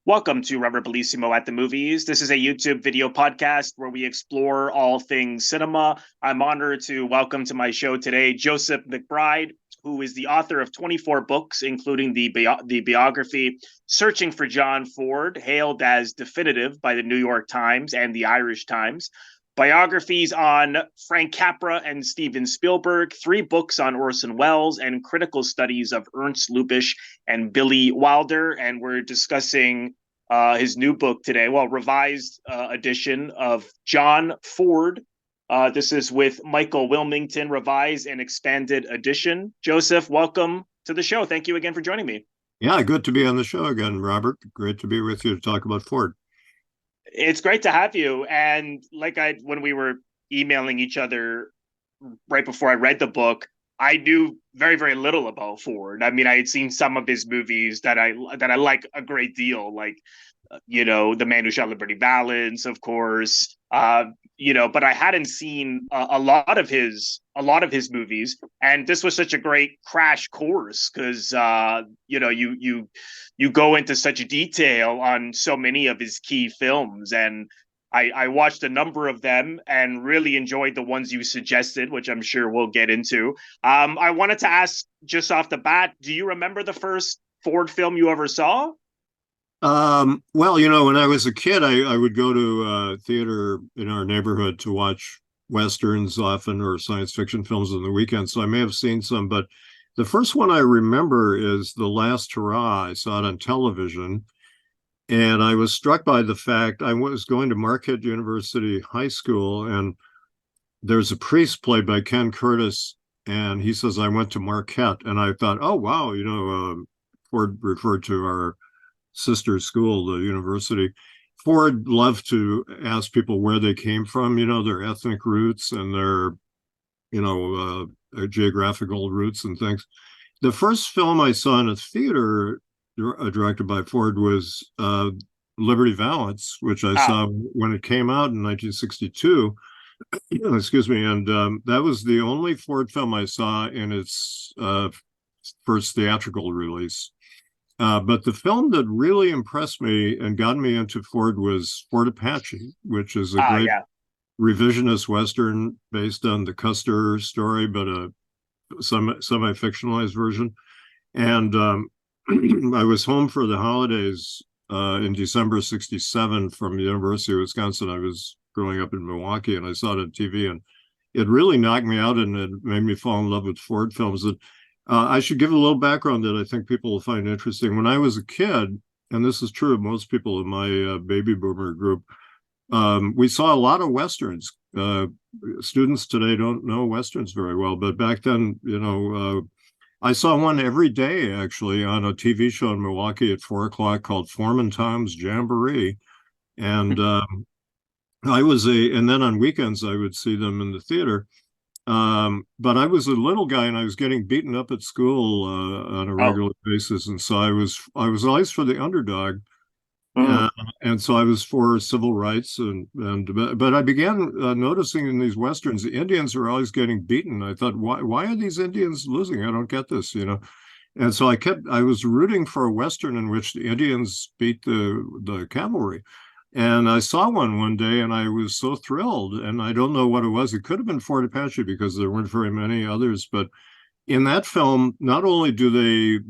Welcome to Robert Bellissimo at the Movies. This is a YouTube video podcast where we explore all things cinema. I'm honored to welcome to my show today Joseph McBride, who is the author of 24 books, including the biography Searching for John Ford, hailed as definitive by the New York Times and the Irish Times. Biographies on Frank Capra and Steven Spielberg, 3 books on Orson Welles, and critical studies of Ernst Lubitsch and Billy Wilder. And we're discussing his new book today, revised edition of John Ford. This is with Michael Wilmington, revised and expanded edition. Joseph, welcome to the show. Thank you again for joining me. Yeah, good to be on the show again, Robert. Great to be with you to talk about Ford. It's great to have you. And when we were emailing each other right before I read the book, I knew very, very little about Ford. I mean, I had seen some of his movies that I like a great deal, like The Man Who Shot Liberty Valance, of course. But I hadn't seen a lot of his movies, and this was such a great crash course because you go into such detail on so many of his key films, and I watched a number of them and really enjoyed the ones you suggested, which I'm sure we'll get into. I wanted to ask just off the bat, do you remember the first Ford film you ever saw? When I was a kid, I would go to theater in our neighborhood to watch Westerns often or science fiction films on the weekend. So I may have seen some, but the first one I remember is The Last Hurrah. I saw it on television, and I was struck by the fact I was going to Marquette University High School, and there's a priest played by Ken Curtis, and he says, I went to Marquette. And I thought, oh, wow, Ford referred to our sister school, the university. Ford loved to ask people where they came from, their ethnic roots and their, geographical roots and things. The first film I saw in a theater directed by Ford was Liberty Valance, which I saw when it came out in 1962. Excuse me. And that was the only Ford film I saw in its first theatrical release. But the film that really impressed me and got me into Ford was Fort Apache, which is a great revisionist Western based on the Custer story, but a semi-fictionalized version. And I was home for the holidays in December '67 from the University of Wisconsin. I was growing up in Milwaukee, and I saw it on TV, and it really knocked me out, and it made me fall in love with Ford films. I should give a little background that I think people will find interesting. When I was a kid, and this is true of most people in my baby boomer group, we saw a lot of Westerns. Students today don't know Westerns very well, but back then, I saw one every day, actually, on a TV show in Milwaukee at 4 o'clock called Foreman Tom's Jamboree. And and then on weekends, I would see them in the theater. But I was a little guy, and I was getting beaten up at school on a regular basis, and so I was always for the underdog, and so I was for civil rights, but I began noticing in these Westerns, the Indians are always getting beaten. I thought, why are these Indians losing? I don't get this, And so I was rooting for a Western in which the Indians beat the cavalry. And I saw one day, and I was so thrilled. And I don't know what it was. It could have been Fort Apache because there weren't very many others. But in that film, not only do they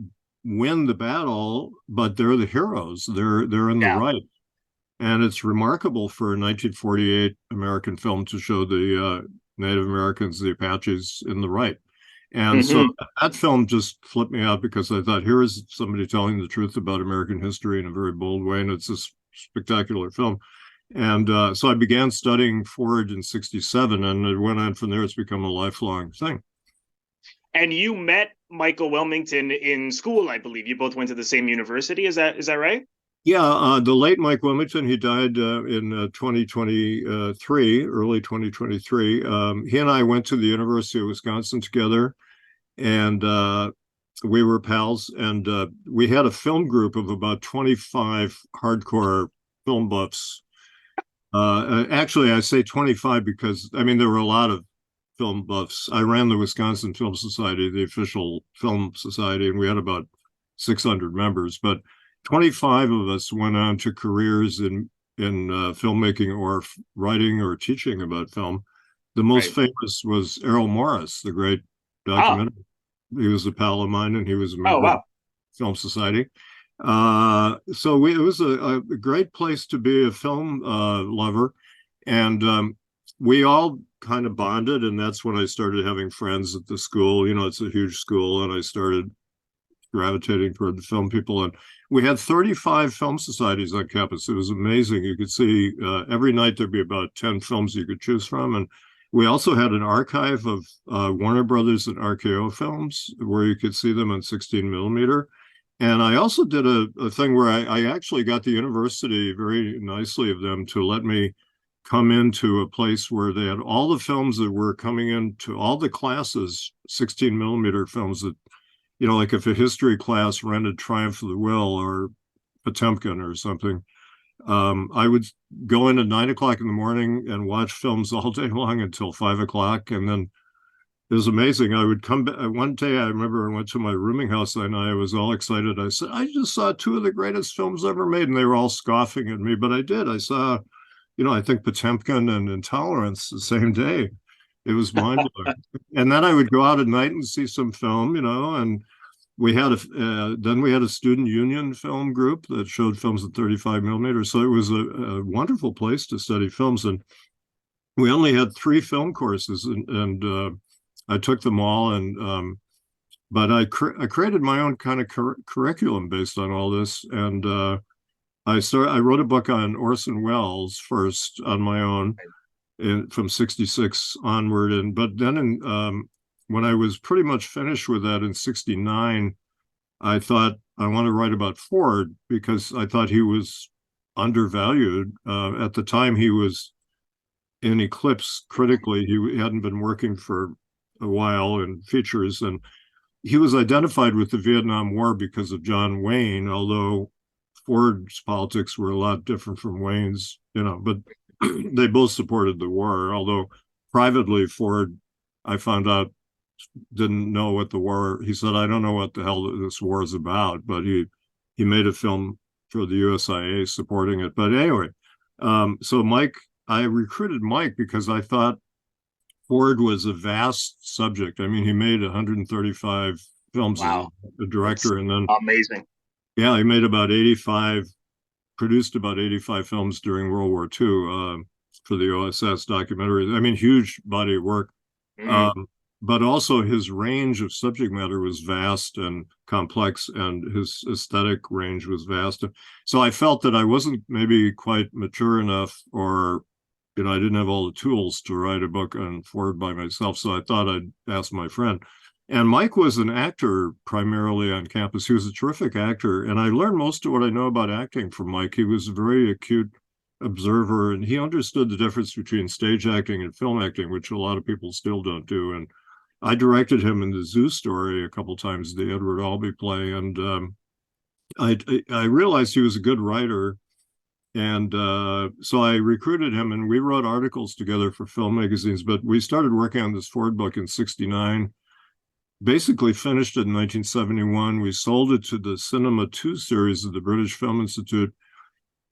win the battle, but they're the heroes. They're in the right. And it's remarkable for a 1948 American film to show the Native Americans, the Apaches, in the right. And so that film just flipped me out because I thought, here is somebody telling the truth about American history in a very bold way. And it's this spectacular film. And so I began studying Ford in '67, and it went on from there. It's become a lifelong thing. And you met Michael Wilmington in school, I believe. You both went to the same university. Is that right? Yeah, the late Mike Wilmington, he died in 2023, early 2023. He and I went to the University of Wisconsin together, and we were pals, and we had a film group of about 25 hardcore film buffs. Actually, I say 25 because, there were a lot of film buffs. I ran the Wisconsin Film Society, the official film society, and we had about 600 members. But 25 of us went on to careers in filmmaking or writing or teaching about film. The most Right. famous was Errol Morris, the great Oh, documentary. He was a pal of mine, and he was a oh, member of the wow. Film Society. It was a great place to be a film lover, and we all kind of bonded, and that's when I started having friends at the school. You know, it's a huge school, and I started gravitating toward the film people. And we had 35 film societies on campus. It was amazing. You could see every night there'd be about 10 films you could choose from. And we also had an archive of Warner Brothers and RKO films where you could see them on 16 millimeter. And I also did a thing where I actually got the university very nicely of them to let me come into a place where they had all the films that were coming into all the classes, 16 millimeter films that, you know, like if a history class rented Triumph of the Will or Potemkin or something, I would go in at 9 o'clock in the morning and watch films all day long until 5 o'clock. And then it was amazing. I would come back one day. I remember I went to my rooming house and I was all excited. I said, I just saw two of the greatest films ever made. And they were all scoffing at me, but I did. I saw, you know, I think Potemkin and Intolerance the same day. It was mind blowing. And then I would go out at night and see some film, you know, and then we had a student union film group that showed films at 35 millimeters. So it was a wonderful place to study films. And we only had 3 film courses, and I took them all. And but I created my own kind of curriculum based on all this. And I wrote a book on Orson Welles first on my own, from 66 onward. And but then when I was pretty much finished with that in 69, I thought I want to write about Ford because I thought he was undervalued. At the time, he was in eclipse critically. He hadn't been working for a while in features, and he was identified with the Vietnam War because of John Wayne, although Ford's politics were a lot different from Wayne's, you know, but they both supported the war, although privately Ford, I found out, didn't know what the war. He said, I don't know what the hell this war is about, but he made a film for the USIA supporting it. But anyway, so I recruited Mike because I thought Ford was a vast subject. I mean, he made 135 films as Wow. a It's director, and then amazing. yeah, he made about 85, produced about 85 films during World War II for the OSS documentary. I mean, huge body of work. Mm. Um, but also his range of subject matter was vast and complex, and his aesthetic range was vast. So I felt that I wasn't maybe quite mature enough, or you know, I didn't have all the tools to write a book on Ford by myself. So I thought I'd ask my friend. And Mike was an actor primarily on campus. He was a terrific actor, and I learned most of what I know about acting from Mike. He was a very acute observer, and he understood the difference between stage acting and film acting, which a lot of people still don't do. And I directed him in the Zoo Story a couple times, the Edward Albee play, and I realized he was a good writer, and so I recruited him, and we wrote articles together for film magazines. But we started working on this Ford book in '69. Basically finished it in 1971. We sold it to the Cinema 2 series of the British Film Institute.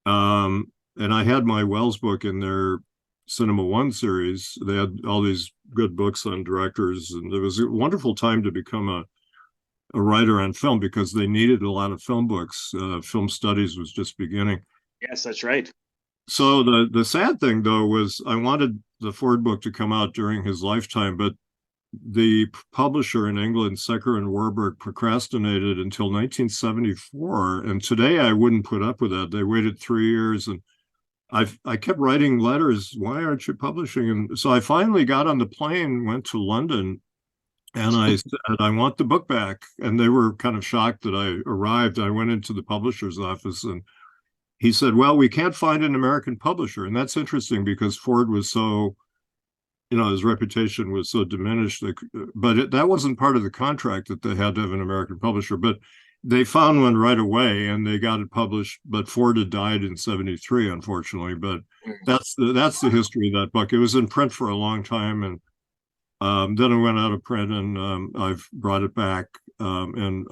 And I had my Wells book in their Cinema 1 series. They had all these good books on directors, and it was a wonderful time to become a writer on film because they needed a lot of film books. Film studies was just beginning. Yes, that's right. So the sad thing, though, was I wanted the Ford book to come out during his lifetime, but the publisher in England, Secker and Warburg, procrastinated until 1974. And today I wouldn't put up with that. They waited 3 years, and I kept writing letters. Why aren't you publishing? And so I finally got on the plane, went to London, and I said, I want the book back. And they were kind of shocked that I arrived. I went into the publisher's office, and he said, well, we can't find an American publisher. And that's interesting because Ford was so, you know, his reputation was so diminished. But that wasn't part of the contract that they had to have an American publisher. But they found one right away, and they got it published. But Ford had died in '73, unfortunately. But that's the history of that book. It was in print for a long time, and then it went out of print, and I've brought it back and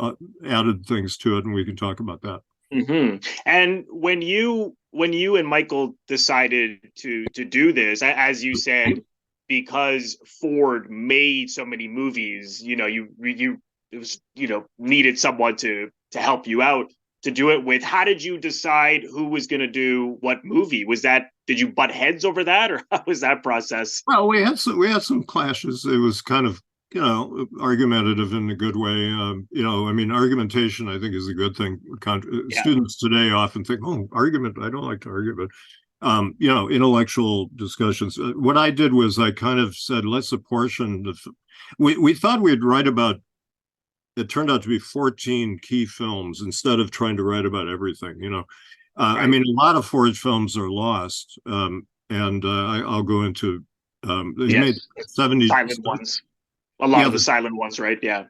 added things to it, and we can talk about that. And when you and Michael decided to do this, as you said, because Ford made so many movies, you it was needed someone to help you out to do it with. How did you decide who was going to do what movie? Did you butt heads over that, or how was that process? Well, we had some clashes. It was kind of argumentative in a good way. I mean, argumentation I think is a good thing. Yeah. Students today often think, "Oh, argument. I don't like to argue," but intellectual discussions. What I did was I kind of said, let's apportion we thought we'd write about. It turned out to be 14 key films instead of trying to write about everything. Right. I mean, a lot of Ford films are lost, and I'll go into. He made 70 silent ones. A lot of the silent ones, right? Yeah.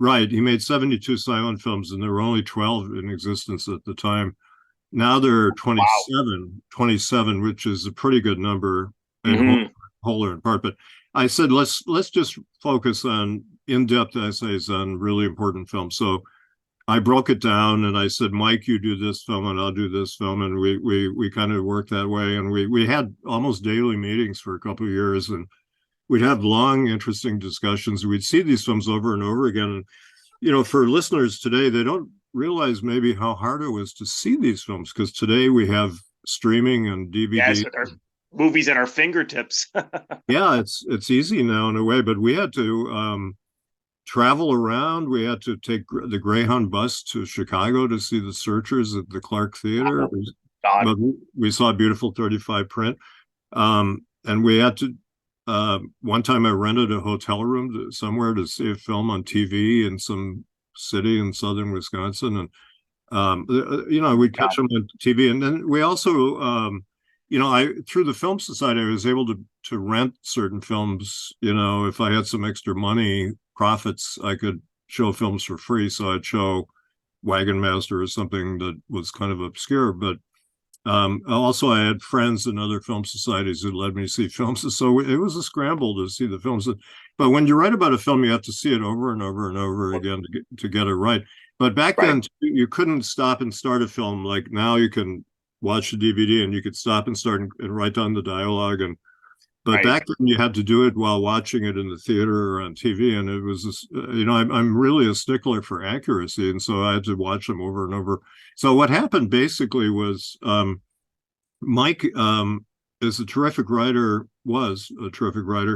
Right. He made 72 silent films, and there were only 12 in existence at the time. Now there are 27, which is a pretty good number in whole or in part. But I said, let's just focus on in-depth essays on really important films. So I broke it down and I said, Mike, you do this film and I'll do this film. And we kind of worked that way. And we had almost daily meetings for a couple of years, and we'd have long, interesting discussions. We'd see these films over and over again. And, for listeners today, they don't realize maybe how hard it was to see these films, because today we have streaming and DVD. Yes, movies at our fingertips. Yeah, it's easy now in a way, but we had to travel around. We had to take the Greyhound bus to Chicago to see The Searchers at the Clark Theater. But we saw a beautiful 35 print. And we had to, one time I rented a hotel room somewhere to see a film on TV in some city in southern Wisconsin. And, we'd catch them on TV. And then we also, through the Film Society, I was able to rent certain films. If I had some extra money, profits, I could show films for free. So I'd show Wagon Master or something that was kind of obscure. But also I had friends in other film societies who let me see films. So it was a scramble to see the films. But when you write about a film, you have to see it over and over and over again to get it right. But back then, you couldn't stop and start a film. Like now you can watch the DVD and you could stop and start and write down the dialogue. But back then you had to do it while watching it in the theater or on TV. And it was, I'm really a stickler for accuracy. And so I had to watch them over and over. So what happened basically was Mike was a terrific writer.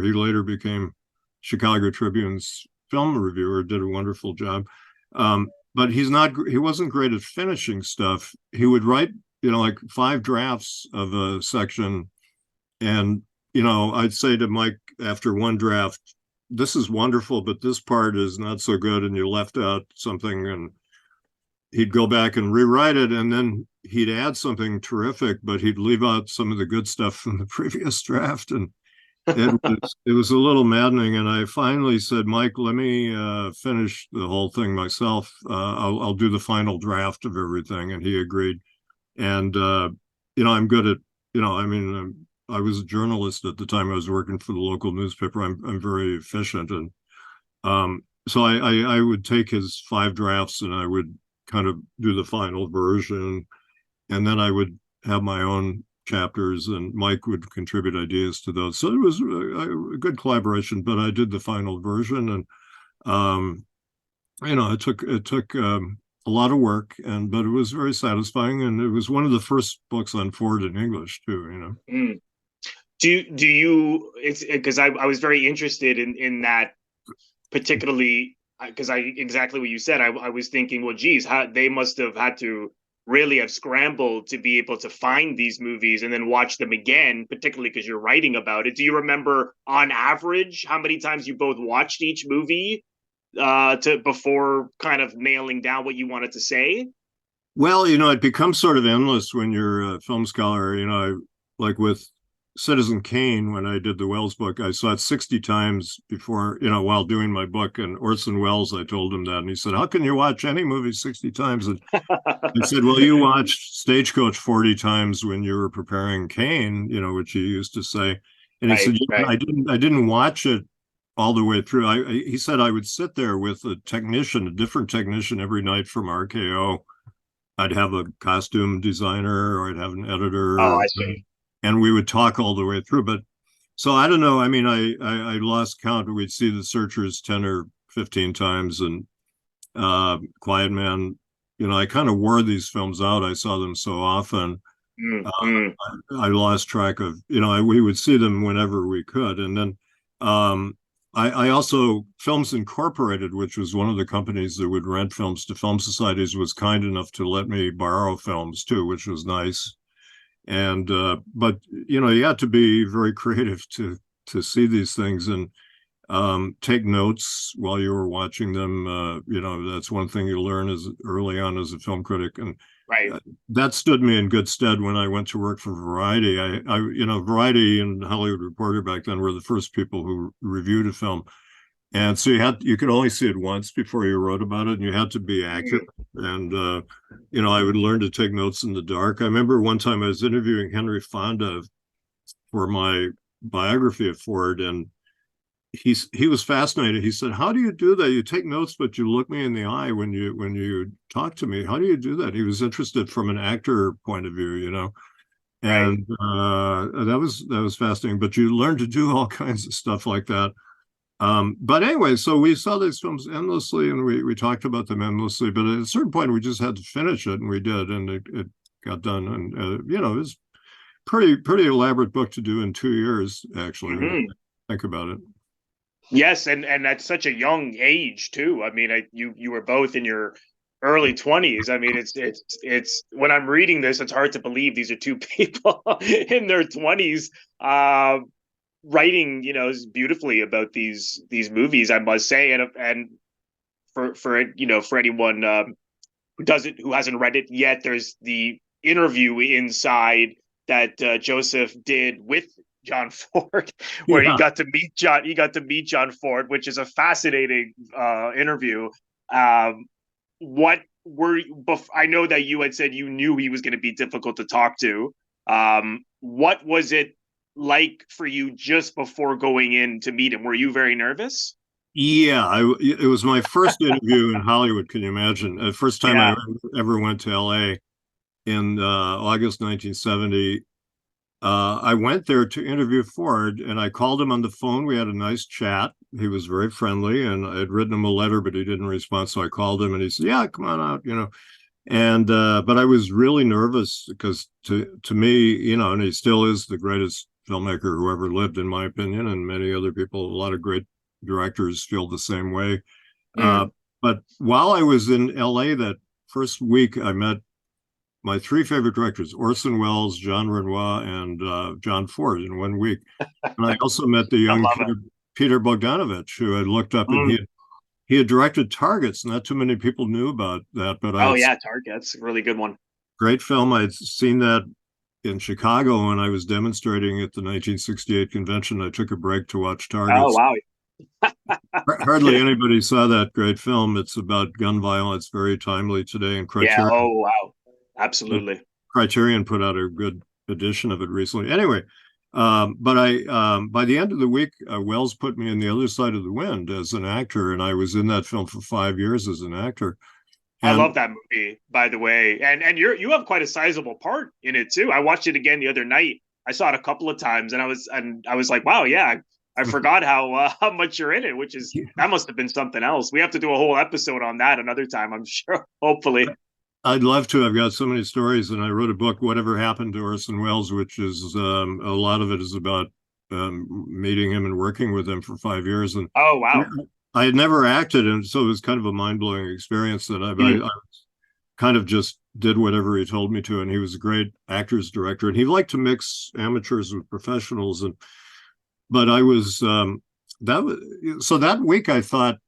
He later became Chicago Tribune's film reviewer, did a wonderful job. But he wasn't great at finishing stuff. He would write, like 5 drafts of a section. And, I'd say to Mike after one draft, this is wonderful, but this part is not so good. And you left out something, and he'd go back and rewrite it. And then he'd add something terrific, but he'd leave out some of the good stuff from the previous draft. And it was a little maddening. And I finally said, Mike, let me finish the whole thing myself. I'll do the final draft of everything. And he agreed. And, I'm good at, I was a journalist at the time. I was working for the local newspaper. I'm very efficient. And so I would take his 5 drafts and I would kind of do the final version. And then I would have my own chapters, and Mike would contribute ideas to those. So it was a good collaboration, but I did the final version. And, it took a lot of work, but it was very satisfying. And it was one of the first books on Ford in English too, Do you, it's because I was very interested in that, particularly because exactly what you said. I was thinking, well, geez, they must have had to really have scrambled to be able to find these movies and then watch them again, particularly because you're writing about it. Do you remember on average how many times you both watched each movie before kind of nailing down what you wanted to say? Well, it becomes sort of endless when you're a film scholar. Like with Citizen Kane, when I did the Welles book, I saw it 60 times before, while doing my book. And Orson Welles, I told him that. And he said, how can you watch any movie 60 times? And I said, well, you watched Stagecoach 40 times when you were preparing Kane, which he used to say. And he said, I didn't watch it all the way through. He said I would sit there with a different technician every night from RKO. I'd have a costume designer or I'd have an Oh, editor, I see. and we would talk all the way through. But so I don't know. I mean, I lost count. We'd see The Searchers 10 or 15 times, and Quiet Man. I kind of wore these films out. I saw them so often. Mm, Uh, mm. I lost track of, we would see them whenever we could. And then I also, Films Incorporated, which was one of the companies that would rent films to film societies, was kind enough to let me borrow films too, which was nice. And but you had to be very creative to see these things and take notes while you were watching them. That's one thing you learn as early on as a film critic, and Right. that stood me in good stead when I went to work for Variety. Variety and Hollywood Reporter back then were the first people who reviewed a film, and so you could only see it once before you wrote about it, and you had to be accurate. And I would learn to take notes in the dark. I remember one time I was interviewing Fonda for my biography of Ford, and he was fascinated. He said, "How do you do that? You take notes, but you look me in the eye when you talk to me. How do you do that?" He was interested from an actor point of view. Right. And that was fascinating. But you learn to do all kinds of stuff like that. But anyway, so we saw these films endlessly, and we talked about them endlessly. But at a certain point, we just had to finish it, and we did, and it got done. And it was pretty elaborate book to do in 2 years, actually, when you think about it. Yes, and at such a young age too. I mean, you were both in your early 20s. I mean, it's when I'm reading this, it's hard to believe these are two people in their 20s writing, beautifully about these movies, I must say. And for anyone who hasn't read it yet, there's the interview inside that Joseph did with John Ford, where he Yeah. got to meet John. He got to meet John Ford, which is a fascinating interview. What were I know that you had said you knew he was going to be difficult to talk to. What was it like for you just before going in to meet him? Were you very nervous? Yeah, it was my first interview in Hollywood. Can you imagine? The first time I Yeah. ever went to LA in August 1970. I went there to interview Ford, and I called him on the phone. We had a nice chat. He was very friendly, and I had written him a letter, but he didn't respond. So I called him, and he said, "Yeah, come on out." And but I was really nervous because to me, and he still is the greatest filmmaker who ever lived, in my opinion, and many other people. A lot of great directors feel the same way. Uh, Mm. but while I was in LA that first week, I met my three favorite directors: Orson Welles, Jean Renoir, and John Ford in 1 week. And I also met the I young love it. Peter Bogdanovich, who I looked up, and Mm. he had directed Targets. Not too many people knew about that, but I Oh had yeah, Target's a really good one. great film. I had seen that in Chicago when I was demonstrating at the 1968 convention. I took a break to watch Oh Targets. wow. Hardly anybody saw that great film. It's about gun violence, very timely today, and Yeah. Criterion Oh wow. Absolutely. Criterion put out a good edition of it recently. Anyway, but I by the end of the week, Wells put me in The Other Side of the Wind as an actor, and I was in that film for 5 years as an actor. I And love that movie, by the way. And you have quite a sizable part in it too. I watched it again the other night. I saw it a couple of times, and I was like, wow, yeah, I forgot how much you're in it, which is that must have been something else. We have to do a whole episode on that another time, I'm sure. Hopefully. I'd love to. I've got so many stories, and I wrote a book, Whatever Happened to Orson Welles, which is a lot of it is about meeting him and working with him for 5 years. And Oh wow. I had never acted, and so it was kind of a mind blowing experience that Mm. I kind of just did whatever he told me to. And he was a great actors director, and he liked to mix amateurs with professionals. But I was that was so that week I thought,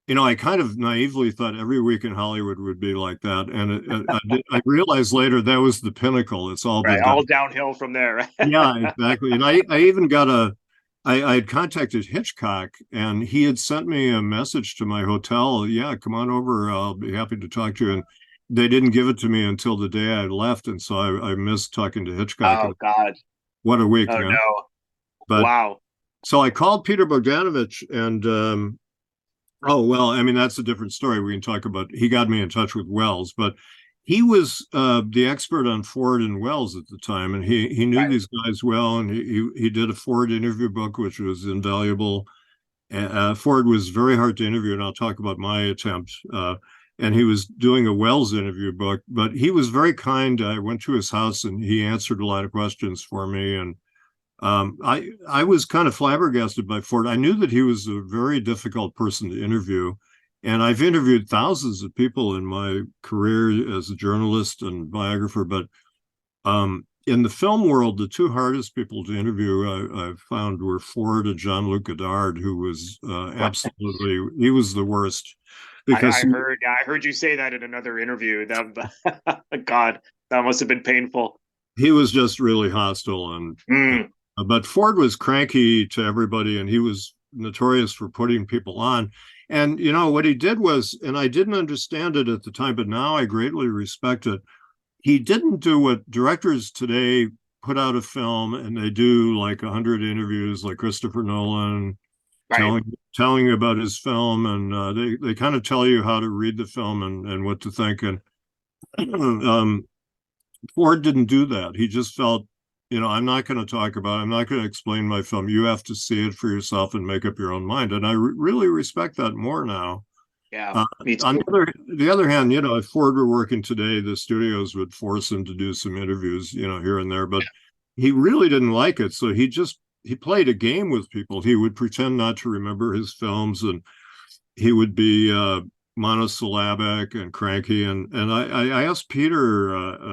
I kind of naively thought every week in Hollywood would be like that, and I realized later that was the pinnacle. It's all Right. been All done. downhill from there. Yeah, exactly. And I even got I had contacted Hitchcock, and he had sent me a message to my hotel. Yeah, come on over. I'll be happy to talk to you. And they didn't give it to me until the day I left, and so I missed talking to Hitchcock. Oh And God. what a week, Oh man! no. But Wow. so I called Peter Bogdanovich, and oh well, I mean that's a different story. We can talk about. He got me in touch with Wells, but he was the expert on Ford and Wells at the time, and he knew Right. these guys well, and he did a Ford interview book, which was invaluable. Ford was very hard to interview, and I'll talk about my attempt. And he was doing a Wells interview book, but he was very kind. I went to his house, and he answered a lot of questions for me. And I was kind of flabbergasted by Ford. I knew that he was a very difficult person to interview, and I've interviewed thousands of people in my career as a journalist and biographer. But in the film world, the two hardest people to interview I found were Ford and Jean-Luc Godard, who was absolutely, he was the worst because I heard you say that in another interview. That God, that must have been painful. he was just really hostile. But Ford was cranky to everybody, and he was notorious for putting people on. And what he did was, and I didn't understand it at the time, but now I greatly respect it. He didn't do what directors today put out a film and they do like 100 interviews, like Christopher Nolan, Right. telling you about his film, and they kind of tell you how to read the film and what to think. And Ford didn't do that. He just felt, I'm not going to talk about it. I'm not going to explain my film. You have to see it for yourself and make up your own mind. And I really respect that more now. Yeah, me On too. the other hand, if Ford were working today, the studios would force him to do some interviews, here and there. But he really didn't like it. So he played a game with people. He would pretend not to remember his films, and he would be monosyllabic and cranky. And I asked Peter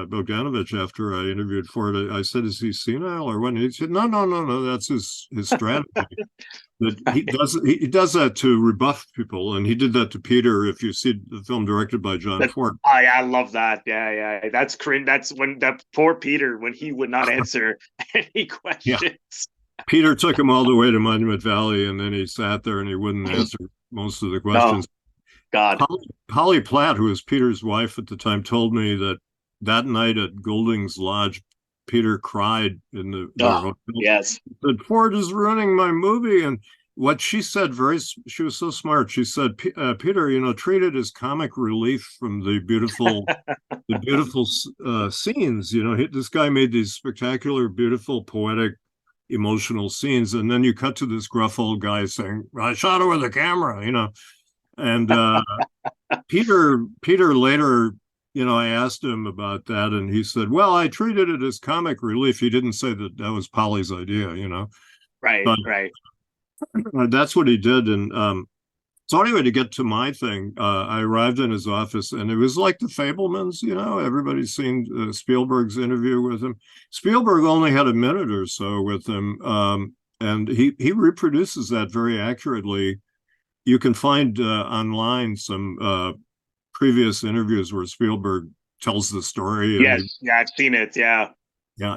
Bogdanovich after I interviewed Ford, I said, is he senile or what? And he said, no, that's his strategy. That he does that to rebuff people, and he did that to Peter. If you see the film directed by John Ford, I love that. Yeah. That's cringe. That's when that poor Peter, when he would not answer any yeah, questions. Peter took him all the way to Monument Valley, and then he sat there and he wouldn't answer most of the No, questions. God. Holly Platt, who was Peter's wife at the time, told me that night at Golding's Lodge, Peter cried in their Oh, hotel. yes. That Ford is ruining my movie. And what she said, she was so smart. She said, Peter, treat it as comic relief from the beautiful scenes. This guy made these spectacular, beautiful, poetic, emotional scenes, and then you cut to this gruff old guy saying, "I shot her with a camera." And Peter later, I asked him about that, and he said, "Well, I treated it as comic relief." He didn't say that was Polly's idea. Right, But right. that's what he did. And so anyway, to get to my thing, I arrived in his office, and it was like the Fablemans. Everybody's seen Spielberg's interview with him. Spielberg only had a minute or so with him, and he reproduces that very accurately. You can find online some previous interviews where Spielberg tells the story, and Yes, yeah, I've seen it. Yeah,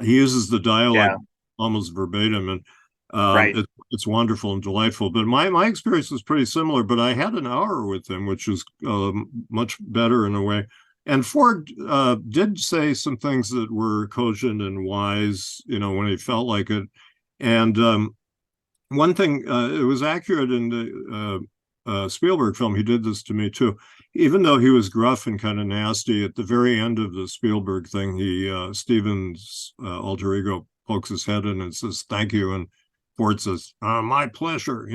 he uses the yeah, dialect almost verbatim, and right. it's wonderful and delightful. But my experience was pretty similar. But I had an hour with him, which was much better in a way. And Ford did say some things that were cogent and wise, when he felt like it. And one thing, it was accurate in the Spielberg film. He did this to me too. Even though he was gruff and kind of nasty, at the very end of the Spielberg thing, Steven's alter ego pokes his head in and says, "Thank you." And Ford says, "My pleasure,"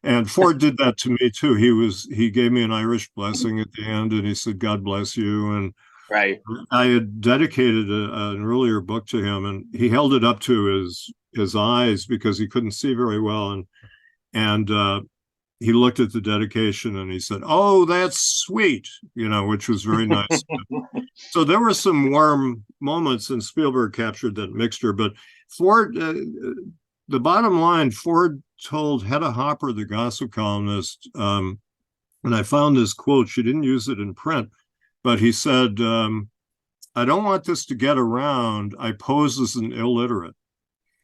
And Ford did that to me too. He gave me an Irish blessing at the end, and he said, "God bless you." And Right. I had dedicated an earlier book to him, and he held it up to his eyes because he couldn't see very well, and he looked at the dedication and he said, "Oh, that's sweet," which was very nice. So there were some warm moments, and Spielberg captured that mixture. But Ford, the bottom line, Ford told Hedda Hopper, the gossip columnist, and I found this quote. She didn't use it in print, but he said, "I don't want this to get around. I pose as an illiterate."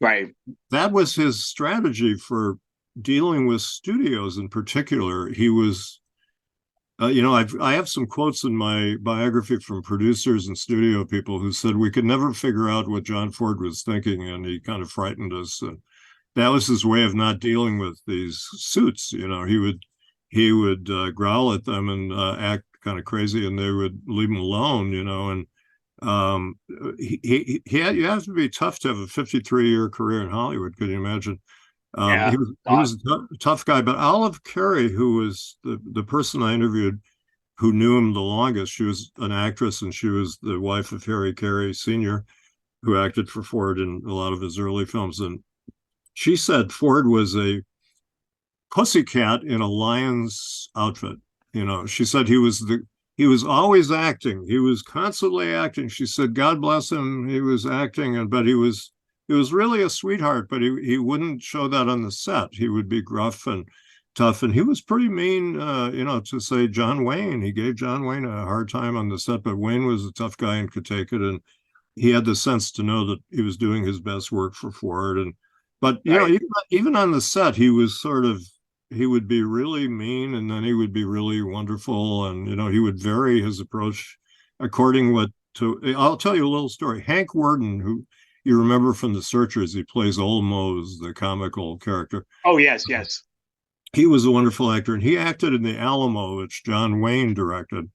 Right. That was his strategy for dealing with studios in particular. He was, I have some quotes in my biography from producers and studio people who said we could never figure out what John Ford was thinking, and he kind of frightened us. And that was his way of not dealing with these suits. He would growl at them and act kind of crazy, and they would leave him alone, and he had, you have to be tough to have a 53-year career in Hollywood. Could you imagine? He was a tough guy. But Olive Carey, who was the person I interviewed, who knew him the longest, she was an actress, and she was the wife of Harry Carey Sr., who acted for Ford in a lot of his early films. And she said Ford was a pussycat in a lion's outfit. She said he was always acting. He was constantly acting. She said, God bless him, he was acting, but he was really a sweetheart, but he wouldn't show that on the set. He would be gruff and tough, and he was pretty mean, to say John Wayne. He gave John Wayne a hard time on the set, but Wayne was a tough guy and could take it, and he had the sense to know that he was doing his best work for Ford. But even on the set, he was he would be really mean, and then he would be really wonderful, and he would vary his approach according I'll tell you a little story. Hank Worden, who you remember from The Searchers, he plays Old Mose, the comical character. Oh, yes. He was a wonderful actor, and he acted in The Alamo, which John Wayne directed.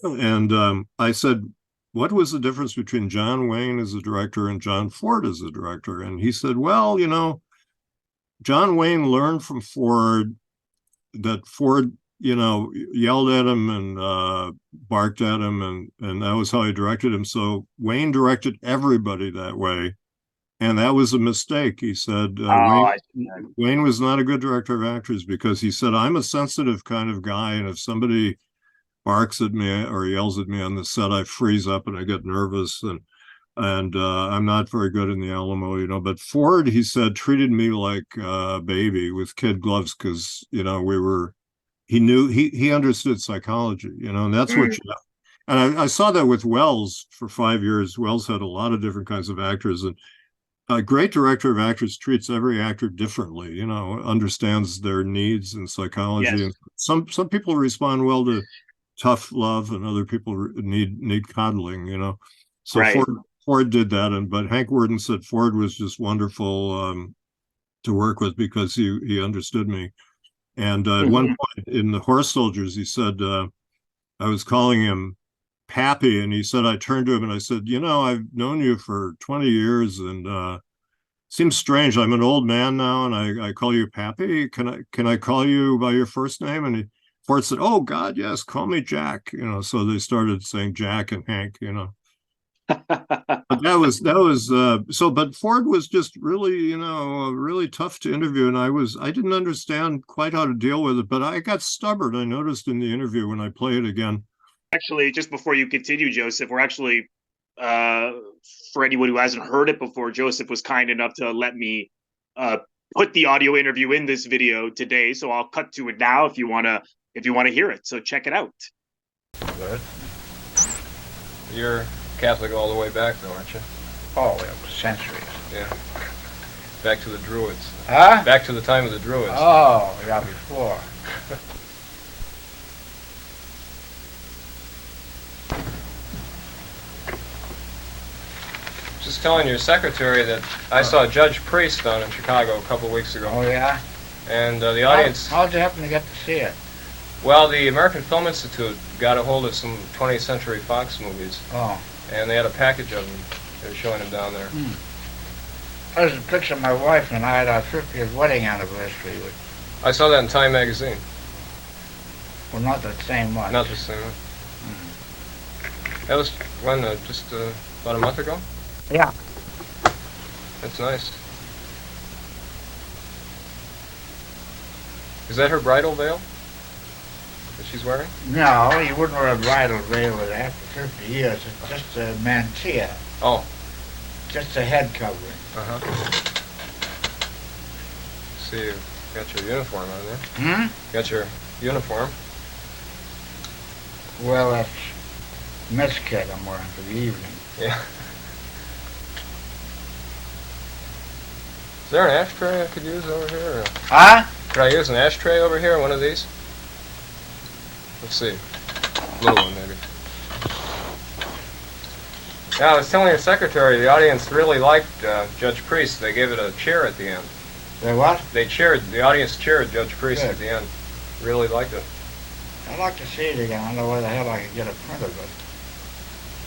And I said, what was the difference between John Wayne as a director and John Ford as a director? And he said, well, John Wayne learned from Ford that Ford, yelled at him and barked at him, and that was how he directed him. So Wayne directed everybody that way, and that was a mistake. He said Wayne was not a good director of actors, because he said, I'm a sensitive kind of guy, and if somebody barks at me or yells at me on the set, I freeze up and I get nervous, and I'm not very good in The Alamo, but Ford, he said, treated me like a baby with kid gloves, because he understood psychology, and that's what and I saw that with Wells for 5 years. Wells had a lot of different kinds of actors, and a great director of actors treats every actor differently, understands their needs and psychology. Yes. And some people respond well to tough love, and other people need coddling, So right. Ford did that, but Hank Worden said Ford was just wonderful to work with, because he understood me. And at one point in The Horse Soldiers, he said, I was calling him Pappy, and he said, I turned to him and I said, I've known you for 20 years, and seems strange. I'm an old man now, and I call you Pappy. Can I call you by your first name? And Ford said, oh God, yes, call me Jack. So they started saying Jack and Hank. But that was but Ford was just really, really tough to interview, and I didn't understand quite how to deal with it, but I got stubborn. I noticed in the interview when I play it again. Actually, just before you continue, Joseph, we're actually, for anyone who hasn't heard it before, Joseph was kind enough to let me put the audio interview in this video today, so I'll cut to it now if you want to hear it. So check it out. Good. You're Catholic all the way back, though, aren't you? Oh, centuries. Yeah. Back to the Druids. Huh? Back to the time of the Druids. Oh, yeah, before. Just telling your secretary that I saw Judge Priest down in Chicago a couple of weeks ago. Oh, yeah? And the audience... How'd you happen to get to see it? Well, the American Film Institute got a hold of some 20th Century Fox movies. Oh. And they had a package of them. They were showing them down there. There's a picture of my wife and I at our 50th wedding anniversary. I saw that in Time magazine. Well, not the same one. Not the same one. That was when, just about a month ago? Yeah. That's nice. Is that her bridal veil that she's wearing? No, you wouldn't wear a bridal veil after 50 years. It's just a mantilla. Oh. Just a head covering. See, you got your uniform on there. Got your uniform. Well, that's mess kit I'm wearing for the evening. Yeah. Is there an ashtray I could use over here? Huh? Could I use an ashtray over here, one of these? Let's see. Little one, maybe. Yeah, I was telling your secretary, the audience really liked Judge Priest. They gave it a cheer at the end. They what? They cheered. The audience cheered Judge Priest Good. at the end. Really liked it. I'd like to see it again. I don't know where the hell I could get a print of it.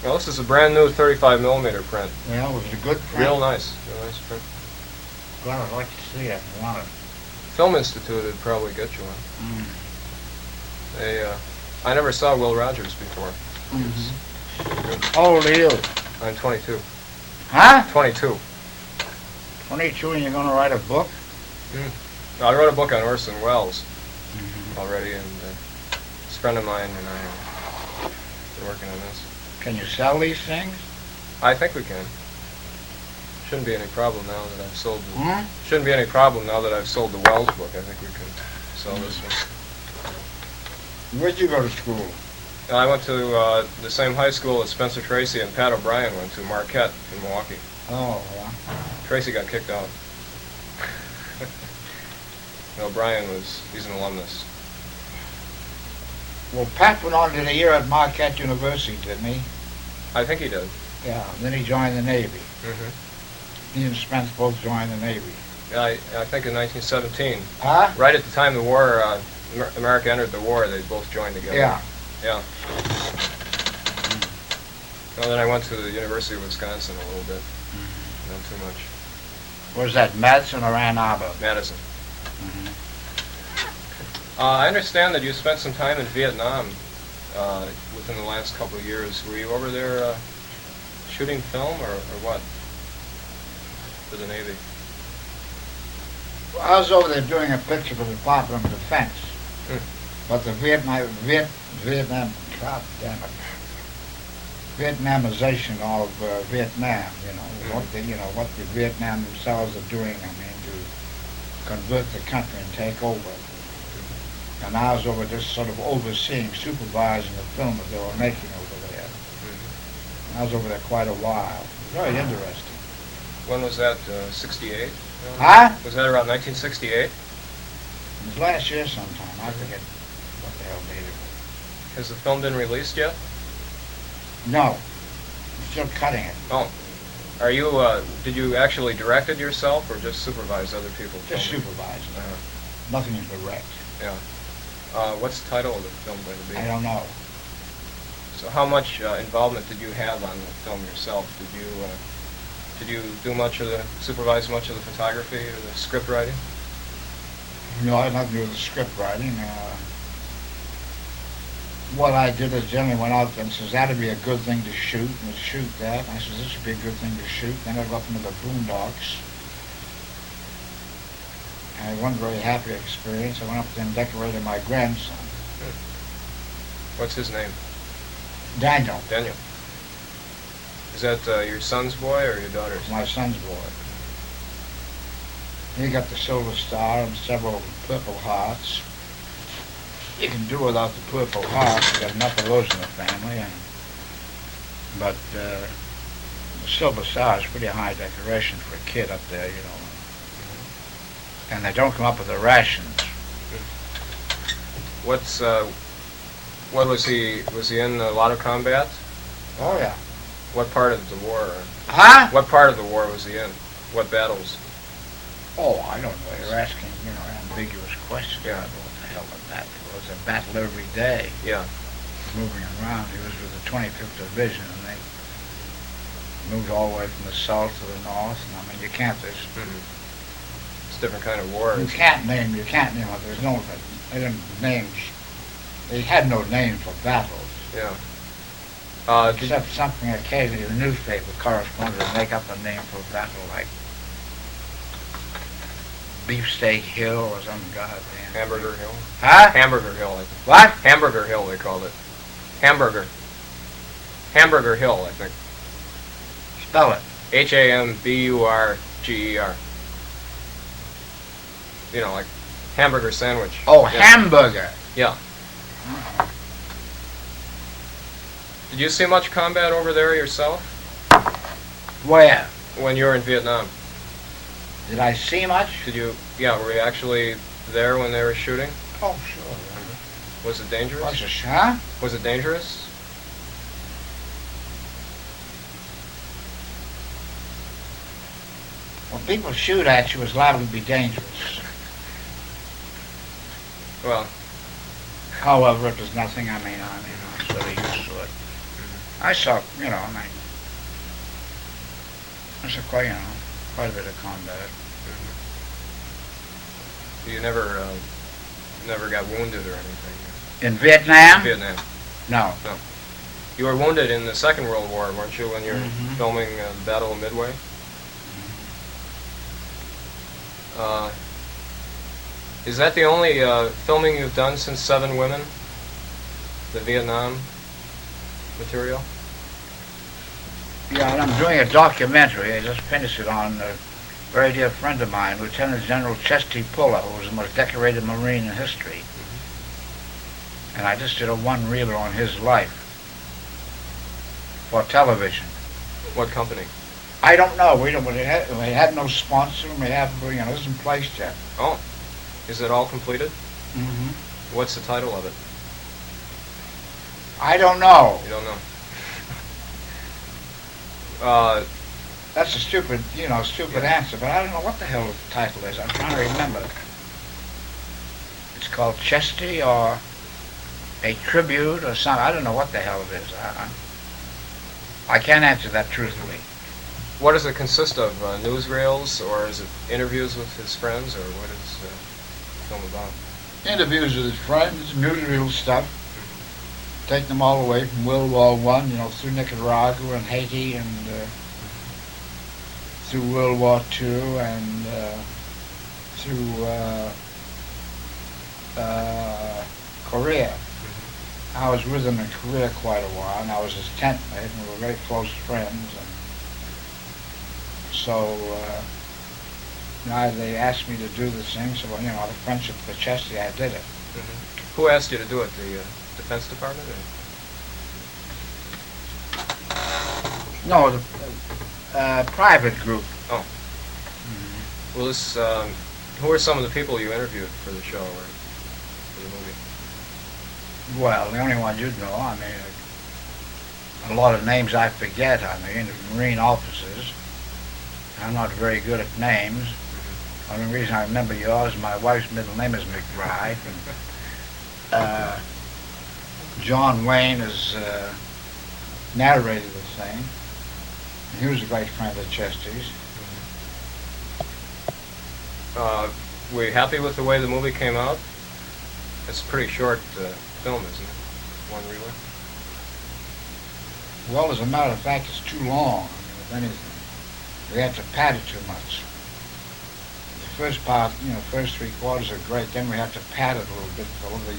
Well, this is a brand new 35 millimeter print. Yeah, it was a good print. Real nice print. Well, I'd like to see it. I want it. Film Institute would probably get you one. I never saw Will Rogers before. How old are you? I'm 22. Huh? 22. 22 and you're going to write a book? I wrote a book on Orson Welles already, and this friend of mine and I are working on this. Can you sell these things? I think we can. Shouldn't be any problem now that I've sold the, Shouldn't be any problem now that I've sold the Wells book. I think we can sell this one. Where'd you go to school? I went to the same high school that Spencer Tracy and Pat O'Brien went to, Marquette in Milwaukee. Oh, yeah. Tracy got kicked out. O'Brien he's an alumnus. Well, Pat went on to the year at Marquette University, didn't he? I think he did. Yeah, then he joined the Navy. He and Spence both joined the Navy. Yeah, I think in 1917. Huh? Right at the time the war, America entered the war, they both joined together. Yeah. Yeah. Well, then I went to the University of Wisconsin a little bit. Not too much. Was that Madison or Ann Arbor? Madison. I understand that you spent some time in Vietnam within the last couple of years. Were you over there shooting film or what? For the Navy? Well, I was over there doing a picture for the Department of Defense. But the Vietnam, God damn it, Vietnamization of Vietnam, what the Vietnam themselves are doing, to convert the country and take over. And I was over just sort of overseeing, supervising the film that they were making over there. I was over there quite a while. Very interesting. When was that, 68? Huh? Was that around 1968? It was last year sometime. I forget what the hell date it was. Has the film been released yet? No. I'm still cutting it. Oh. Are you, did you actually direct it yourself or just supervise other people? Just supervise. Nothing to direct. Yeah. What's the title of the film going to be? I don't know. So how much involvement did you have on the film yourself? Did you supervise much of the photography or the script writing? No, I had nothing to do with the script writing. What I did is generally went out and says that'd be a good thing to shoot, and would shoot that. And I said this would be a good thing to shoot. Then I'd go up into the boondocks. I had one very happy experience. I went up there and decorated my grandson. What's his name? Daniel. Daniel. Is that your son's boy or your daughter's? My son's boy. He got the Silver Star and several Purple Hearts. You can do without the Purple Hearts. You got enough of those in the family. But the Silver Star is pretty high decoration for a kid up there, And they don't come up with the rations. What was he in a lot of combat? Oh yeah. What part of the war? Huh? What part of the war was he in? What battles? Oh, I don't know. You're asking, ambiguous questions. Yeah. I don't know what the hell was that. It was a battle every day. Yeah. Moving around. He was with the 25th Division, and they moved all the way from the south to the north. And you can't just. It's a different kind of war. You can't name it. There's no. They didn't name. They had no name for battles. Yeah. Except something occasionally the newspaper correspondent would make up a name for a battle like Beefsteak Hill or some goddamn. Hamburger Hill? Huh? Hamburger Hill, I think. What? Hamburger Hill, they called it. Hamburger. Hamburger Hill, I think. Spell it. Hamburger. Like hamburger sandwich. Oh, yeah. Hamburger. Yeah. Did you see much combat over there yourself? Where? When you were in Vietnam. Did I see much? Were you actually there when they were shooting? Oh, sure. Was it dangerous? Huh? Was it dangerous? When people shoot at you, it's liable to be dangerous. Well, However, it was nothing. I mean, I'm sort of used to it. I saw, you know, I mean, I saw quite, you know, quite a bit of combat. You never got wounded or anything? In Vietnam? In Vietnam. No. No. You were wounded in the Second World War, weren't you, when you were filming the Battle of Midway? Is that the only filming you've done since Seven Women? The Vietnam material? Yeah, and I'm doing a documentary. I just finished it on a very dear friend of mine, Lieutenant General Chesty Puller, who was the most decorated Marine in history. And I just did a one-reeler on his life for television. What company? I don't know. We had no sponsor. We have, you know, it isn't placed yet. Oh, is it all completed? Mm-hmm. What's the title of it? I don't know. You don't know. That's a stupid, you know, answer, but I don't know what the hell the title is. I'm trying to remember. It's called Chesty or a Tribute or something. I don't know what the hell it is. I can't answer that truthfully. What does it consist of? Newsreels, or is it interviews with his friends, or what is the film about? Interviews with his friends, newsreel stuff. Take them all the way from World War I, you know, through Nicaragua and Haiti and through World War II and through Korea. I was with him in Korea quite a while, and I was his tent mate, and we were very close friends. And so they asked me to do this thing, so, you know, out of friendship for Chesty, I did it. Who asked you to do it? The Defense Department? Or? No, the private group. Oh. Well, this, who are some of the people you interviewed for the show or for the movie? Well, the only one you'd know, I mean, a lot of names I forget, I mean, the Marine officers. I'm not very good at names. The only reason I remember yours, my wife's middle name is McBride. And, John Wayne has narrated the thing. He was a great friend of Chesty's. Were you happy with the way the movie came out? It's a pretty short film, isn't it? One reeler. Well, as a matter of fact, it's too long. I mean, if anything, we had to pad it too much. The first part, you know, first 3/4 are great. Then we have to pad it a little bit so the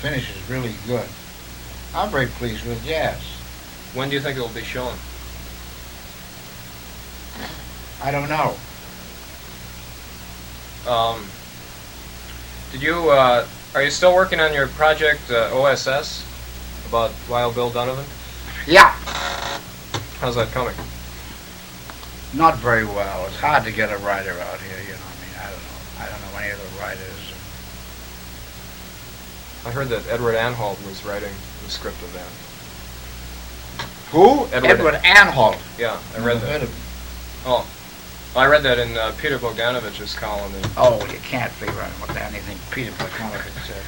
finish is really good. I'm very pleased with it. Yes. When do you think it will be shown? I don't know. Did you? Are you still working on your project OSS about Wild Bill Donovan? Yeah. How's that coming? Not very well. It's hard to get a writer out here, you know. I mean, I don't know any of the writers. I heard that Edward Anhalt was writing the script of that. Who? Edward Anhalt. Yeah, I read that. Oh, well, I read that in Peter Bogdanovich's column. Oh, you can't figure out what anything Peter Bogdanovich says.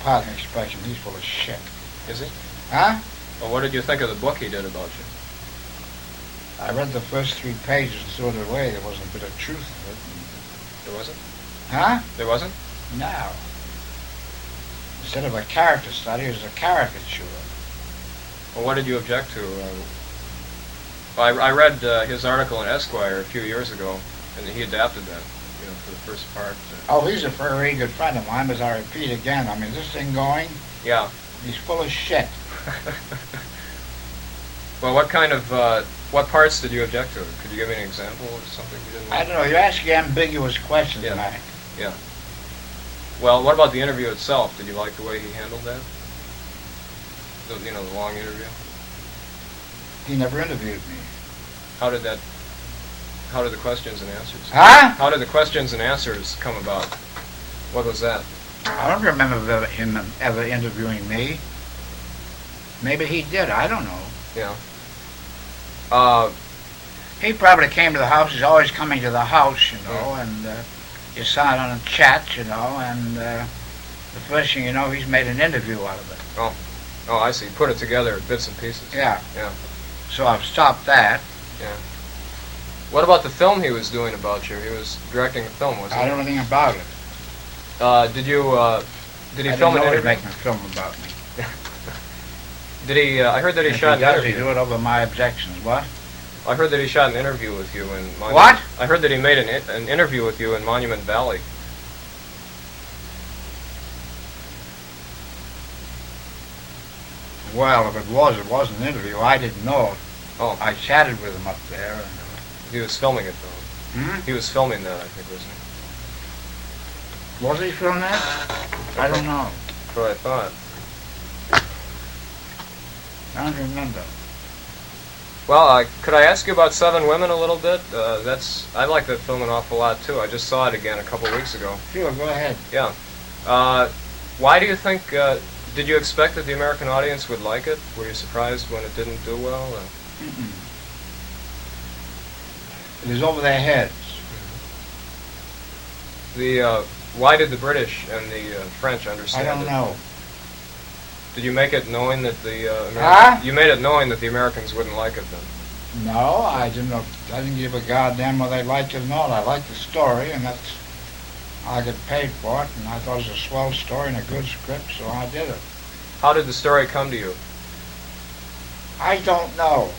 Pardon the expression, he's full of shit. Is he? Huh? Well, what did you think of the book he did about you? I read the first 3 pages and threw it away. There wasn't a bit of truth in it. There wasn't? Huh? There wasn't? No. Instead of a character study, it was a caricature. Well, what did you object to? I read his article in Esquire a few years ago, and he adapted that, you know, for the first part. Oh, he's a very good friend of mine, as I repeat again. I mean, is this thing going? Yeah. He's full of shit. Well, what kind of, what parts did you object to? Could you give me an example of something you didn't like? I don't know, you're asking ambiguous questions, Yeah. Mike. Yeah. Well, what about the interview itself? Did you like the way he handled that? You know, the long interview? He never interviewed me. How did the questions and answers? Huh? How did the questions and answers come about? What was that? I don't remember him ever interviewing me. Maybe he did, I don't know. Yeah. He probably came to the house, he's always coming to the house, you know, and you sat on a chat, you know, and the first thing you know, he's made an interview out of it. Oh, I see. Put it together, bits and pieces. Yeah. Yeah. So I've stopped that. Yeah. What about the film he was doing about you? He was directing a film, wasn't he? I don't know anything about it. Did he film an I didn't know he was interview? making a film about me. Did he? I heard that he If shot he an does, he interview. do it over my objections. What? I heard that he shot an interview with you in Monument. What? I heard that he made an interview with you in Monument Valley. Well, if it was an interview. I didn't know it. Oh, I chatted with him up there. And, he was filming it though. hmm? He was filming that, I think, wasn't he? Was he filming that? I don't know. That's what I thought. I don't remember. Well, could I ask you about Seven Women a little bit? I like that film an awful lot too. I just saw it again a couple weeks ago. Sure, go ahead. Yeah. Why do you think? Did you expect that the American audience would like it? Were you surprised when it didn't do well? Mm-mm. It is over their heads. Why did the British and the French understand I don't it? know. Did you make it knowing that you made it knowing that the Americans wouldn't like it then? No, I didn't know. I didn't give a goddamn whether they liked it or not. I liked the story, and that's I get paid for it, and I thought it was a swell story and a good script, so I did it. How did the story come to you? I don't know.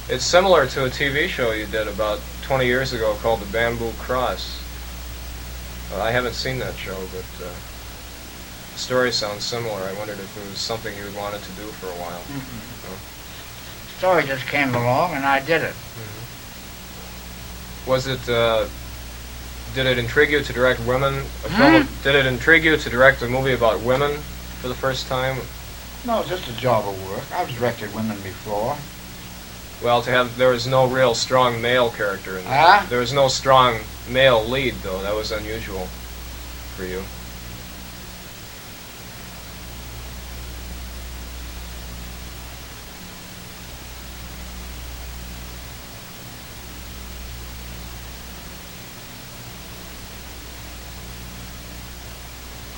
It's similar to a TV show you did about 20 years ago called The Bamboo Cross. I haven't seen that show, but the story sounds similar. I wondered if it was something you wanted to do for a while. The story just came along, and I did it. Was it? Did it intrigue you to direct women? Did it intrigue you to direct a movie about women for the first time? No, just a job of work. I've directed women before. Well, there was no real strong male character in Huh? There was no strong male lead, though. That was unusual for you.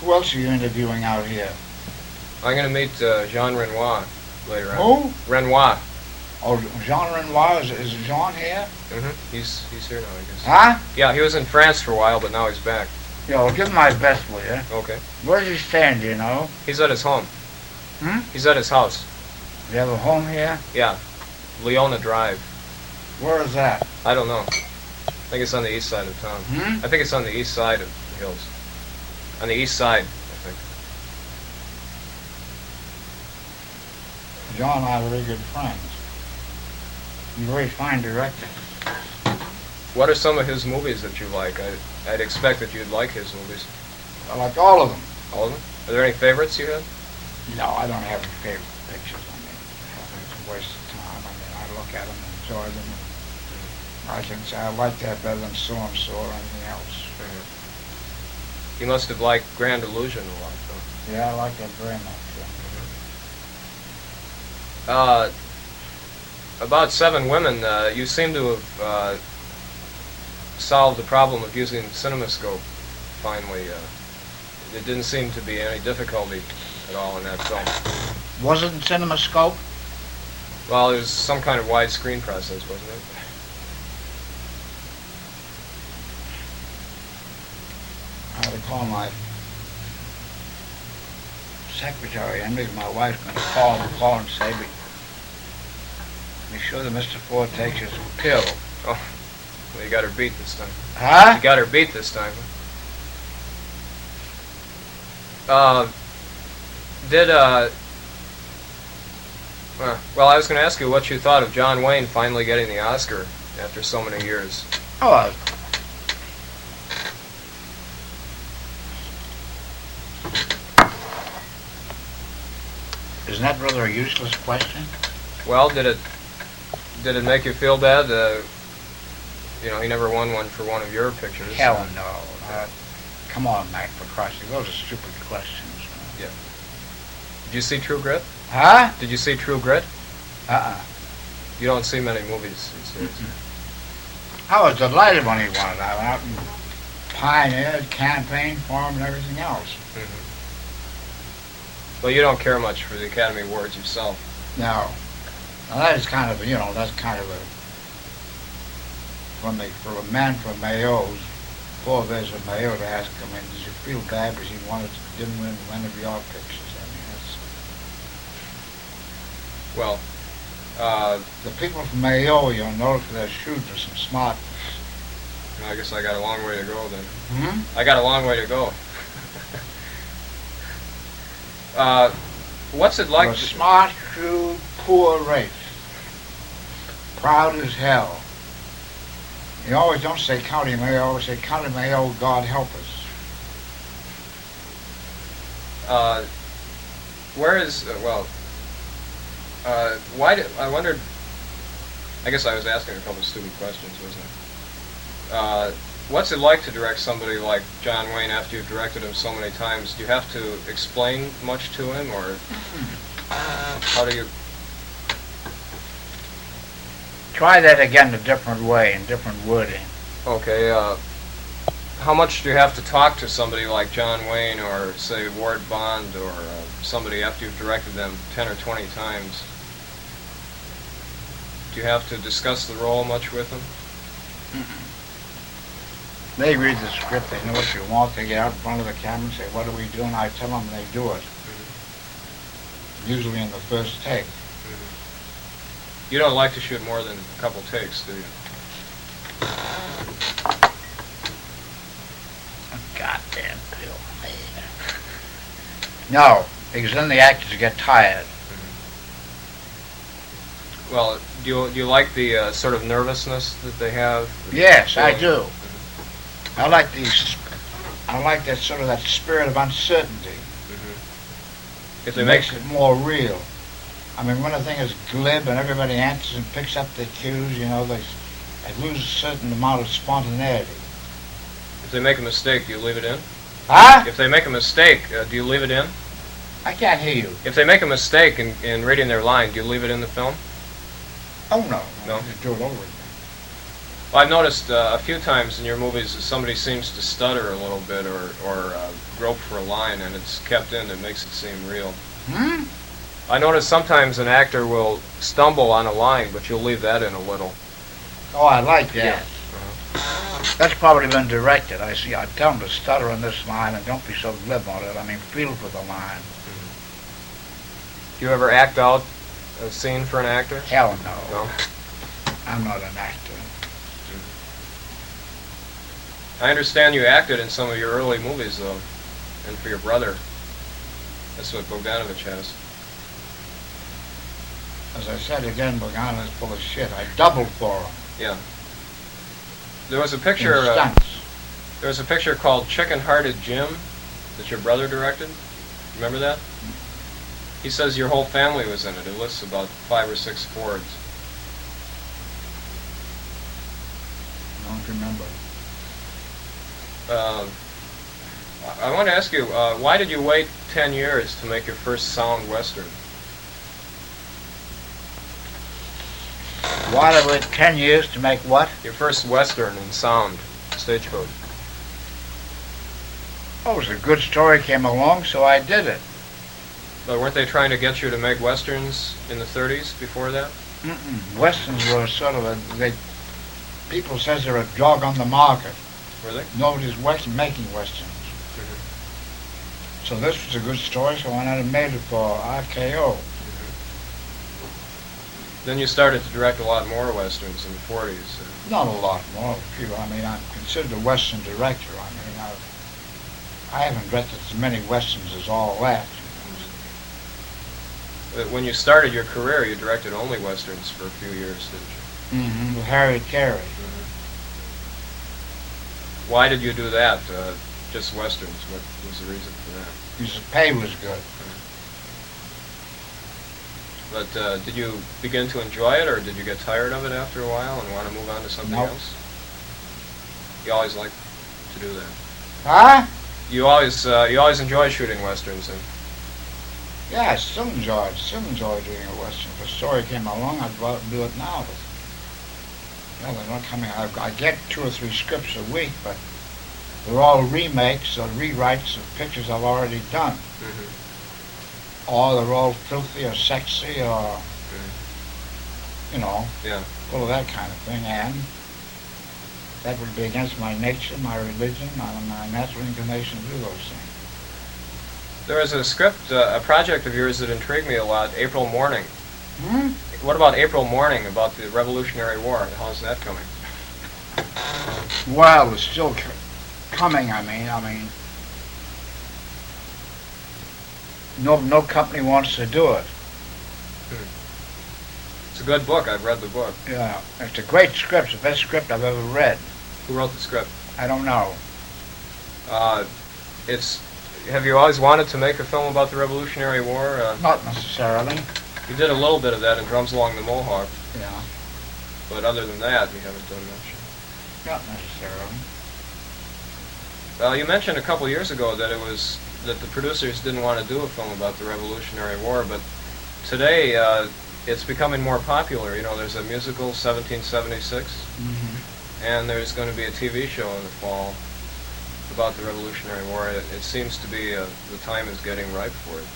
Who else are you interviewing out here? I'm going to meet Jean Renoir later Who? on. Renoir. Oh, Jean Renoir. Is Jean here? He's here now, I guess. Huh? Yeah, he was in France for a while, but now he's back. Yeah, well, give him my best, will you? Okay. Where's he staying, do you know? He's at his home. He's at his house. Do you have a home here? Yeah. Leona Drive. Where is that? I don't know. I think it's on the east side of town. I think it's on the east side of the hills. On the east side, I think. John and I are very good friends. He's a very fine director. What are some of his movies that you like? I'd expect that you'd like his movies. I like all of them. All of them? Are there any favorites you have? No, I don't have any favorite pictures. I mean, it's a waste of time. I mean, I look at them and enjoy them. And I can say I like that better than so-and-so or anything else. You must have liked Grand Illusion a lot, though. Yeah, I like that very much. About Seven Women, you seem to have solved the problem of using CinemaScope finally. It didn't seem to be any difficulty at all in that film. Was it in CinemaScope? Well, it was some kind of widescreen process, wasn't it? I had to call my secretary, and my wife's going to call and say, be sure that Mr. Ford takes his pill. Oh, well, you got her beat this time. Huh? You got her beat this time. Well, I was going to ask you what you thought of John Wayne finally getting the Oscar after so many years. Oh, isn't that rather a useless question? Well, did it make you feel bad? He never won one for one of your pictures. Hell no. Come on, Mac, for Christ's sake. Those are stupid questions. Yeah. Did you see True Grit? Huh? Did you see True Grit? You You don't see many movies these days. I was delighted when he won it. I went out and pioneered, campaigned for him, and everything else. Well, you don't care much for the Academy Awards yourself. Now that is kind of, that's kind of for a man from Mayo, who's 4 days of Mayo, to ask him, did you feel bad because he didn't win one of your pictures? I mean, that's... Well, the people from Mayo, you'll notice for their shoes are some smartness. I guess I got a long way to go then. Hmm? I got a long way to go. What's it like? We're a smart, shrewd, poor race. Proud as hell. You always don't say County Mayo, you always say County Mayo, God help us. Where is, why did, I wondered, I guess I was asking a couple of stupid questions, wasn't I? What's it like to direct somebody like John Wayne after you've directed him so many times? Do you have to explain much to him, or how do you... Try that again a different way, in different wording. Okay, how much do you have to talk to somebody like John Wayne or, say, Ward Bond or somebody after you've directed them 10 or 20 times? Do you have to discuss the role much with them? They read the script, they know what you want, they get out in front of the camera and say, what do we do? And I tell them, they do it. Usually in the first take. You don't like to shoot more than a couple takes, do you? Goddamn pill. No, because then the actors get tired. Well, do you like the sort of nervousness that they have? Yes, I do. I like that sort of that spirit of uncertainty. If they It makes it more real. I mean, when a thing is glib and everybody answers and picks up their cues, they lose a certain amount of spontaneity. If they make a mistake, do you leave it in? Huh? If they make a mistake, do you leave it in? I can't hear you. If they make a mistake in reading their line, do you leave it in the film? Oh, no. No? Just do it over again. Well, I've noticed a few times in your movies that somebody seems to stutter a little bit or grope for a line, and it's kept in. It makes it seem real. Hmm? I notice sometimes an actor will stumble on a line, but you'll leave that in a little. Oh, I like that. Yeah. That's probably been directed. I tell them to stutter on this line and don't be so glib on it. I mean, feel for the line. Do you ever act out a scene for an actor? Hell no. No? I'm not an actor. I understand you acted in some of your early movies, though, and for your brother. That's what Bogdanovich has. As I said again, Bogdanovich is full of shit. I doubled for him. Yeah. There was a picture. In stunts. There was a picture called Chicken-Hearted Jim that your brother directed. Remember that? He says your whole family was in it. It lists about 5 or 6 Fords. I don't remember. I want to ask you, why did you wait 10 years to make your first sound western? Why did I wait 10 years to make what? Your first western in sound, stagecoach. Oh, it was a good story came along, so I did it. But weren't they trying to get you to make westerns in the 30s before that? Westerns were sort of people says they're a drug on the market. Were they? Nobody's making westerns. So this was a good story, so I went out and made it for RKO. Then you started to direct a lot more westerns in the 40s. Not a lot more. I mean, I'm considered a western director. I mean, I haven't directed as many westerns as all that. When you started your career, you directed only westerns for a few years, didn't you? With Harry Carey. Why did you do that? Just westerns. What was the reason for that? Because the pay was good. But did you begin to enjoy it, or did you get tired of it after a while and want to move on to something else? You always liked to do that. Huh? You always enjoy shooting westerns, and Yeah, I still enjoy doing a western. If a story came along, I'd go out and do it now. But they're not coming. I get 2 or 3 scripts a week, but They're all remakes or rewrites of pictures I've already done. Or they're all filthy or sexy or, you know, full of that kind of thing. And that would be against my nature, my religion, my natural inclination to do those things. There was a script, a project of yours that intrigued me a lot, April Morning. Hmm? What about April Morning, about the Revolutionary War? How's that coming? Well, it's still coming, I mean, no company wants to do it. It's a good book. I've read the book. Yeah, it's a great script. It's the best script I've ever read. Who wrote the script? I don't know. Have you always wanted to make a film about the Revolutionary War? Not necessarily. You did a little bit of that in Drums Along the Mohawk. Yeah. But other than that, you haven't done much. Not necessarily. You mentioned a couple years ago that that the producers didn't want to do a film about the Revolutionary War, but today it's becoming more popular. You know, there's a musical, 1776, and there's going to be a TV show in the fall about the Revolutionary War. It seems to be the time is getting ripe for it.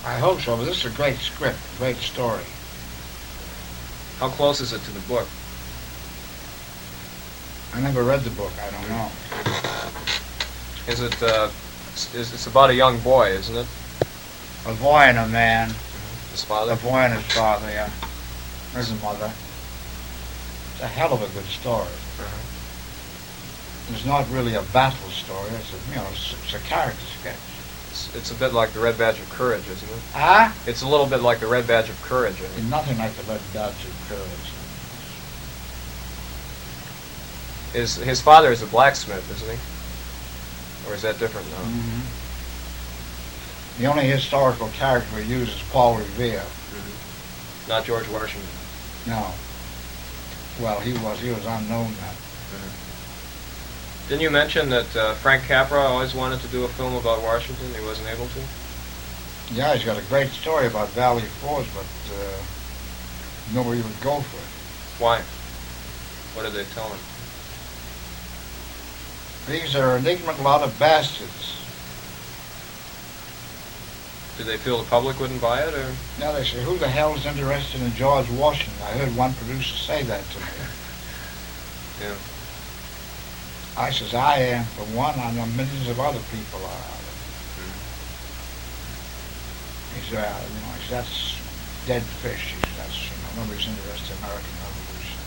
I hope so, but this is a great script, a great story. How close is it to the book? I never read the book. I don't know. It's about a young boy, isn't it? A boy and a man. His father? A boy and his father, yeah. There's a mother. It's a hell of a good story. It's not really a battle story. It's a character sketch. It's a bit like the Red Badge of Courage, isn't it? Ah? It's a little bit like the Red Badge of Courage. It's nothing like the Red Badge of Courage. His father is a blacksmith, isn't he? Or is that different now? The only historical character we use is Paul Revere. Not George Washington. No. Well, he was unknown then. Didn't you mention that Frank Capra always wanted to do a film about Washington? He wasn't able to? Yeah, he's got a great story about Valley Forge, but nobody would go for it. Why? What did they tell him? These are an ignorant lot of bastards. Did they feel the public wouldn't buy it, or? Now they say, who the hell is interested in George Washington? I heard one producer say that to me. Yeah. I says, I am for one, I know millions of other people are. He said, that's dead fish. He said, nobody's interested in American Revolution.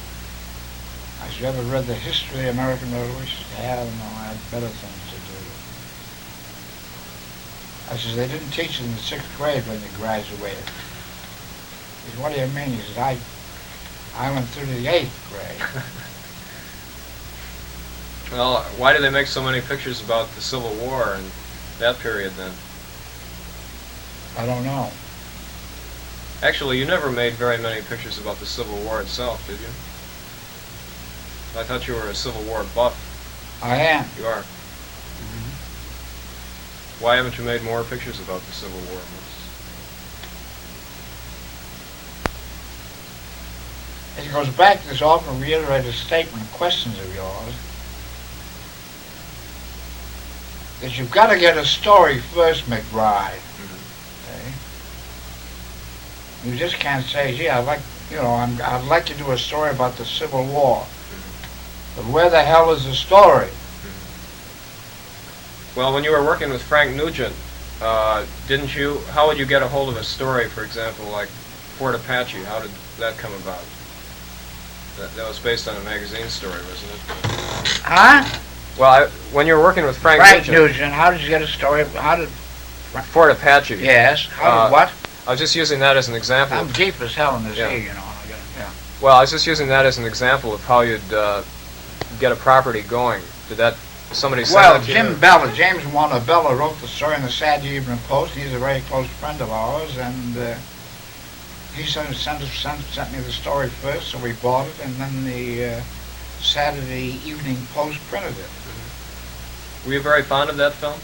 I said, you ever read the history of the American Revolution? He said, no, I had better things to do. I said, they didn't teach it in the 6th grade when you graduated. He said, what do you mean? He said, I went through the 8th grade. Well, why do they make so many pictures about the Civil War and that period then? I don't know. Actually, you never made very many pictures about the Civil War itself, did you? I thought you were a Civil War buff. I am. You are. Why haven't you made more pictures about the Civil War? It goes back to this often reiterated statement, questions of yours, that you've got to get a story first, McBride. Okay? You just can't say, gee, I'd like to do a story about the Civil War. But where the hell is the story? Well, when you were working with Frank Nugent, how would you get a hold of a story, for example, like Fort Apache? How did that come about? That was based on a magazine story, wasn't it? Huh? Well, when you were working with Frank Nugent, how did you get a story? Fort Apache. Yes. What? I was just using that as an example. I'm deep as hell in this Yeah. here, Well, I was just using that as an example of how you'd get a property going. Did that somebody send Well, it to Jim you? Bella, James Warner Bella wrote the story in the Saturday Evening Post. He's a very close friend of ours, and he sent me the story first, so we bought it, and then the Saturday Evening Post printed it. Were you very fond of that film?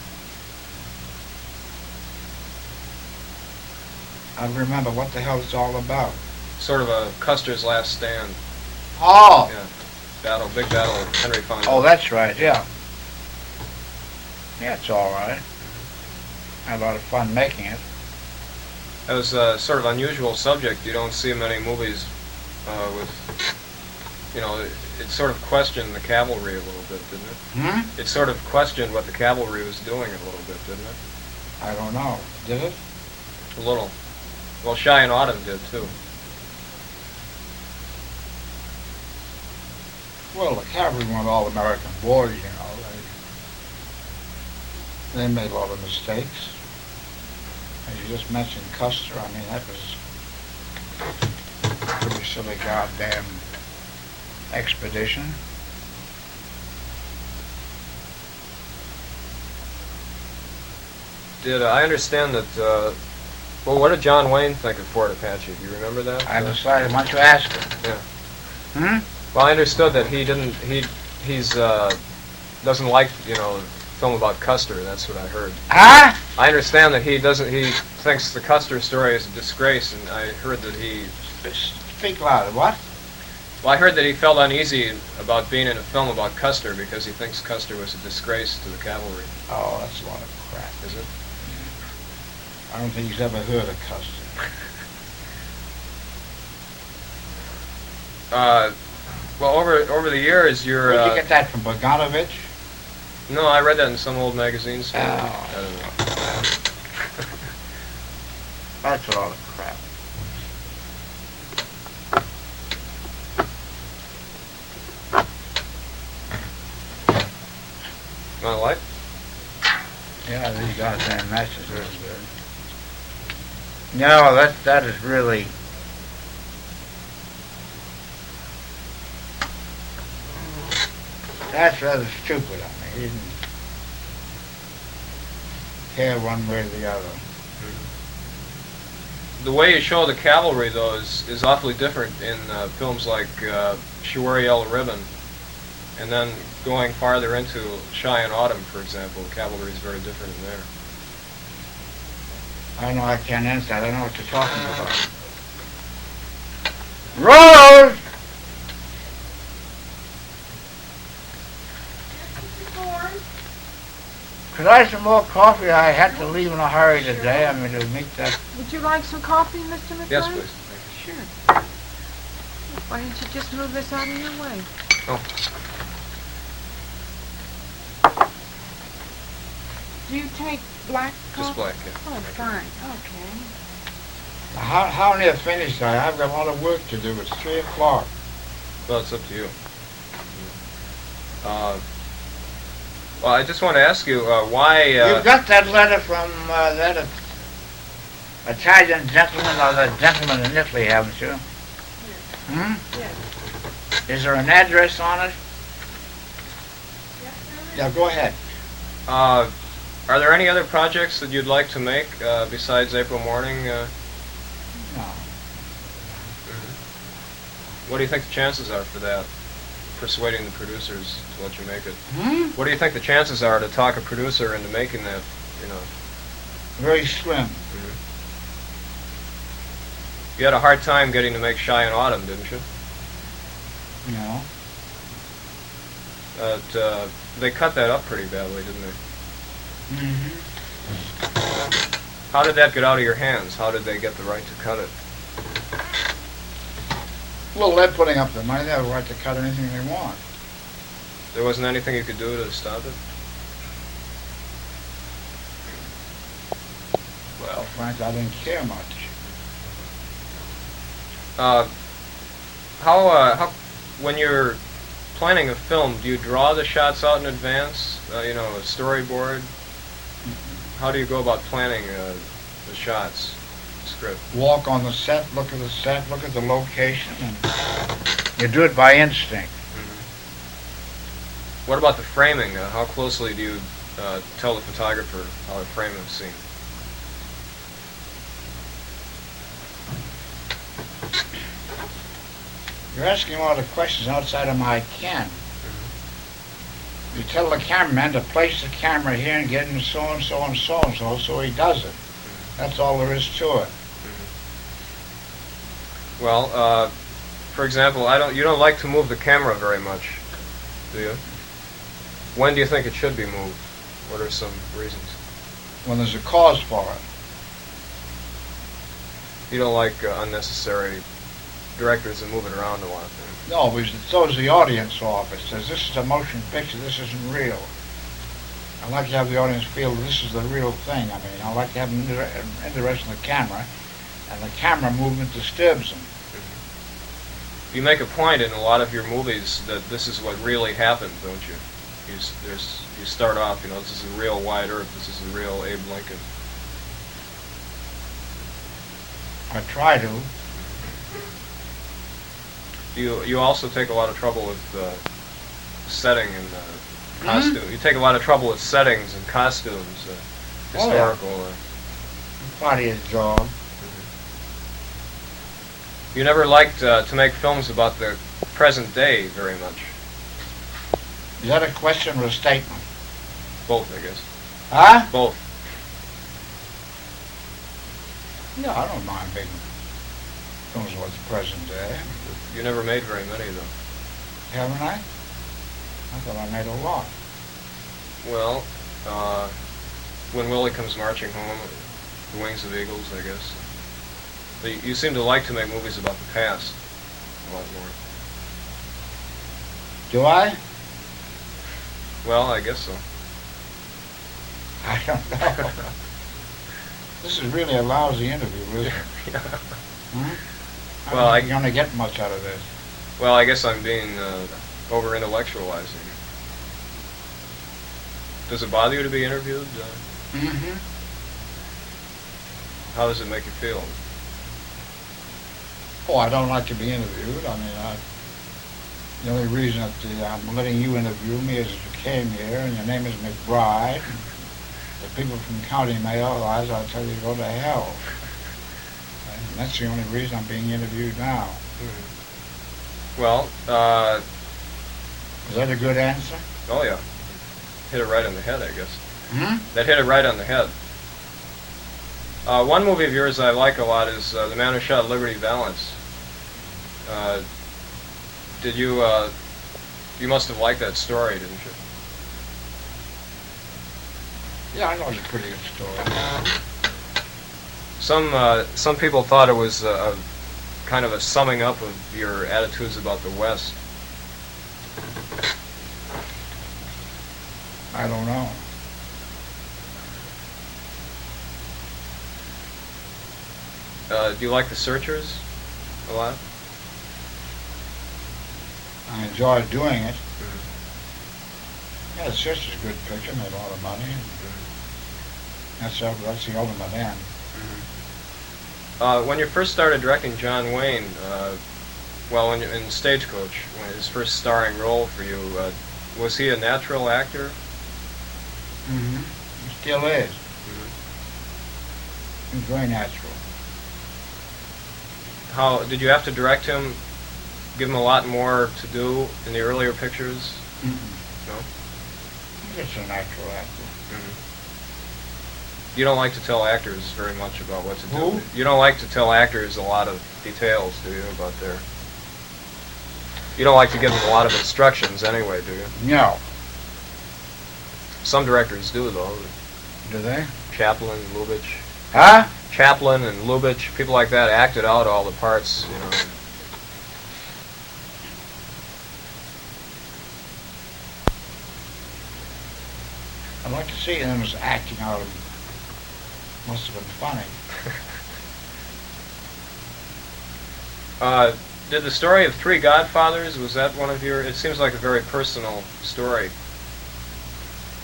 I remember what the hell it's all about. Sort of a Custer's Last Stand. Oh, Yeah. big battle of Henry Fonda. Oh, that's right, yeah. Yeah, it's all right. I had a lot of fun making it. That was a sort of unusual subject. You don't see many movies with, it sort of questioned the cavalry a little bit, didn't it? Hmm? It sort of questioned what the cavalry was doing a little bit, didn't it? I don't know. Did it? A little. Well, Cheyenne Autumn did, too. Well, the cavalry weren't all American boys, you know. They made a lot of mistakes. As you just mentioned Custer, I mean, that was a pretty silly goddamn expedition. I understand that, well, what did John Wayne think of Fort Apache? Do you remember that? I decided, why don't you ask him? Yeah. Hmm? Well, I understood that doesn't like, film about Custer. That's what I heard. Huh? I understand that he thinks the Custer story is a disgrace, and I heard that he... Speak louder, what? Well, I heard that he felt uneasy about being in a film about Custer because he thinks Custer was a disgrace to the cavalry. Oh, that's a lot of crap. Is it? I don't think he's ever heard of Custer. Well, over the years, Where'd you get that from, Bogdanovich? No, I read that in some old magazine story. Oh. I don't know. That's a lot of crap. My life? Yeah, these goddamn matches are good. No, that is really... That's rather stupid. I mean, he didn't care one way or the other. The way you show the cavalry, though, is awfully different in films like She Wore a Yellow Ribbon, and then going farther into Cheyenne Autumn, for example, the cavalry is very different in there. I know I can't answer that. I don't know what you're talking about. Rose! Could I have some more coffee? I had to leave in a hurry today. I mean, to meet that... Would you like some coffee, Mr. McBride? Yes, please. Sure. Why don't you just move this out of your way? Oh. Do you take black coffee? Just black, yeah. Oh, fine. Okay. How near finished I? I've got a lot of work to do. It's 3 o'clock. Well, it's up to you. Well, I just want to ask you why... You've got that letter from that Italian gentleman or the gentleman in Italy, haven't you? Yes. Hmm? Yes. Is there an address on it? Yes, sir. Yeah, go ahead. are there any other projects that you'd like to make besides April Morning? No. What do you think the chances are for that? Persuading the producers to let you make it. Hmm? What do you think the chances are to talk a producer into making that, Very slim. You had a hard time getting to make Cheyenne Autumn, didn't you? No. They cut that up pretty badly, didn't they? Mm-hmm. How did that get out of your hands? How did they get the right to cut it? Well, they're putting up the money. They have a right to cut anything they want. There wasn't anything you could do to stop it? Well, frankly, I didn't care much. How when you're planning a film, do you draw the shots out in advance? A storyboard? How do you go about planning the shots, script? Walk on the set, look at the set, look at the location, and you do it by instinct. What about the framing? How closely do you tell the photographer how to frame a scene? You're asking a lot of questions outside of my ken. You tell the cameraman to place the camera here and get in so and so and so and so, so he does it. That's all there is to it. Well, For example, you don't like to move the camera very much, do you? When do you think it should be moved? What are some reasons? When there's a cause for it. You don't like unnecessary directors that move it around a lot. No, because it throws the audience off. It says, this is a motion picture, this isn't real. I like to have the audience feel this is the real thing. I mean, I like to have them interested in the camera, and the camera movement disturbs them. You make a point in a lot of your movies that this is what really happened, don't you? You start off, this is a real wide earth, this is a real Abe Lincoln. I try to. You also take a lot of trouble with setting and costume. You take a lot of trouble with settings and costumes, historical. Part of his job. You never liked to make films about the present day very much. Is that a question or a statement? Both, I guess. Huh? Both. Yeah, I don't mind making films about the present day. You never made very many, though. Haven't I? I thought I made a lot. Well, When Willie Comes Marching Home, The Wings of Eagles, I guess. But you seem to like to make movies about the past a lot more. Do I? Well, I guess so. I don't know. This is really a lousy interview, isn't it? Yeah. Hmm? Well, I don't think you're going to get much out of this. Well, I guess I'm being over-intellectualizing. Does it bother you to be interviewed? Mm-hmm. How does it make you feel? Oh, I don't like to be interviewed. I mean, the only reason that I'm letting you interview me is that you came here and your name is McBride. The people from County Mayo, otherwise I'll tell you to go to hell. And that's the only reason I'm being interviewed now. Well, Is that a good answer? oh yeah. Hit it right on the head, I guess. Hmm? That hit it right on the head. One movie of yours I like a lot is The Man Who Shot Liberty Valance. Did you, you must have liked that story, didn't you? Yeah, I know it's a pretty good story. Some people thought it was a kind of a summing up of your attitudes about the West. I don't know. Do you like The Searchers a lot? I enjoyed doing it. Yeah, it's just a good picture, made a lot of money. That's the ultimate end. When you first started directing John Wayne, well, in Stagecoach, when his first starring role for you, was he a natural actor? Mm-hmm. It still is. It's very natural. How did you have to direct him? Give him a lot more to do in the earlier pictures? No? He's just a natural actor. You don't like to tell actors very much about what to do. Who? You don't like to tell actors a lot of details, do you, about their... You don't like to give them a lot of instructions anyway, do you? No. Some directors do, though. Do they? Chaplin, Lubitsch. Huh? Chaplin and Lubitsch, people like that acted out all the parts, you know. I'd like to see him as acting out of. Must have been funny. Did the story of Three Godfathers, was that one of your... It seems like a very personal story.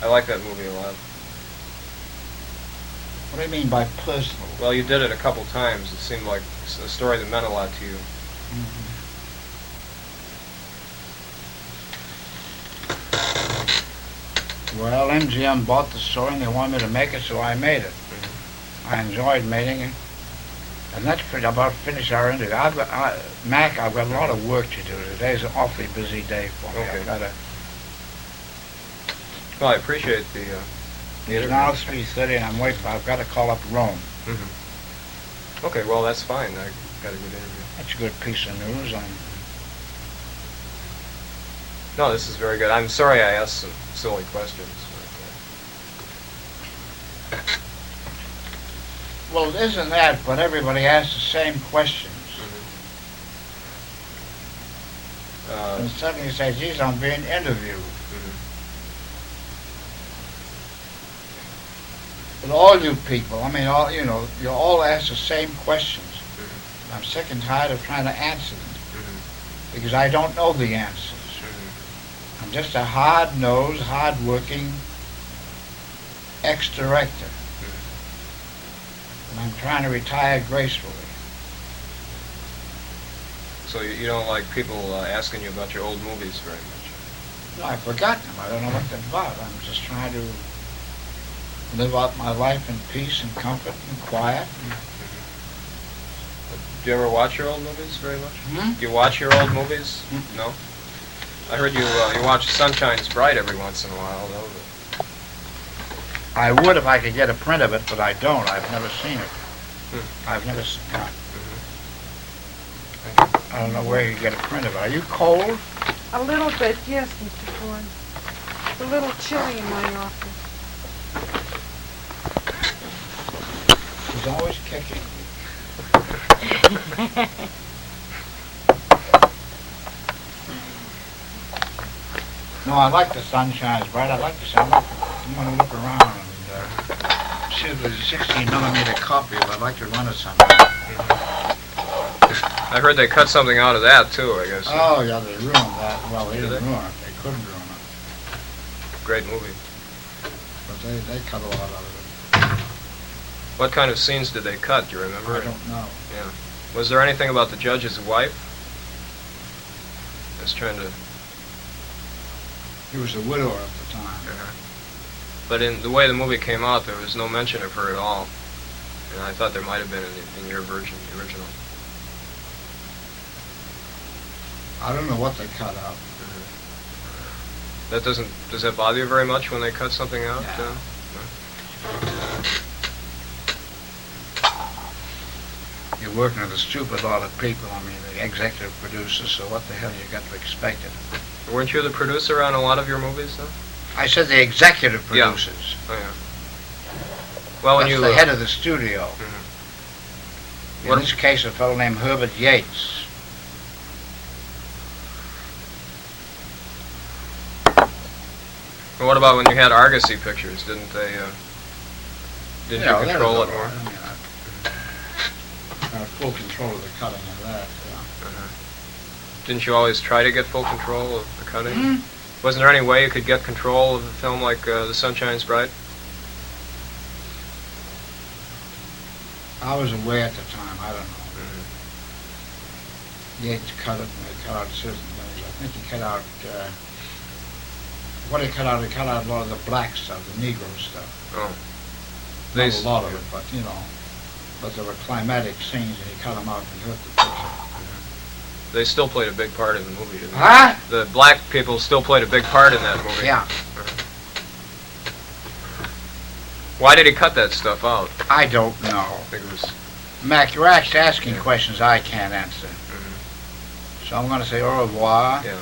I like that movie a lot. What do you mean by personal? Well, you did it a couple times. It seemed like a story that meant a lot to you. Well, MGM bought the story and they wanted me to make it, so I made it. I enjoyed making it. And that's about finished our interview. Mac, I've got a lot of work to do. Today's an awfully busy day for me. Okay. I've got to... Well, I appreciate the It's interview. now 3:30 and I'm waiting. I've got to call up Rome. Okay, well, that's fine. I got a good interview. That's a good piece of news. No, this is very good. I'm sorry I asked some silly questions. Well, it isn't that, but everybody asks the same questions. And suddenly you say, geez, I'm being interviewed. But all you people, I mean, all you know, you all ask the same questions. I'm sick and tired of trying to answer them because I don't know the answers. I'm just a hard-nosed, hard-working ex-director. And I'm trying to retire gracefully. So you don't like people asking you about your old movies very much? No, I've forgotten them. I don't know what they're about. I'm just trying to live out my life in peace and comfort and quiet. Do you ever watch your old movies very much? Hmm? Do you watch your old movies? No? I heard you you watch Sunshine's Bright every once in a while, though. I would if I could get a print of it, but I don't. I've never seen it. I've never seen it. I don't know where you get a print of it. Are you cold? A little bit, yes, Mr. Ford. It's a little chilly in my office. He's always kicking. No, I like the Sunshine's Bright. I like the sound. I'm going to look around and see if there's a 16mm copy of it. I'd like to run it sometime. I heard they cut something out of that, too, I guess. Oh, yeah, they ruined that. Well, they didn't ruin it. They couldn't ruin it. Great movie. But they cut a lot out of it. What kind of scenes did they cut? Do you remember? I don't know. Yeah. Was there anything about the judge's wife? I was trying to... He was a widower at the time. But in the way the movie came out, there was no mention of her at all. And I thought there might have been in your version, the original. I don't know what they cut out. That does that bother you very much when they cut something out? No. You're working with a stupid lot of people. I mean, the executive producers, so what the hell you got to expect it? Weren't you the producer on a lot of your movies, though? I said the executive producers. Yeah. Oh, yeah. Well, when That's you... the head of the studio. In What- this case, a fellow named Herbert Yates. What about when you had Argosy Pictures? Didn't they, didn't Yeah, you that control was it all more? right. I mean, I had full control of the cutting of that, yeah. Didn't you always try to get full control of the cutting? Wasn't there any way you could get control of a film like The Sunshine's Bright? I was away at the time, I don't know. Yates cut it and they cut out certain things. I think he cut out, what he cut out a lot of the black stuff, the Negro stuff. Oh. Not a lot of it, but you know. But there were climatic scenes and he cut them out and hurt the picture. They still played a big part in the movie, didn't they? Huh? The black people still played a big part in that movie. Yeah. Why did he cut that stuff out? I don't know. I think it was... Mac, you're actually asking questions I can't answer. So I'm going to say au revoir. Yeah.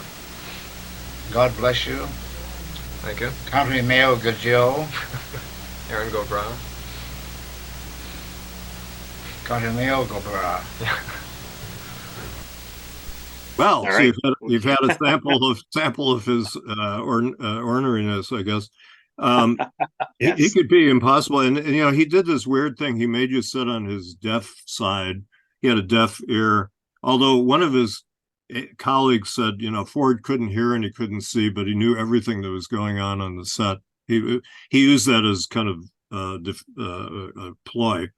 God bless you. Thank you. Country Mayo Gajo. Aaron Go Brown. Country Mayo Go Bra. Well, All so right. you've had a sample of his orneriness, I guess. Yes. He could be impossible, and you know he did this weird thing. He made you sit on his deaf side. He had a deaf ear. Although one of his colleagues said, you know, Ford couldn't hear and he couldn't see, but he knew everything that was going on the set. He used that as kind of a ploy,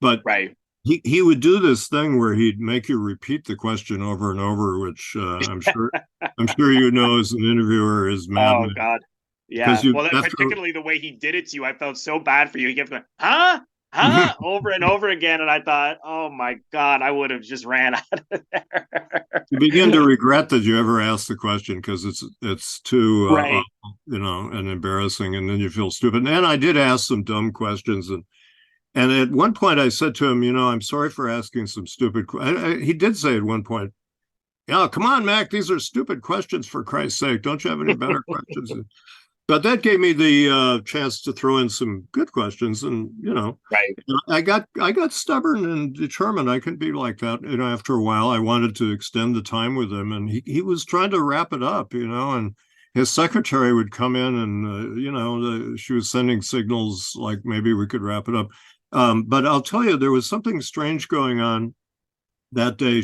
but Right. he would do this thing where he'd make you repeat the question over and over, which I'm sure you know as an interviewer is maddening. Oh God. Yeah. 'Cause you- Well, that's particularly the way he did it to you, I felt so bad for you. He kept going, huh? Huh? Over and over again. And I thought, oh my God, I would have just ran out of there. You begin to regret that you ever asked the question because it's too Right. you know, and embarrassing, and then you feel stupid. And I did ask some dumb questions, and at one point I said to him, you know, I'm sorry for asking some stupid. He did say at one point, Yeah, come on, Mac. These are stupid questions, for Christ's sake. Don't you have any better questions? But that gave me the chance to throw in some good questions, and Right. I got stubborn and determined. I couldn't be like that. After a while, I wanted to extend the time with him, and he was trying to wrap it up. And his secretary would come in, and she was sending signals like maybe we could wrap it up. But I'll tell you, there was something strange going on that day.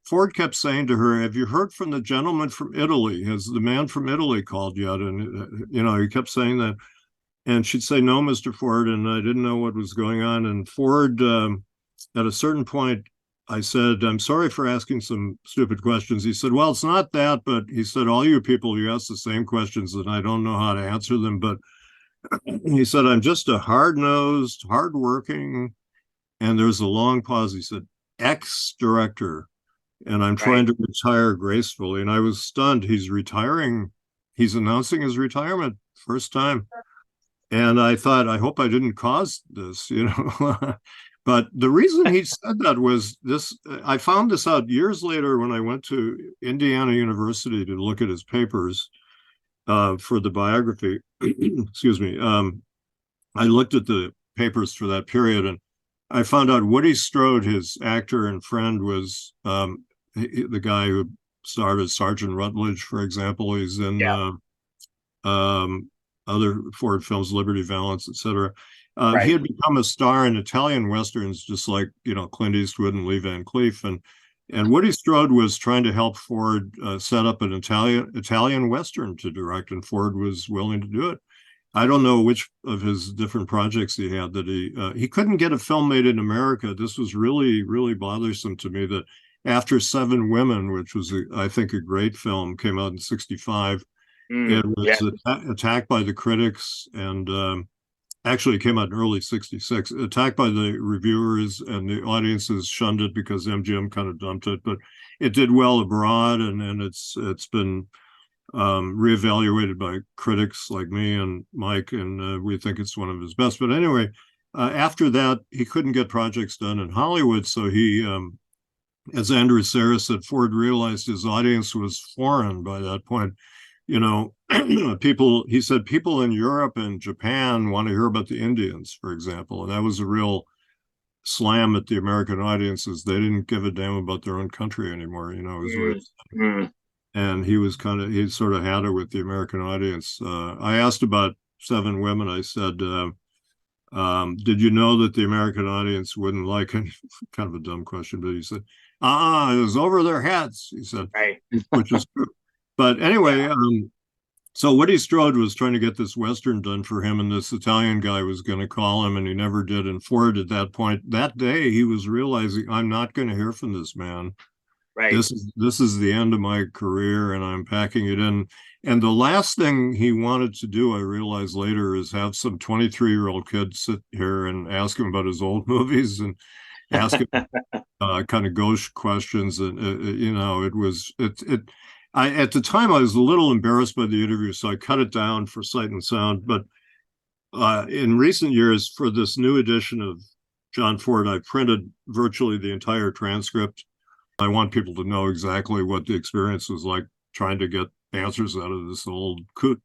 Ford kept saying to her, "Have you heard from the gentleman from Italy? Has the man from Italy called yet?" And, he kept saying that. And she'd say, "No, Mr. Ford." And I didn't know what was going on. And Ford, at a certain point, I said, "I'm sorry for asking some stupid questions." He said, "Well, it's not that, but," he said, "all you people, you ask the same questions and I don't know how to answer them. But," he said, "I'm just a hard-nosed, hard-working," and there's a long pause. He said, "ex-director. And I'm trying to retire gracefully." And I was stunned. He's retiring. He's announcing his retirement first time. And I thought, I hope I didn't cause this, But the reason he said that was this. I found this out years later when I went to Indiana University to look at his papers for the biography. Excuse me. I looked at the papers for that period, and I found out Woody Strode, his actor and friend, was the guy who starred as Sergeant Rutledge, for example. He's in other Ford films, Liberty Valance, etc. He had become a star in Italian westerns, just like Clint Eastwood and Lee Van Cleef, and Woody Strode was trying to help Ford set up an Italian western to direct, and Ford was willing to do it. I don't know which of his different projects he had that he couldn't get a film made in America. This was really, really bothersome to me, that after Seven Women, which was, I think, a great film, came out in 1965, it was attacked by the critics, and actually it came out in early 1966, attacked by the reviewers, and the audiences shunned it because MGM kind of dumped it. But it did well abroad, and it's been reevaluated by critics like me and Mike, and we think it's one of his best. But anyway, after that, he couldn't get projects done in Hollywood, so he, as Andrew Sarah said, Ford realized his audience was foreign by that point. He said people in Europe and Japan want to hear about the Indians, for example, and that was a real slam at the American audiences. They didn't give a damn about their own country anymore, and he sort of had it with the American audience. I asked about Seven Women. I said, did you know that the American audience wouldn't like it? Kind of a dumb question, but he said, it was over their heads, he said, which is true. But anyway, so Woody Strode was trying to get this Western done for him, and this Italian guy was going to call him, and he never did. And Ford, at that point, that day, he was realizing, I'm not going to hear from this man. Right. This is the end of my career, and I'm packing it in. And the last thing he wanted to do, I realized later, is have some 23-year-old kid sit here and ask him about his old movies and ask him kind of gauche questions. And at the time, I was a little embarrassed by the interview, so I cut it down for Sight and Sound. But in recent years, for this new edition of John Ford, I printed virtually the entire transcript. I want people to know exactly what the experience was like trying to get answers out of this old coot,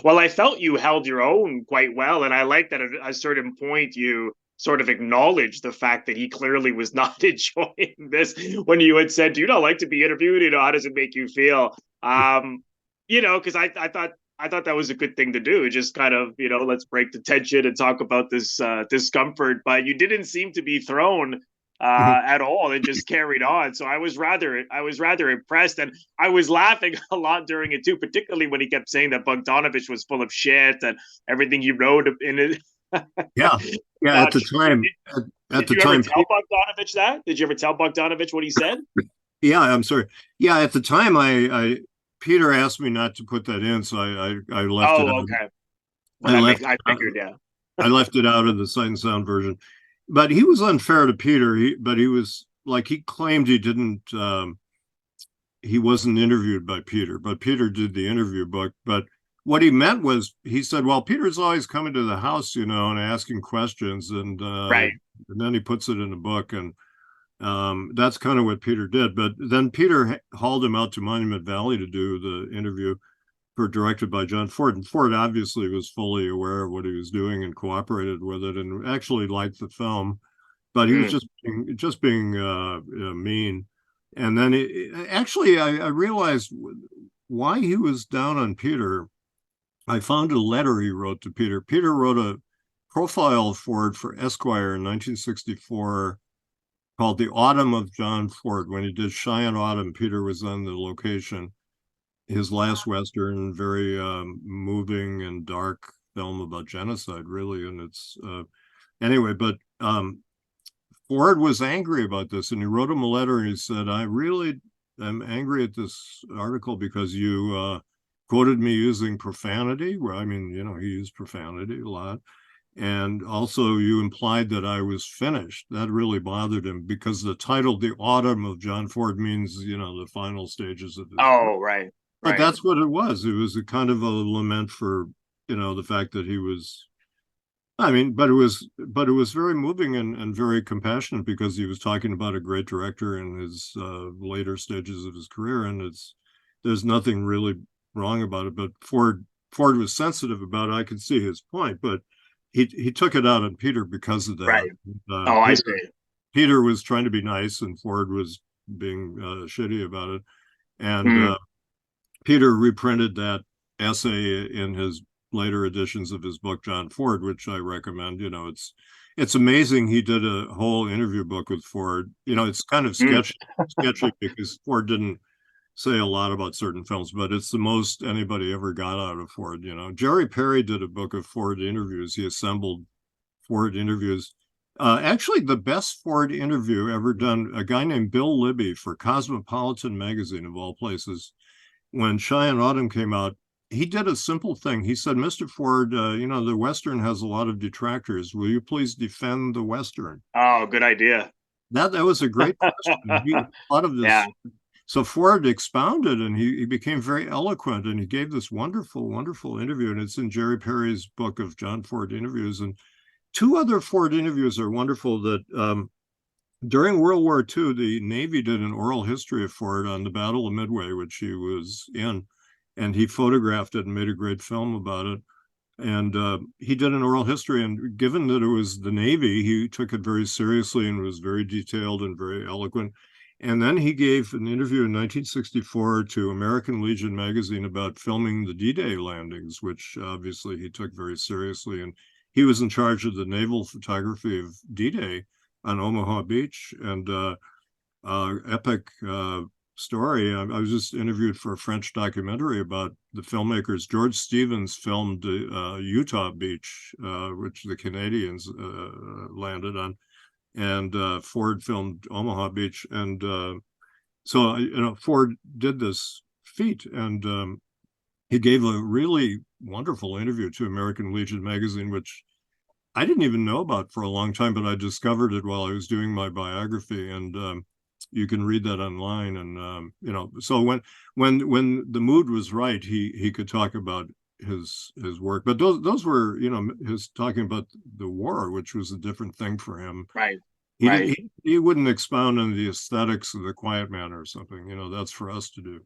Well, I felt you held your own quite well, and I like that at a certain point you sort of acknowledged the fact that he clearly was not enjoying this when you had said, "Do you not like to be interviewed? How does it make you feel?" Because I thought that was a good thing to do, just kind of, let's break the tension and talk about this discomfort. But you didn't seem to be thrown at all. It just carried on. So I was rather impressed, and I was laughing a lot during it too, particularly when he kept saying that Bogdanovich was full of shit and everything he wrote in it. Yeah. At the time. Did you ever tell Bogdanovich that? Did you ever tell Bogdanovich what he said? Yeah, I'm sorry. Yeah, at the time, I Peter asked me not to put that in, so I left it out. Okay. Well, I figured, yeah. I left it out of the Sight and Sound version. But he was unfair to Peter. He was like, he claimed he didn't, he wasn't interviewed by Peter, but Peter did the interview book. But what he meant was, he said, well, Peter's always coming to the house, and asking questions. And, and then he puts it in a book. And That's kind of what Peter did. But then Peter hauled him out to Monument Valley to do the interview directed by John Ford. And Ford obviously was fully aware of what he was doing and cooperated with it and actually liked the film. But he was just being mean. And then I realized why he was down on Peter. I found a letter he wrote to Peter. Peter wrote a profile of Ford for Esquire in 1964 called The Autumn of John Ford. When he did Cheyenne Autumn, Peter was on the location. His last Western, very moving and dark film about genocide, really. And it's anyway, but Ford was angry about this, and he wrote him a letter and he said, I'm angry at this article because you quoted me using profanity. Well, I mean, he used profanity a lot. And also you implied that I was finished. That really bothered him because the title, The Autumn of John Ford, means, the final stages of his career. Right. But that's what it was. It was a kind of a lament for, the fact that he was, but it was very moving and very compassionate because he was talking about a great director in his later stages of his career. And there's nothing really wrong about it. But Ford was sensitive about it. I could see his point, but he took it out on Peter because of that. Right. I see. Peter was trying to be nice and Ford was being shitty about it. And Peter reprinted that essay in his later editions of his book, John Ford, which I recommend. It's amazing he did a whole interview book with Ford. It's kind of sketchy because Ford didn't say a lot about certain films, but it's the most anybody ever got out of Ford. Jerry Perry did a book of Ford interviews. He assembled Ford interviews. Actually, the best Ford interview ever done, a guy named Bill Libby for Cosmopolitan magazine, of all places. When Cheyenne Autumn came out, he did a simple thing. He said, Mr. Ford, the Western has a lot of detractors. Will you please defend the Western? Oh, good idea. That was a great question. He thought of this. Yeah. So Ford expounded and he became very eloquent and he gave this wonderful, wonderful interview. And it's in Jerry Perry's book of John Ford interviews. And two other Ford interviews are wonderful that during World War II, the Navy did an oral history of Ford on the Battle of Midway, which he was in, and he photographed it and made a great film about it. And he did an oral history, and given that it was the Navy, he took it very seriously and was very detailed and very eloquent. And then he gave an interview in 1964 to American Legion magazine about filming the D-Day landings, which obviously he took very seriously. And he was in charge of the naval photography of D-Day on Omaha Beach, and epic story. I was just interviewed for a French documentary about the filmmakers. George Stevens filmed Utah Beach, which the Canadians landed on, and Ford filmed Omaha Beach. And so, Ford did this feat, and he gave a really wonderful interview to American Legion magazine, which I didn't even know about for a long time, but I discovered it while I was doing my biography, and you can read that online. And so when the mood was right, he could talk about his work. But those were his talking about the war, which was a different thing for him. Right. He wouldn't expound on the aesthetics of The Quiet Man or something. That's for us to do.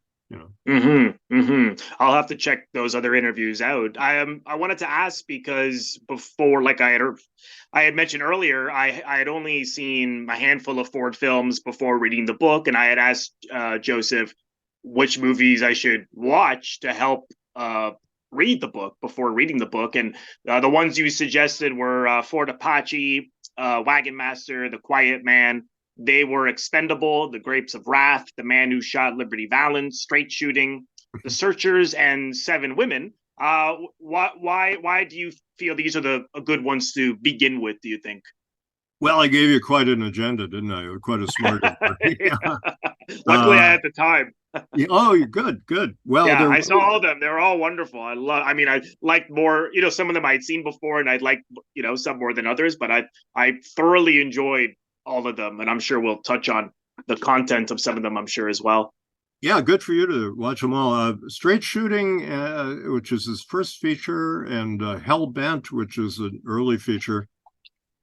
I'll have to check those other interviews out. I wanted to ask because before, like I had mentioned earlier, I had only seen a handful of Ford films before reading the book, and I had asked Joseph which movies I should watch to help read the book before reading the book, and the ones you suggested were Ford Apache, Wagon Master, The Quiet Man. They were expendable: The Grapes of Wrath, The Man Who Shot Liberty Valance, Straight Shooting, The Searchers, and Seven Women. Why do you feel these are the good ones to begin with, do you think? Well, I gave you quite an agenda, didn't I? Quite a smart. Luckily, I had the time. Oh, you're good. Well, yeah, I saw all of them. They're all wonderful. I liked more, some of them I'd seen before, and I'd like, some more than others, but I thoroughly enjoyed all of them, and I'm sure we'll touch on the content of some of them, I'm sure, as well. Yeah, good for you to watch them all. Straight Shooting, which is his first feature, and Hell Bent, which is an early feature.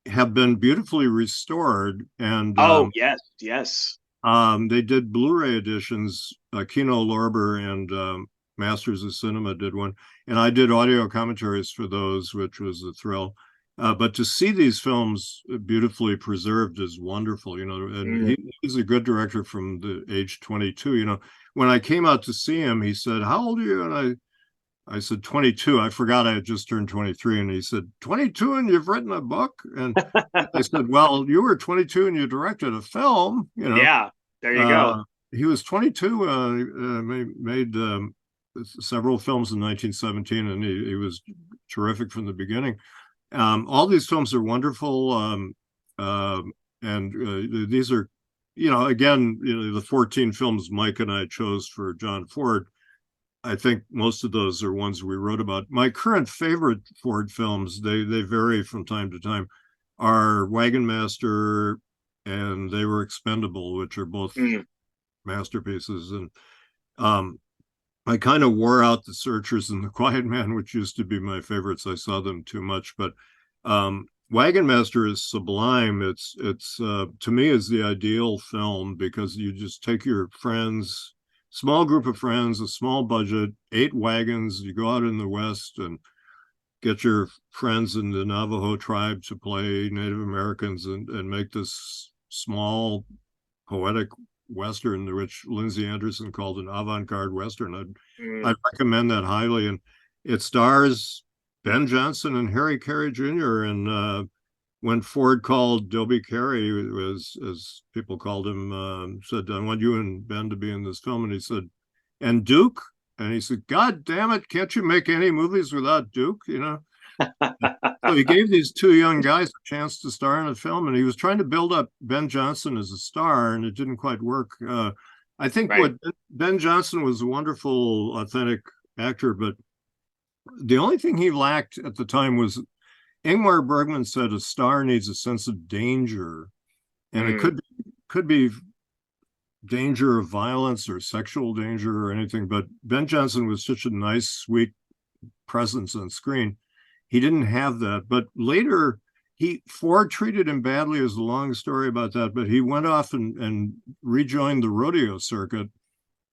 have been beautifully restored, and Oh, yes. they did Blu-ray editions. Kino Lorber and Masters of Cinema did one, and I did audio commentaries for those, which was a thrill. But to see these films beautifully preserved is wonderful, and he's a good director from the age 22. When I came out to see him, he said, "How old are you?" And I said, 22. I forgot I had just turned 23. And he said, 22 and you've written a book? And I said, well, you were 22 and you directed a film, Yeah, there you go. He was 22, made several films in 1917, and he was terrific from the beginning. All these films are wonderful. And these are, again, the 14 films Mike and I chose for John Ford. I think most of those are ones we wrote about. My current favorite Ford films, they vary from time to time, are Wagon Master and They Were Expendable, which are both masterpieces. And I kind of wore out The Searchers and The Quiet Man, which used to be my favorites. I saw them too much, but Wagon Master is sublime. It's to me is the ideal film, because you just take your friends, small group of friends, a small budget, 8 wagons. You go out in the West and get your friends in the Navajo tribe to play Native Americans and make this small poetic Western, which Lindsay Anderson called an avant-garde Western. I'd recommend that highly. And it stars Ben Johnson and Harry Carey Jr. And when Ford called Dobie Carey, as people called him, said, I want you and Ben to be in this film. And he said, and Duke? And he said, God damn it, can't you make any movies without Duke? So he gave these 2 young guys a chance to star in a film, and he was trying to build up Ben Johnson as a star, and it didn't quite work. I think Ben Johnson was a wonderful, authentic actor, but the only thing he lacked at the time was, Ingmar Bergman said a star needs a sense of danger, and it could be danger of violence or sexual danger or anything, but Ben Johnson was such a nice, sweet presence on screen. He didn't have that. But later, Ford treated him badly. Is a long story about that, but he went off and rejoined the rodeo circuit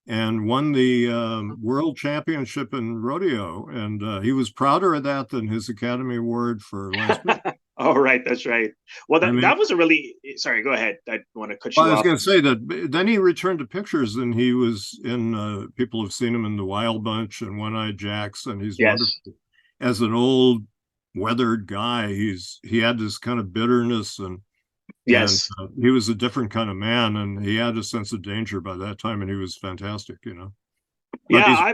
and won the world championship in rodeo. And he was prouder of that than his Academy Award for Last Picture. Oh, right. That's right. Well, that was a really, sorry, go ahead. I want to cut you off. I was going to say that then he returned to pictures, and he was in, people have seen him in The Wild Bunch and One-Eyed Jacks, and he's wonderful. As an old weathered guy, he had this kind of bitterness, and he was a different kind of man, and he had a sense of danger by that time, and he was fantastic, Yeah,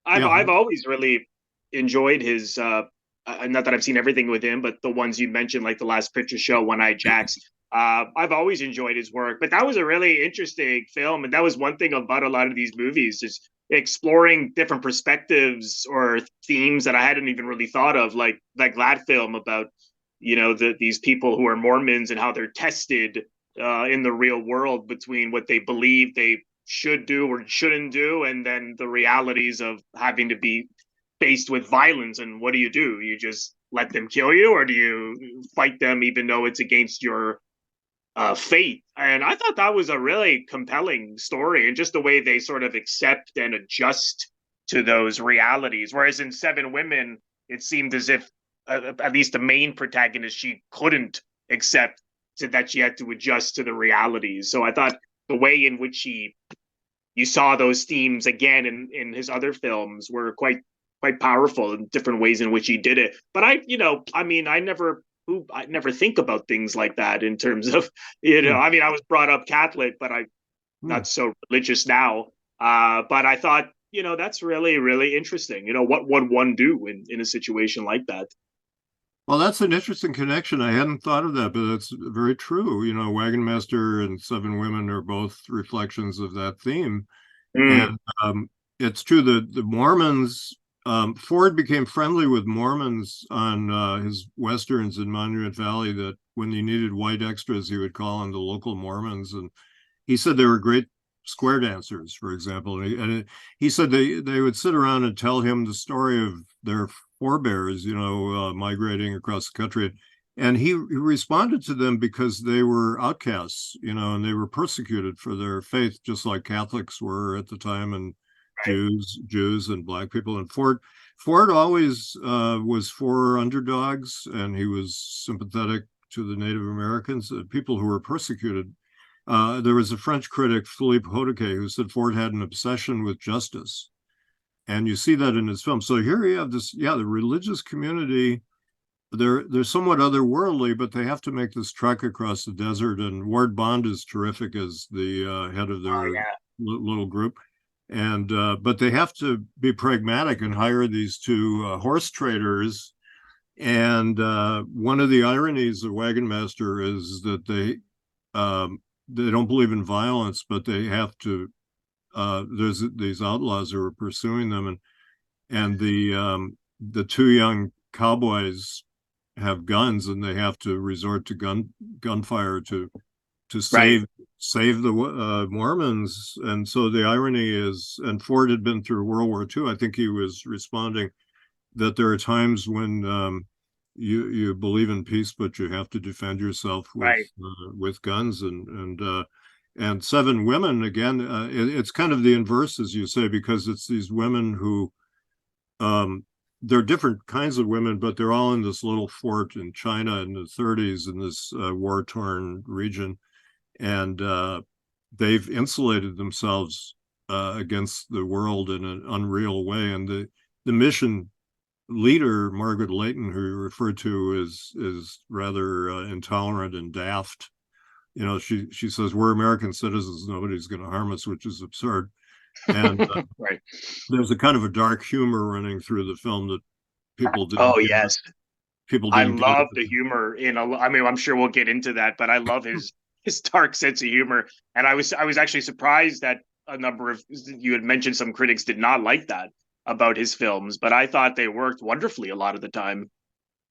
I've always really enjoyed his not that I've seen everything with him, but the ones you mentioned, like The Last Picture Show, One-Eyed Jacks, I've always enjoyed his work. But that was a really interesting film, and that was one thing about a lot of these movies, is exploring different perspectives or themes that I hadn't even really thought of, like that film about these people who are Mormons and how they're tested in the real world between what they believe they should do or shouldn't do, and then the realities of having to be faced with violence. And what do? You just let them kill you, or do you fight them even though it's against your faith? And I thought that was a really compelling story, and just the way they sort of accept and adjust to those realities. Whereas in Seven Women, it seemed as if at least the main protagonist, she couldn't accept that she had to adjust to the realities. So I thought the way in which you saw those themes again in his other films were quite powerful in different ways in which he did it. But I never think about things like that in terms of, I was brought up Catholic, but I'm not so religious now. But I thought, that's really, really interesting. What would one do in a situation like that? Well, that's an interesting connection. I hadn't thought of that, but that's very true. Wagon Master and Seven Women are both reflections of that theme. And it's true that the Mormons, Ford became friendly with Mormons on his Westerns in Monument Valley, that when he needed white extras, he would call on the local Mormons. And he said they were great square dancers, for example. And he said they would sit around and tell him the story of their forebears, migrating across the country. And he responded to them because they were outcasts, and they were persecuted for their faith, just like Catholics were at the time, and Right. Jews and black people. And Ford always was for underdogs, and he was sympathetic to the Native Americans, people who were persecuted. There was a French critic, Philippe Hodequet, who said Ford had an obsession with justice. And you see that in his film. So here you have this, the religious community, they're somewhat otherworldly, but they have to make this trek across the desert. And Ward Bond is terrific as the head of their little group. And but they have to be pragmatic and hire these two horse traders. And one of the ironies of Wagon Master is that they don't believe in violence, but they have to. There's these outlaws who are pursuing them, and the two young cowboys have guns, and they have to resort to gunfire to save the Mormons. And so the irony is, and Ford had been through World War II. I think he was responding that there are times when you believe in peace, but you have to defend yourself with guns. And Seven Women, again, it's kind of the inverse, as you say, because it's these women who they're different kinds of women, but they're all in this little fort in China in the 30s in this war-torn region. And they've insulated themselves against the world in an unreal way. And the mission leader, Margaret Leighton, who you referred to, is rather intolerant and daft. She says, we're American citizens, nobody's going to harm us, which is absurd. And there's a kind of a dark humor running through the film that people didn't. Oh, yes. I love the humor I'm sure we'll get into that, but I love his dark sense of humor. And I was actually surprised that a number of, you had mentioned some critics did not like that about his films, but I thought they worked wonderfully a lot of the time.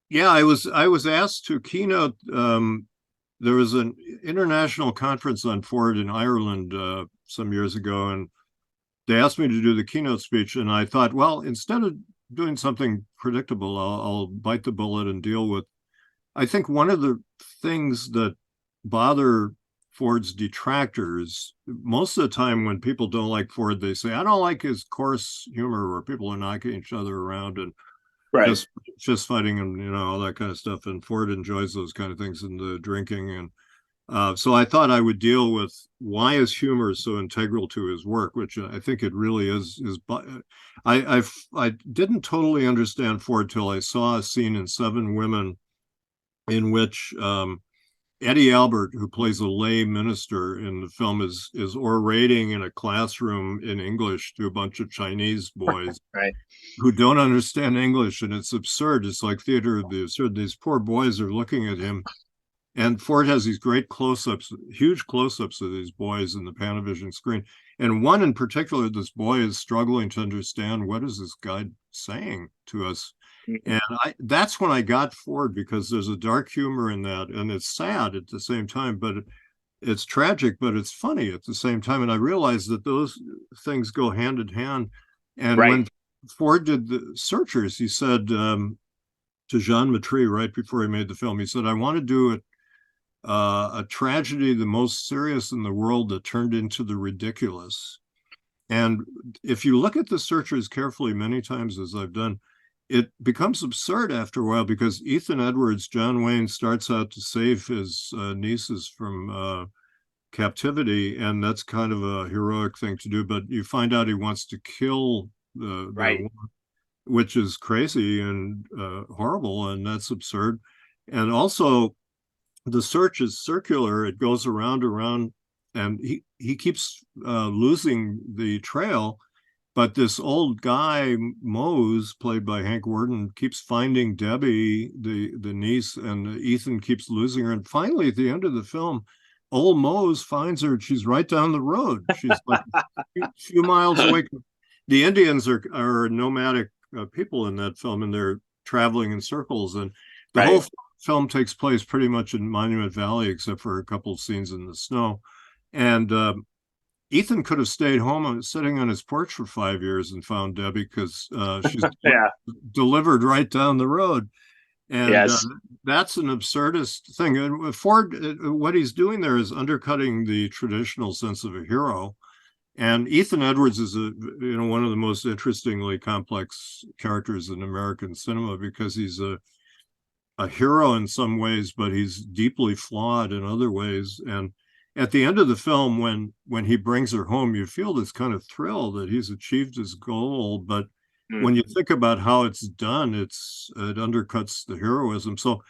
Yeah, I was asked to keynote. There was an international conference on Ford in Ireland some years ago, and they asked me to do the keynote speech. And I thought, well, instead of doing something predictable, I'll bite the bullet and deal with. I think one of the things that bother Ford's detractors, most of the time when people don't like Ford, they say, I don't like his coarse humor where people are knocking each other around and just fighting and all that kind of stuff. And Ford enjoys those kind of things, and the drinking. And so I thought I would deal with why is humor so integral to his work, which I think it really is. I didn't totally understand Ford till I saw a scene in Seven Women in which Eddie Albert, who plays a lay minister in the film, is orating in a classroom in English to a bunch of Chinese boys who don't understand English, and it's absurd. It's like theater of the absurd. These poor boys are looking at him, and Ford has these great close-ups, huge close-ups of these boys in the Panavision screen. And one in particular, this boy is struggling to understand, what is this guy saying to us? And that's when I got Ford, because there's a dark humor in that, and it's sad at the same time, but it's tragic, but it's funny at the same time. And I realized that those things go hand in hand. And when Ford did The Searchers, he said to Jean Matry right before he made the film, he said, I want to do a tragedy, the most serious in the world, that turned into the ridiculous. And if you look at The Searchers carefully many times, as I've done, it becomes absurd after a while, because Ethan Edwards, John Wayne, starts out to save his nieces from captivity, and that's kind of a heroic thing to do. But you find out he wants to kill the woman, which is crazy and horrible, and that's absurd. And also, the search is circular; it goes around, and he keeps losing the trail. But this old guy, Mose, played by Hank Worden, keeps finding Debbie, the niece, and Ethan keeps losing her. And finally, at the end of the film, old Mose finds her. She's right down the road. She's like a few miles away. The Indians are nomadic people in that film, and they're traveling in circles. And the whole film takes place pretty much in Monument Valley, except for a couple of scenes in the snow. And Ethan could have stayed home sitting on his porch for 5 years and found Debbie, because she's delivered right down the road. And Yes. that's an absurdist thing. And Ford, what he's doing there is undercutting the traditional sense of a hero. And Ethan Edwards is one of the most interestingly complex characters in American cinema, because he's a hero in some ways, but he's deeply flawed in other ways. And at the end of the film, when he brings her home, you feel this kind of thrill that he's achieved his goal. But when you think about how it's done, it undercuts the heroism. So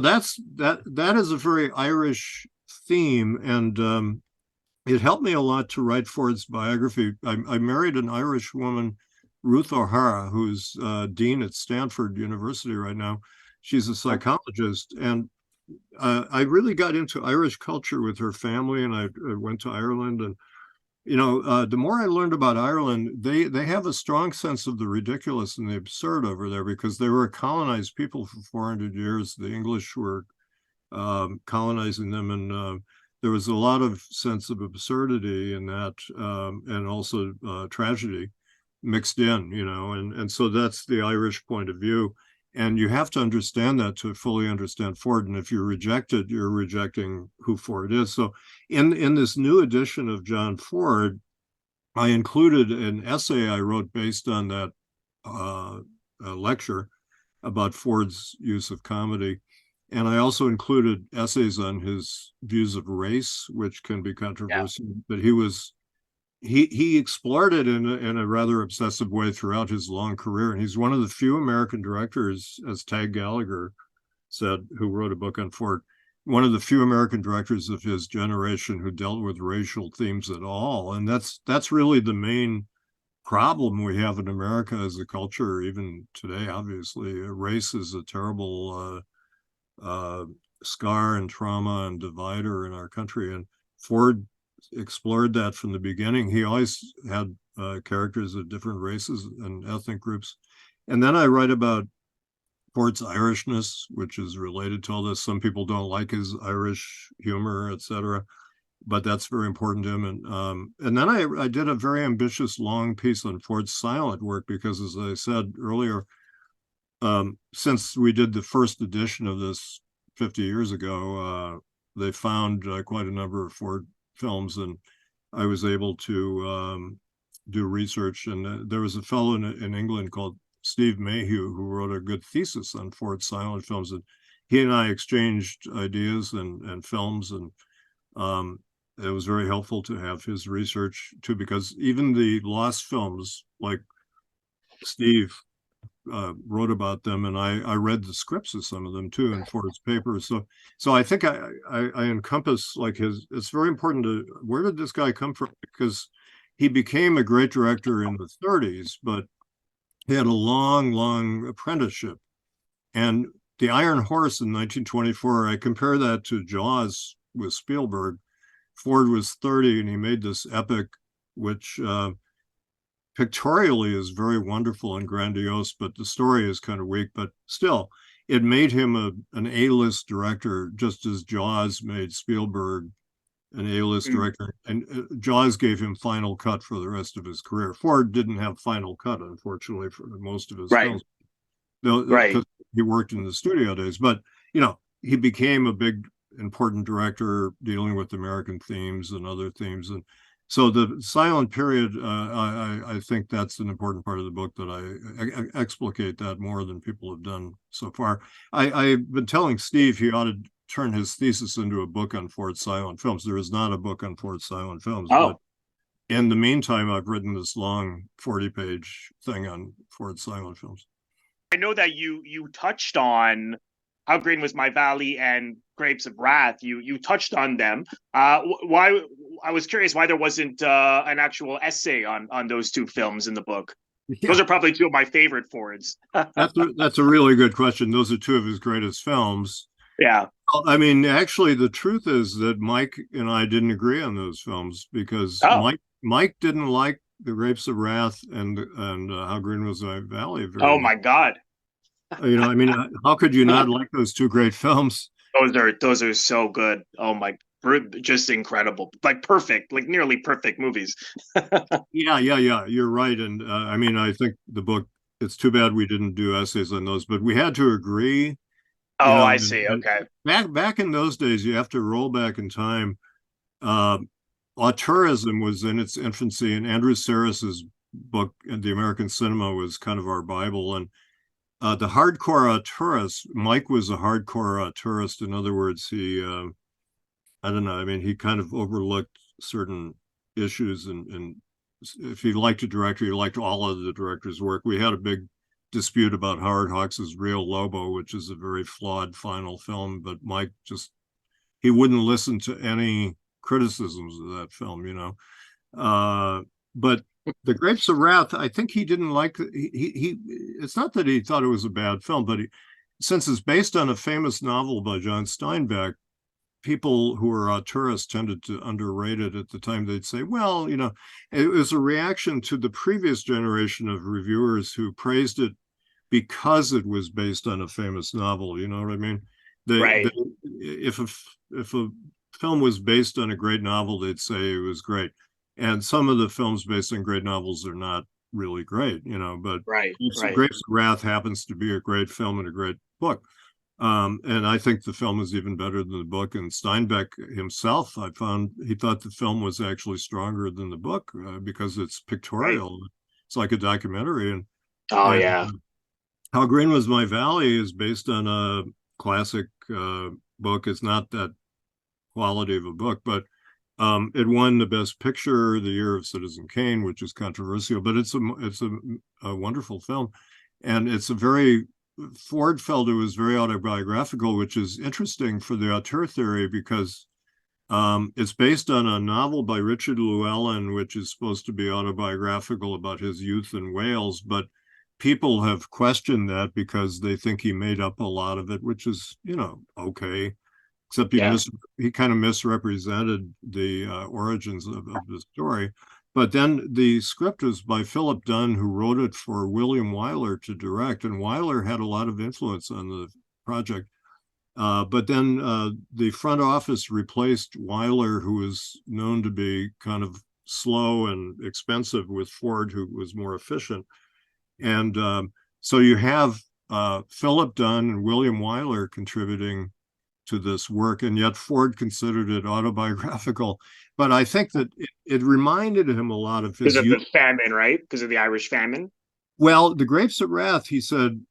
that is a very Irish theme, and it helped me a lot to write Ford's biography. I married an Irish woman, Ruth O'Hara, who's dean at Stanford University right now. She's a psychologist, and I really got into Irish culture with her family, and I went to Ireland. And the more I learned about Ireland, they have a strong sense of the ridiculous and the absurd over there, because they were a colonized people for 400 years. The English were colonizing them, and there was a lot of sense of absurdity in that, and also tragedy mixed in, and so that's the Irish point of view. And you have to understand that to fully understand Ford. And if you reject it, you're rejecting who Ford is. So in this new edition of John Ford, I included an essay I wrote based on that lecture about Ford's use of comedy. And I also included essays on his views of race, which can be controversial. Yeah. But he explored it in a rather obsessive way throughout his long career. And he's one of the few American directors, as Tag Gallagher said, who wrote a book on Ford, one of the few American directors of his generation who dealt with racial themes at all. And that's really the main problem we have in America as a culture, even today. Obviously, race is a terrible scar and trauma and divider in our country. And Ford explored that from the beginning. He always had characters of different races and ethnic groups. And then I write about Ford's Irishness, which is related to all this. Some people don't like his Irish humor, etc., but that's very important to him. And then I did a very ambitious long piece on Ford's silent work, because, as I said earlier, since we did the first edition of this 50 years ago, they found quite a number of Ford films, and I was able to do research. And there was a fellow in England called Steve Mayhew who wrote a good thesis on Ford silent films, and he and I exchanged ideas and films, and it was very helpful to have his research too, because even the lost films, like Steve wrote about them, and I read the scripts of some of them too in Ford's papers. So I think I encompass like it's very important to, where did this guy come from? Because he became a great director in the 30s, but he had a long apprenticeship. And The Iron Horse in 1924, I compare that to Jaws with Spielberg. Ford was 30 and he made this epic, which pictorially is very wonderful and grandiose, but the story is kind of weak. But still, it made him an A-list director, just as Jaws made Spielberg an A-list director. And Jaws gave him final cut for the rest of his career. Ford didn't have final cut, unfortunately, for most of his films. Because he worked in the studio days. But, he became a big, important director dealing with American themes and other themes. And so the silent period, I think that's an important part of the book, that I explicate that more than people have done so far. I've been telling Steve he ought to turn his thesis into a book on Ford silent films. There is not a book on Ford silent films. Oh. But in the meantime, I've written this long 40-page thing on Ford silent films. I know that you touched on How Green Was My Valley and Grapes of Wrath. You touched on them. Why? I was curious why there wasn't an actual essay on those two films in the book. Yeah. Those are probably two of my favorite Fords. That's a really good question. Those are two of his greatest films. Yeah. I mean, actually, the truth is that Mike and I didn't agree on those films, because Mike didn't like The Grapes of Wrath and How Green Was My Valley. My God. I mean, how could you not like those two great films? Those are so good. Oh my, just incredible. Like perfect, like nearly perfect movies. Yeah. You're right. And I mean, I think the book, it's too bad we didn't do essays on those, but we had to agree. You Oh, know, I see. Okay. back in those days, you have to roll back in time. Uh, Auteurism was in its infancy, and Andrew Sarris's book, The American Cinema, was kind of our Bible. And the hardcore auteurist, Mike was a hardcore auteurist. In other words, I don't know, I mean, he kind of overlooked certain issues, and if he liked a director, he liked all of the director's work. We had a big dispute about Howard Hawks' Rio Lobo, which is a very flawed final film, but Mike just, he wouldn't listen to any criticisms of that film, you know. But The Grapes of Wrath, I think he didn't like. It's not that he thought it was a bad film, but since it's based on a famous novel by John Steinbeck, people who were tourists tended to underrate it at the time. They'd say, well, you know, it was a reaction to the previous generation of reviewers who praised it because it was based on a famous novel. You know what I mean? Right. If a film was based on a great novel, they'd say it was great. And some of the films based on great novels are not really great, you know, but Right. Grapes of Wrath happens to be a great film and a great book. And I think the film is even better than the book. And Steinbeck himself, I found, he thought the film was actually stronger than the book because it's pictorial. Right. It's like a documentary. And yeah. How Green Was My Valley is based on a classic book. It's not that quality of a book, but it won the Best Picture the year of Citizen Kane, which is controversial, but it's a wonderful film. And it's a very, Ford felt it was very autobiographical, which is interesting for the auteur theory because it's based on a novel by Richard Llewellyn, which is supposed to be autobiographical about his youth in Wales, but people have questioned that because they think he made up a lot of it, which is, you know, okay. Except he kind of misrepresented the origins of the story. But then the script was by Philip Dunn, who wrote it for William Wyler to direct. And Wyler had a lot of influence on the project. But then the front office replaced Wyler, who was known to be kind of slow and expensive, with Ford, who was more efficient. And so you have Philip Dunn and William Wyler contributing to this work, and yet Ford considered it autobiographical. But I think that it reminded him a lot of his because of the famine, right? Because of the Irish famine. Well, The Grapes of Wrath, he said,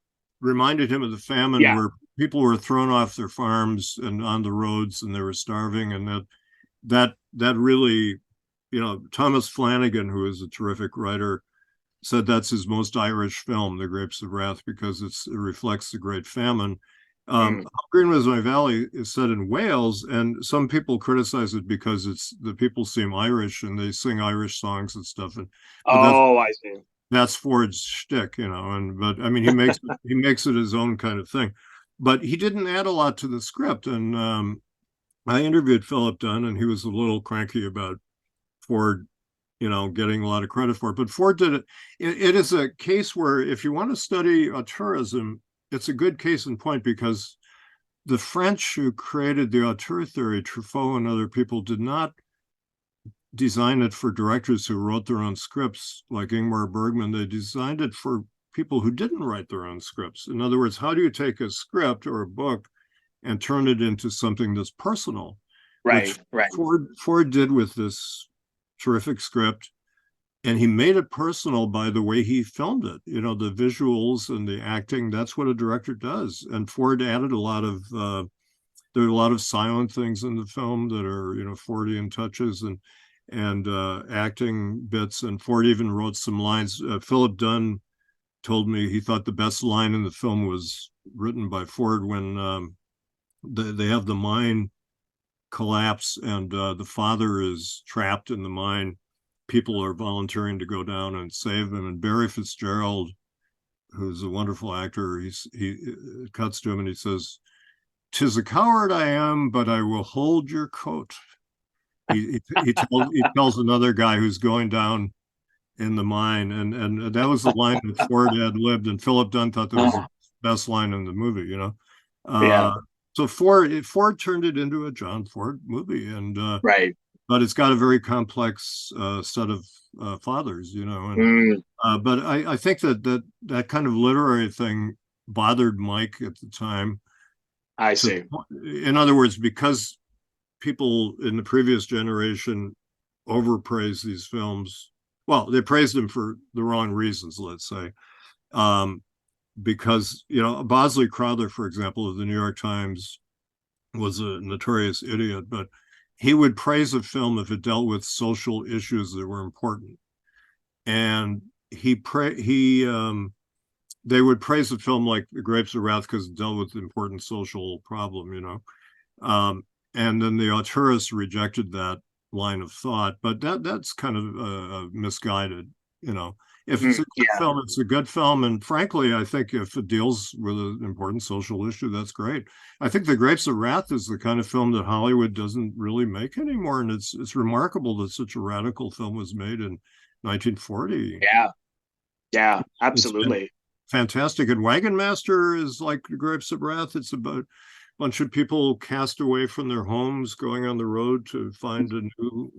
reminded him of the famine where people were thrown off their farms and on the roads, and they were starving, and that really, you know, Thomas Flanagan, who is a terrific writer, said that's his most Irish film, The Grapes of Wrath, because it reflects the Great Famine. How Green Was My Valley is set in Wales, and some people criticize it because the people seem Irish and they sing Irish songs and stuff. I see. That's Ford's shtick, you know. But I mean, he makes it his own kind of thing. But he didn't add a lot to the script. And I interviewed Philip Dunn, and he was a little cranky about Ford, you know, getting a lot of credit for it. But Ford did it. It is a case where if you want to study auteurism, it's a good case in point, because the French who created the auteur theory, Truffaut and other people, did not design it for directors who wrote their own scripts like Ingmar Bergman. They designed it for people who didn't write their own scripts. In other words, how do you take a script or a book and turn it into something that's personal? Right. Ford did with this terrific script. And he made it personal by the way he filmed it. You know, the visuals and the acting, that's what a director does. And Ford added a lot of, there are a lot of silent things in the film that are, you know, Fordian touches and acting bits. And Ford even wrote some lines. Philip Dunn told me he thought the best line in the film was written by Ford when they have the mine collapse and the father is trapped in the mine. People are volunteering to go down and save him. And Barry Fitzgerald, who's a wonderful actor, he cuts to him and he says, "'Tis a coward I am, but I will hold your coat." He tells another guy who's going down in the mine, and that was the line that Ford had lived, and Philip Dunn thought that was the best line in the movie, you know. So Ford turned it into a John Ford movie, and but it's got a very complex set of fathers, you know. And, but I think that kind of literary thing bothered Mike at the time. I see. In other words, because people in the previous generation overpraised these films. Well, they praised them for the wrong reasons, let's say. Because, Bosley Crowther, for example, of the New York Times, was a notorious idiot, but he would praise a film if it dealt with social issues that were important. And they would praise a film like The Grapes of Wrath because it dealt with an important social problem, and then the auteurs rejected that line of thought, but that's kind of misguided. If it's a good film, it's a good film, and frankly, I think if it deals with an important social issue, that's great. I think The Grapes of Wrath is the kind of film that Hollywood doesn't really make anymore, and it's remarkable that such a radical film was made in 1940. Yeah, absolutely. Fantastic. And Wagon Master is like The Grapes of Wrath. It's about a bunch of people cast away from their homes, going on the road to find a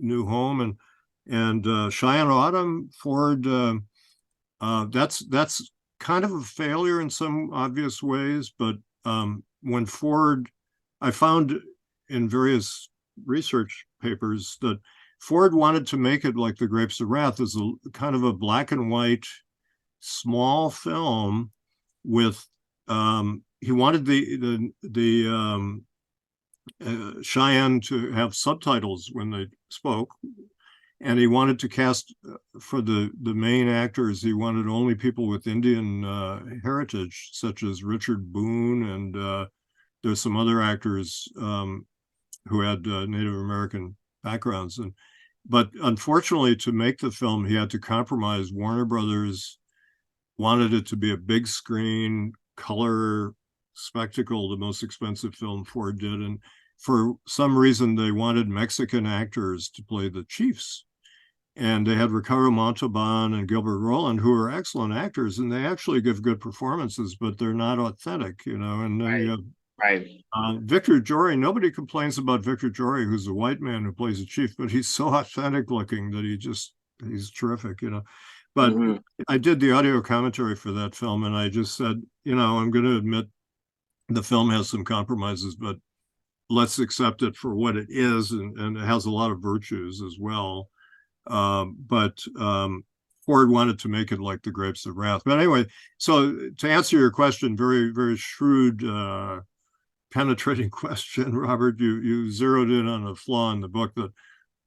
new home. And Cheyenne Autumn, Ford, that's kind of a failure in some obvious ways. But when Ford, I found in various research papers that Ford wanted to make it like The Grapes of Wrath, as a kind of a black and white small film with he wanted the Cheyenne to have subtitles when they spoke, and he wanted to cast for the main actors. He wanted only people with Indian heritage, such as Richard Boone, and there's some other actors who had Native American backgrounds. But unfortunately, to make the film, he had to compromise. Warner Brothers wanted it to be a big screen, color spectacle, the most expensive film Ford did. And for some reason, they wanted Mexican actors to play the chiefs. And they had Ricardo Montalban and Gilbert Roland, who are excellent actors, and they actually give good performances, but they're not authentic, And then you have Victor Jory. Nobody complains about Victor Jory, who's a white man who plays a chief, but he's so authentic looking that he's terrific, But I did the audio commentary for that film, and I just said, I'm going to admit the film has some compromises, but let's accept it for what it is, and it has a lot of virtues as well. But Ford wanted to make it like The Grapes of Wrath. But anyway, so to answer your question, very, very shrewd, penetrating question, Robert, you zeroed in on a flaw in the book that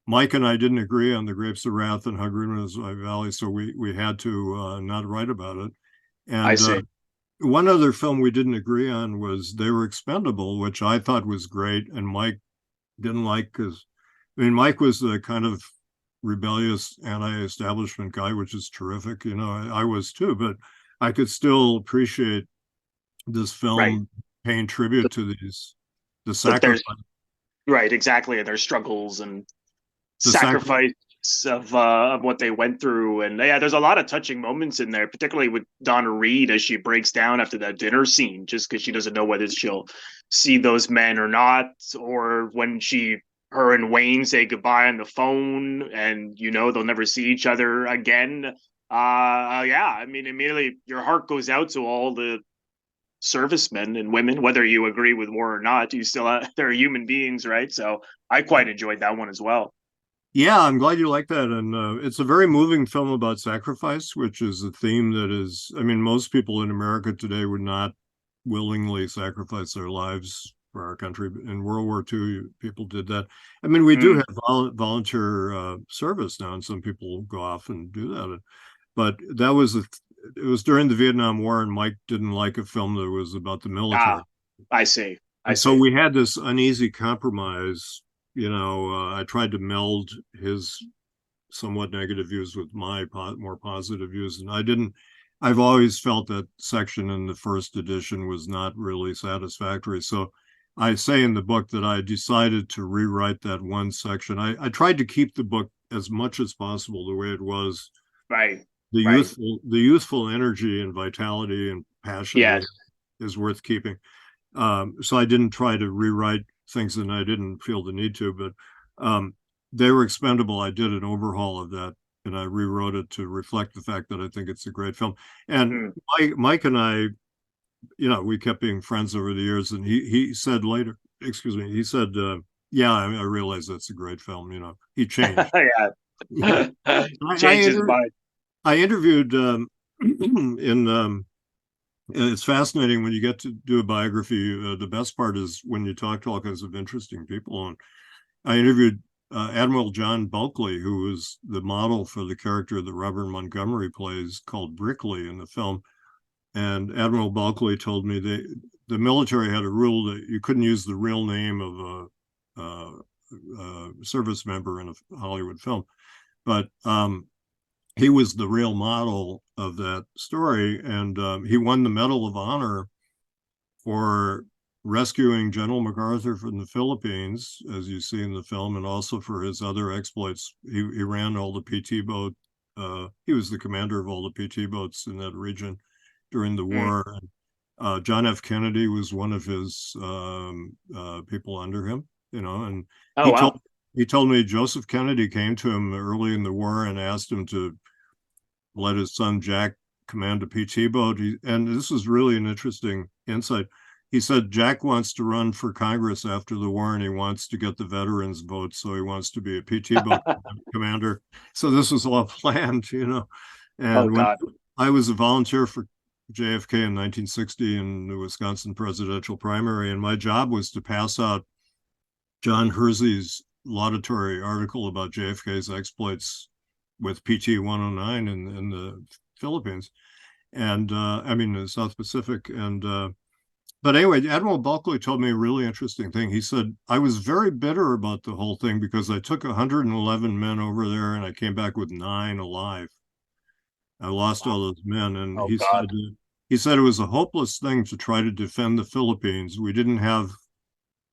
Mike and I didn't agree on The Grapes of Wrath and How Green Was My Valley, so we had to not write about it. And I see. One other film we didn't agree on was They Were Expendable, which I thought was great, and Mike didn't like, because, Mike was the kind of rebellious anti-establishment guy, which is terrific. I was too, but I could still appreciate this film paying tribute to the sacrifice. Right, exactly. Their struggles and sacrifice of what they went through. And there's a lot of touching moments in there, particularly with Donna Reed as she breaks down after that dinner scene, just because she doesn't know whether she'll see those men or not, or when her and Wayne say goodbye on the phone and they'll never see each other again. Immediately your heart goes out to all the servicemen and women, whether you agree with war or not. They're human beings, right? So I quite enjoyed that one as well. Yeah, I'm glad you like that. And it's a very moving film about sacrifice, which is a theme that is, most people in America today would not willingly sacrifice their lives for our country. In World War II, people did that. We do have volunteer service now, and some people go off and do that. But it was during the Vietnam War, and Mike didn't like a film that was about the military. I see. So we had this uneasy compromise. I tried to meld his somewhat negative views with my more positive views, and I've always felt that section in the first edition was not really satisfactory. So I say in the book that I decided to rewrite that one section. I tried to keep the book as much as possible the way it was. Right. The youthful energy and vitality and passion is worth keeping. So I didn't try to rewrite things that I didn't feel the need to, but They Were Expendable, I did an overhaul of that, and I rewrote it to reflect the fact that I think it's a great film. And Mike and I we kept being friends over the years. And he said later, excuse me, he said, yeah, I realize that's a great film. He changed. Yeah. I, Changed his mind. I interviewed in it's fascinating when you get to do a biography. The best part is when you talk to all kinds of interesting people. And I interviewed Admiral John Bulkley, who was the model for the character that Robert Montgomery plays, called Brickley in the film. And Admiral Bulkley told me the military had a rule that you couldn't use the real name of a service member in a Hollywood film. But he was the real model of that story, and he won the Medal of Honor for rescuing General MacArthur from the Philippines, as you see in the film, and also for his other exploits. He ran all the PT boat. He was the commander of all the PT boats in that region during the war. John F. Kennedy was one of his people under him, and he told me Joseph Kennedy came to him early in the war and asked him to let his son Jack command a PT boat. And this is really an interesting insight. He said Jack wants to run for Congress after the war, and he wants to get the veterans vote, so he wants to be a PT boat commander. So this was all planned, And when I was a volunteer for JFK in 1960 in the Wisconsin presidential primary, and my job was to pass out John Hersey's laudatory article about JFK's exploits with PT 109 in the Philippines, and the South Pacific. And but anyway, Admiral Bulkley told me a really interesting thing. He said, I was very bitter about the whole thing because I took 111 men over there and I came back with 9 alive. I lost all those men. And he said it was a hopeless thing to try to defend the Philippines. We didn't have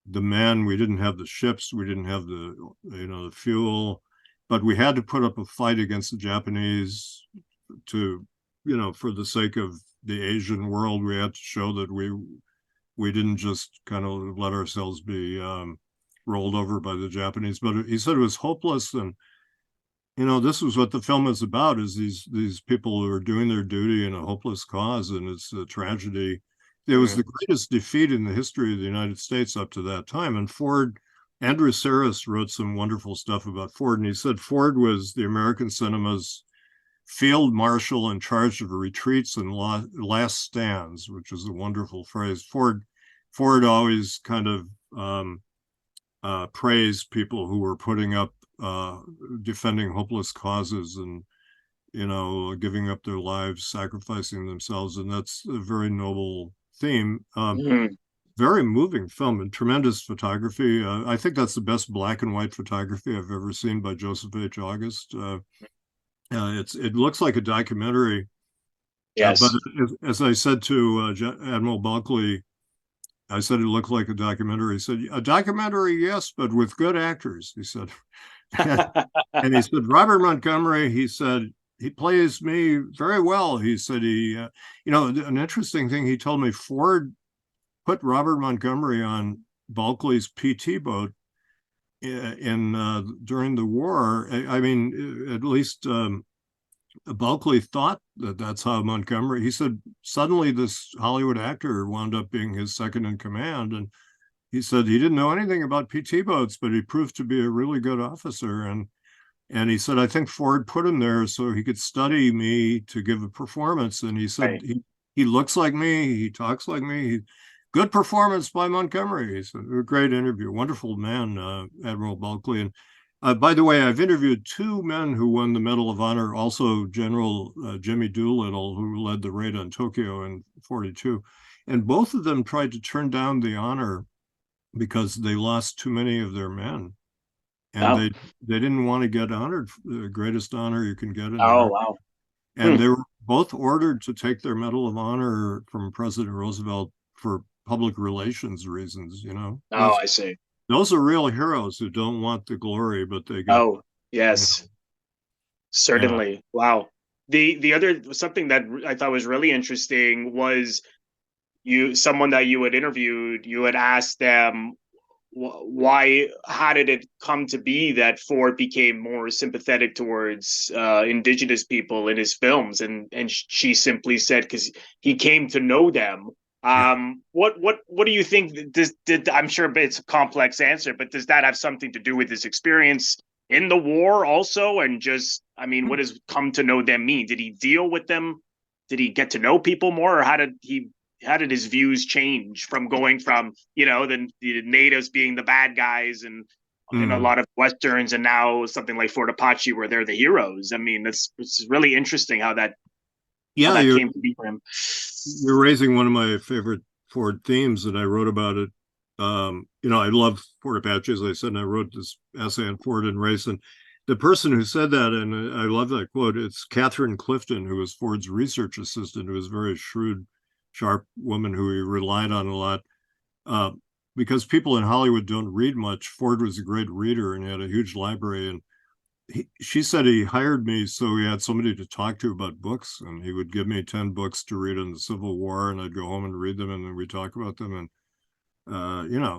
the men, we didn't have the ships, we didn't have the fuel, but we had to put up a fight against the Japanese to, for the sake of the Asian world. We had to show that we didn't just kind of let ourselves be rolled over by the Japanese. But he said it was hopeless. And, this was what the film is about, is these people who are doing their duty in a hopeless cause. And it's a tragedy. It was the greatest defeat in the history of the United States up to that time. And Andrew Saris wrote some wonderful stuff about Ford. And he said Ford was the American cinema's field marshal in charge of retreats and last stands, which is a wonderful phrase. Ford always kind of praised people who were putting up, defending hopeless causes and, giving up their lives, sacrificing themselves. And that's a very noble theme. Very moving film and tremendous photography. I think that's the best black and white photography I've ever seen by Joseph H. August. It looks like a documentary. Yes. But as I said to Admiral Bulkley, I said it looked like a documentary. He said, a documentary, yes, but with good actors, he said. And he said, Robert Montgomery, he said, he plays me very well. He said an interesting thing he told me, Ford put Robert Montgomery on Bulkley's PT boat during the war. At least Bulkley thought that's how Montgomery, he said, suddenly this Hollywood actor wound up being his second in command. And he said he didn't know anything about PT boats, but he proved to be a really good officer. And he said, I think Ford put him there so he could study me to give a performance. And he said, he looks like me, he talks like me. Good performance by Montgomery. He said, a great interview. Wonderful man, Admiral Bulkley. And by the way, I've interviewed 2 men who won the Medal of Honor, also General Jimmy Doolittle, who led the raid on Tokyo in 1942. And both of them tried to turn down the honor because they lost too many of their men. And they didn't want to get honored, the greatest honor you can get. And they were both ordered to take their Medal of Honor from President Roosevelt for public relations reasons, I see. Those are real heroes who don't want the glory, but they get. Oh, yes. Certainly. Yeah. Wow. The other, something that I thought was really interesting was someone that you had interviewed, you had asked them how did it come to be that Ford became more sympathetic towards indigenous people in his films? And she simply said, because he came to know them What do you think? I'm sure it's a complex answer, but does that have something to do with his experience in the war also? And just, I mean, what does come to know them mean? Did he deal with them? Did he get to know people more, or how did his views change from going from, the natives being the bad guys and in a lot of westerns, and now something like Fort Apache where they're the heroes? I mean, it's really interesting how that came to be for him. You're raising one of my favorite Ford themes, and I wrote about it. I love Fort Apache, as I said, and I wrote this essay on Ford and race. And the person who said that, and I love that quote, it's Catherine Clifton, who was Ford's research assistant, who was a very shrewd, sharp woman who he relied on a lot. Because people in Hollywood don't read much, Ford was a great reader and he had a huge library. And she said he hired me so he had somebody to talk to about books, and he would give me 10 books to read on the Civil War, and I'd go home and read them, and then we'd talk about them. And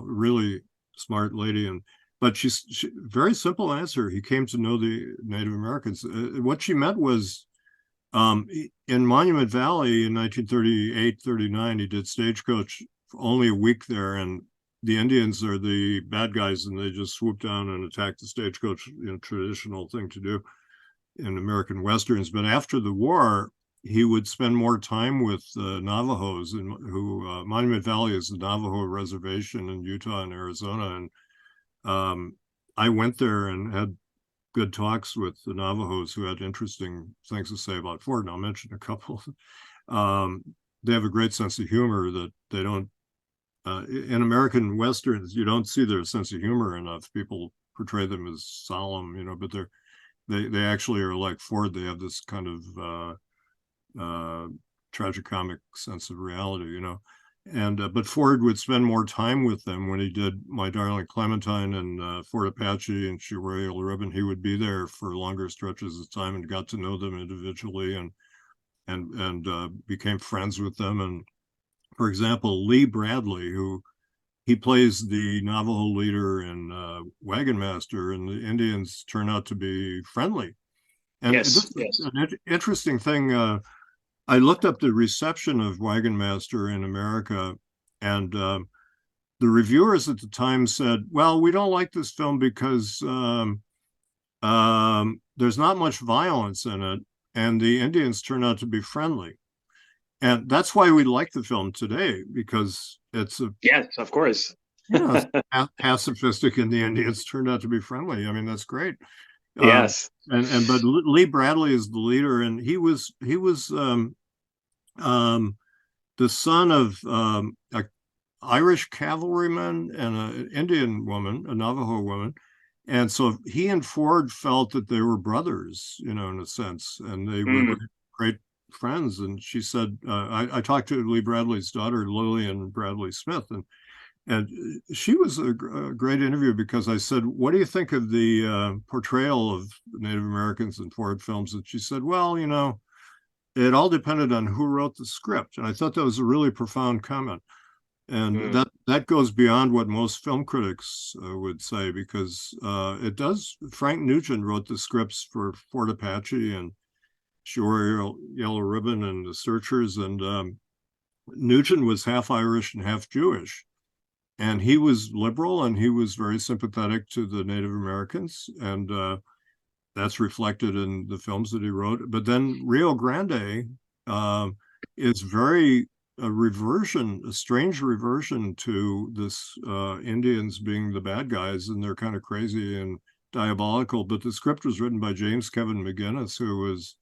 really smart lady. But she very simple answer. He came to know the Native Americans. What she meant was, in Monument Valley in 1938-39, he did Stagecoach for only a week there, and the Indians are the bad guys, and they just swoop down and attack the stagecoach, traditional thing to do in American Westerns. But after the war, he would spend more time with Navajos, who Monument Valley is the Navajo reservation in Utah and Arizona. And I went there and had good talks with the Navajos, who had interesting things to say about Ford, and I'll mention a couple. They have a great sense of humor that they don't, in American Westerns, you don't see their sense of humor enough. People portray them as solemn, but they actually are like Ford. They have this kind of tragicomic sense of reality, And but Ford would spend more time with them when he did My Darling Clementine and Fort Apache and She Wore a Yellow Ribbon. He would be there for longer stretches of time and got to know them individually and became friends with them. And for example, Lee Bradley, who he plays the Navajo leader in Wagon Master, and the Indians turn out to be friendly. And yes. An interesting thing. I looked up the reception of Wagon Master in America, and the reviewers at the time said, well, we don't like this film because there's not much violence in it, and the Indians turn out to be friendly. And that's why we like the film today, because it's yes, of course. Pacifistic, and the Indians turned out to be friendly. I mean, that's great. Yes. But Lee Bradley is the leader, and he was the son of an Irish cavalryman and an Indian woman, a Navajo woman. And so he and Ford felt that they were brothers, in a sense, and they were great friends. And she said, I talked to Lee Bradley's daughter, Lillian Bradley Smith, and she was a great interview, because I said, what do you think of the portrayal of Native Americans in Ford films? And she said, well, it all depended on who wrote the script. And I thought that was a really profound comment. And that goes beyond what most film critics would say, because it does. Frank Nugent wrote the scripts for Fort Apache and She Wore a Yellow Ribbon and The Searchers. And Nugent was half Irish and half Jewish. And he was liberal, and he was very sympathetic to the Native Americans. And that's reflected in the films that he wrote. But then Rio Grande is a strange reversion to this Indians being the bad guys, and they're kind of crazy and diabolical. But the script was written by James Kevin McGinnis, who was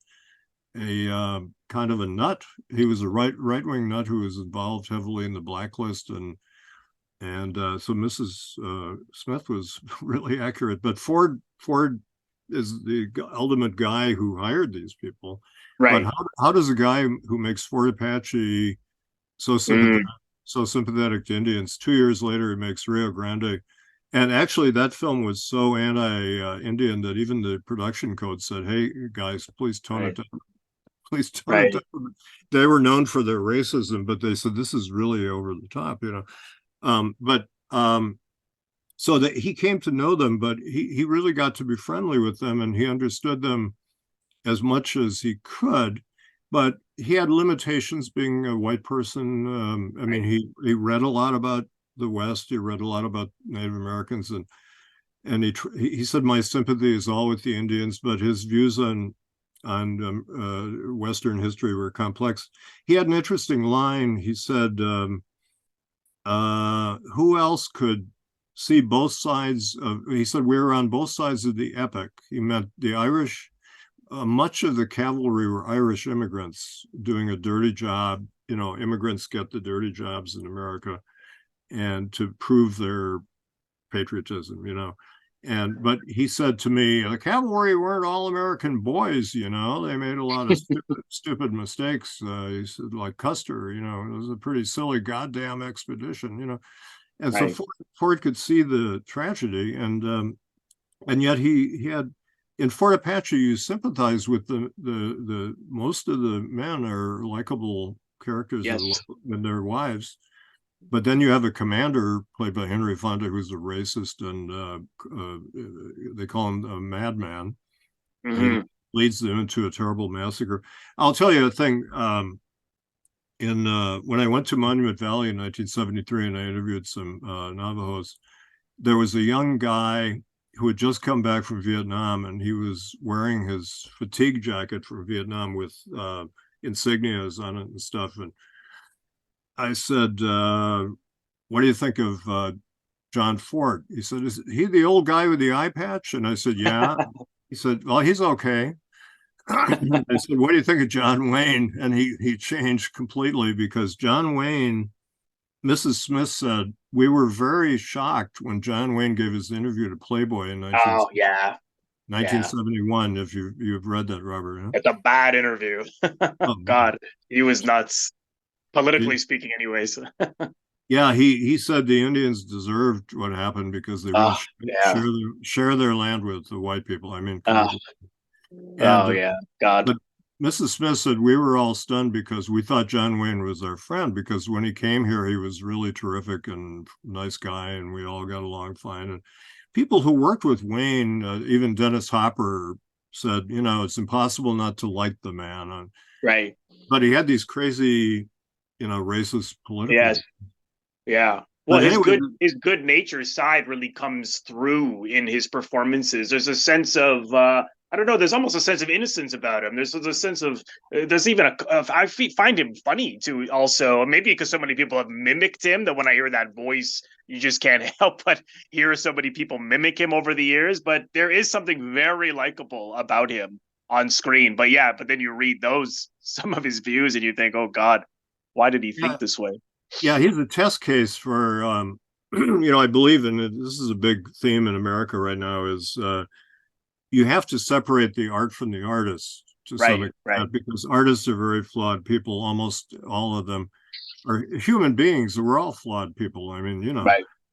a kind of a nut. He was a right-wing nut who was involved heavily in the blacklist, and so Mrs. Smith was really accurate. But Ford is the ultimate guy who hired these people. Right. But how does a guy who makes Fort Apache so sympathetic to Indians, 2 years later he makes Rio Grande? And actually, that film was so anti-Indian that even the production code said, hey, guys, please tone it down. Please tone it down. They were known for their racism, but they said, this is really over the top, So that he came to know them, but he really got to be friendly with them, and he understood them as much as he could. but he had limitations being a white person. I mean, he read a lot about the West. He read a lot about Native Americans, and he said my sympathy is all with the Indians, but his views on Western history were complex. He had an interesting line. He said, "Who else could see both sides of?" He said, "We were on both sides of the epic." He meant the Irish. Much of the cavalry were Irish immigrants doing a dirty job. You know, immigrants get the dirty jobs in America, and to prove their patriotism, you know. But he said to me, the cavalry weren't all American boys, you know. They made a lot of stupid mistakes. He said, like Custer, you know, it was a pretty silly goddamn expedition, you know. And so Ford could see the tragedy, and yet he had. In Fort Apache, you sympathize with the most of the men are likable characters, yes, and their wives. But then you have a commander played by Henry Fonda who's a racist, and they call him a madman. Mm-hmm. And he leads them into a terrible massacre. I'll tell you a thing. When I went to Monument Valley in 1973 and I interviewed some Navajos, there was a young guy who had just come back from Vietnam, and he was wearing his fatigue jacket from Vietnam with insignias on it and stuff. And I said, what do you think of John Ford? He said, is he the old guy with the eye patch? And I said, yeah. He said, well, he's okay. I said, what do you think of John Wayne? And he changed completely, because John Wayne, Mrs. Smith said, we were very shocked when John Wayne gave his interview to Playboy in 1971. If you've read that, Robert. Huh? It's a bad interview. Oh, God, he was nuts, politically speaking anyways. Yeah, he said the Indians deserved what happened because they really share their land with the white people. I mean, God. But Mrs. Smith said we were all stunned because we thought John Wayne was our friend, because when he came here, he was really terrific and nice guy, and we all got along fine. And people who worked with Wayne, even Dennis Hopper, said, you know, it's impossible not to like the man. Right. But he had these crazy, you know, racist political. Yes. Yeah. Well, his good nature side really comes through in his performances. There's a sense of I don't know. There's almost a sense of innocence about him. There's a sense of I find him funny too. Also, maybe because so many people have mimicked him that when I hear that voice, you just can't help but hear so many people mimic him over the years. But there is something very likable about him on screen. But then you read some of his views and you think, oh God, why did he think this way? Yeah, he's a test case for you know, I believe in it. This is a big theme in America right now, is you have to separate the art from the artist to some extent, because artists are very flawed people. Almost all of them are human beings. We're all flawed people. I mean, you know,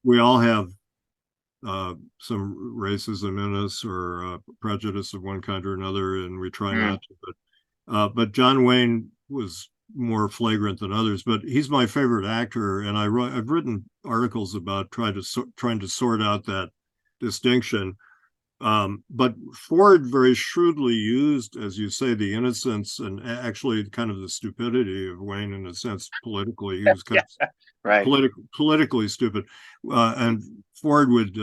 we all have some racism in us, or prejudice of one kind or another, and we try not to. But John Wayne was more flagrant than others, but he's my favorite actor, and I've written articles about trying to sort out that distinction. But Ford very shrewdly used, as you say, the innocence and actually kind of the stupidity of Wayne, in a sense, politically. He was kind of politically stupid, and Ford would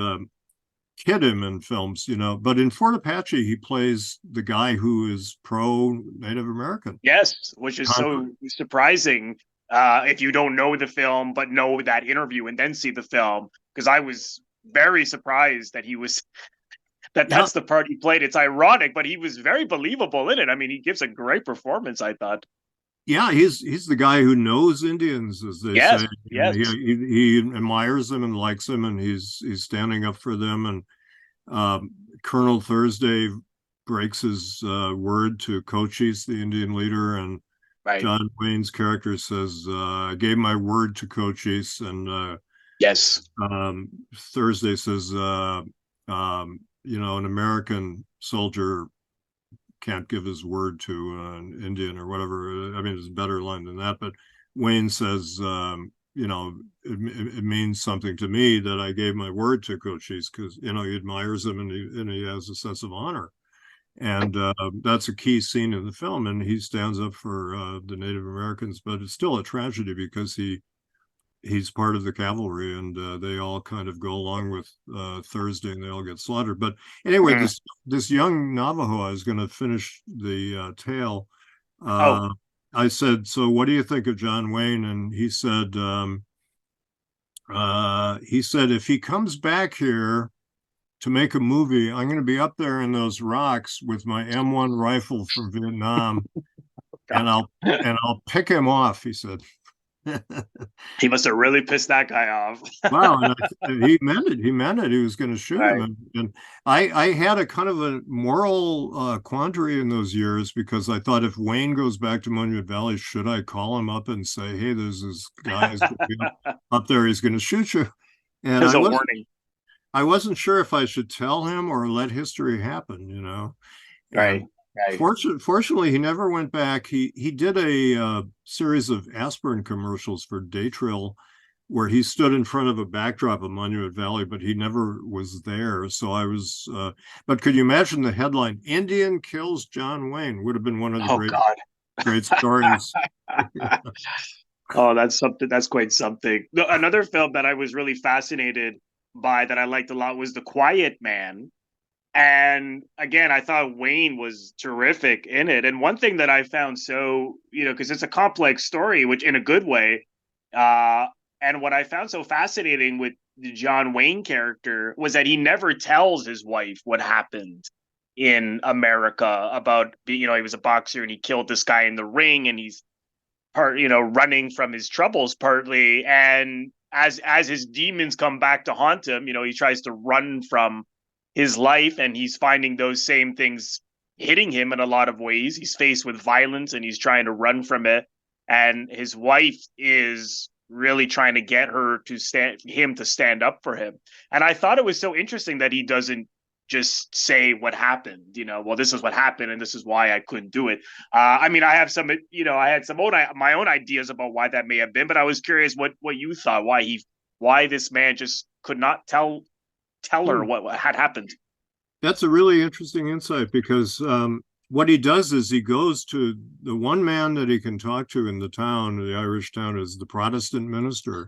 kid him in films, you know. But in Fort Apache, he plays the guy who is pro-Native American. Yes, which is so surprising if you don't know the film, but know that interview and then see the film, because I was very surprised that he was... That's the part he played. It's ironic, but he was very believable in it. I mean, he gives a great performance, I thought. Yeah, he's the guy who knows Indians, as they say. Yes. He admires them and likes them, and he's standing up for them. And Colonel Thursday breaks his word to Cochise, the Indian leader, and John Wayne's character says, "I gave my word to Cochise," and Thursday says, you know, an American soldier can't give his word to an Indian or whatever. I mean, it's a better line than that. But Wayne says, you know, it means something to me that I gave my word to Cochise, because, you know, he admires him and he has a sense of honor. And that's a key scene in the film, and he stands up for the Native Americans, but it's still a tragedy because he's part of the cavalry, and they all kind of go along with Thursday, and they all get slaughtered. But anyway, this young Navajo, I was going to finish the tale. I said, so what do you think of John Wayne? And he said, if he comes back here to make a movie, I'm going to be up there in those rocks with my M1 rifle from Vietnam, and I'll pick him off, he said. He must have really pissed that guy off. Wow, and he meant it. He meant it. He was going to shoot him. And I had a kind of a moral quandary in those years, because I thought, if Wayne goes back to Monument Valley, should I call him up and say, hey, there's this guy up there, he's going to shoot you? And there's a warning. I wasn't sure if I should tell him or let history happen, you know. Right. Fortunately, he never went back. He did a series of aspirin commercials for Daytrail, where he stood in front of a backdrop of Monument Valley, but he never was there. So I was, but could you imagine the headline, Indian kills John Wayne? Would have been one of the great stories. Oh, that's something. That's quite something. Another film that I was really fascinated by, that I liked a lot, was The Quiet Man. And again, I thought Wayne was terrific in it. And one thing that I found so, because it's a complex story, which in a good way, and what I found so fascinating with the John Wayne character was that he never tells his wife what happened in America about, he was a boxer and he killed this guy in the ring, and he's running from his troubles partly. And as his demons come back to haunt him, he tries to run from his life, and he's finding those same things hitting him in a lot of ways. He's faced with violence and he's trying to run from it. And his wife is really trying to get him to stand up for him. And I thought it was so interesting that he doesn't just say what happened, well, this is what happened and this is why I couldn't do it. I had some my own ideas about why that may have been, but I was curious what you thought, why this man just could not tell her what had happened. That's a really interesting insight, because what he does is he goes to the one man that he can talk to in the town, the Irish town, is the Protestant minister.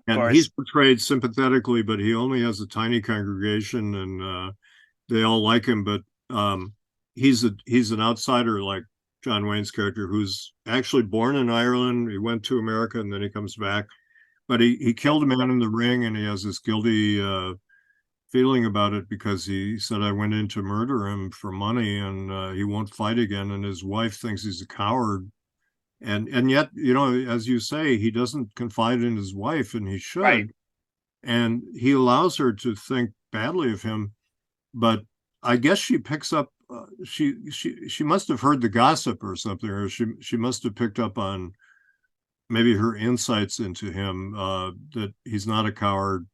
And he's portrayed sympathetically, but he only has a tiny congregation, and they all like him. But he's an outsider, like John Wayne's character, who's actually born in Ireland. He went to America and then he comes back. But he killed a man in the ring, and he has this guilty feeling about it, because he said, I went in to murder him for money, and he won't fight again. And his wife thinks he's a coward. And yet, as you say, he doesn't confide in his wife, and he should. Right. And he allows her to think badly of him. But I guess she picks up, she must have heard the gossip or something, or she must have picked up on maybe her insights into him, that he's not a coward.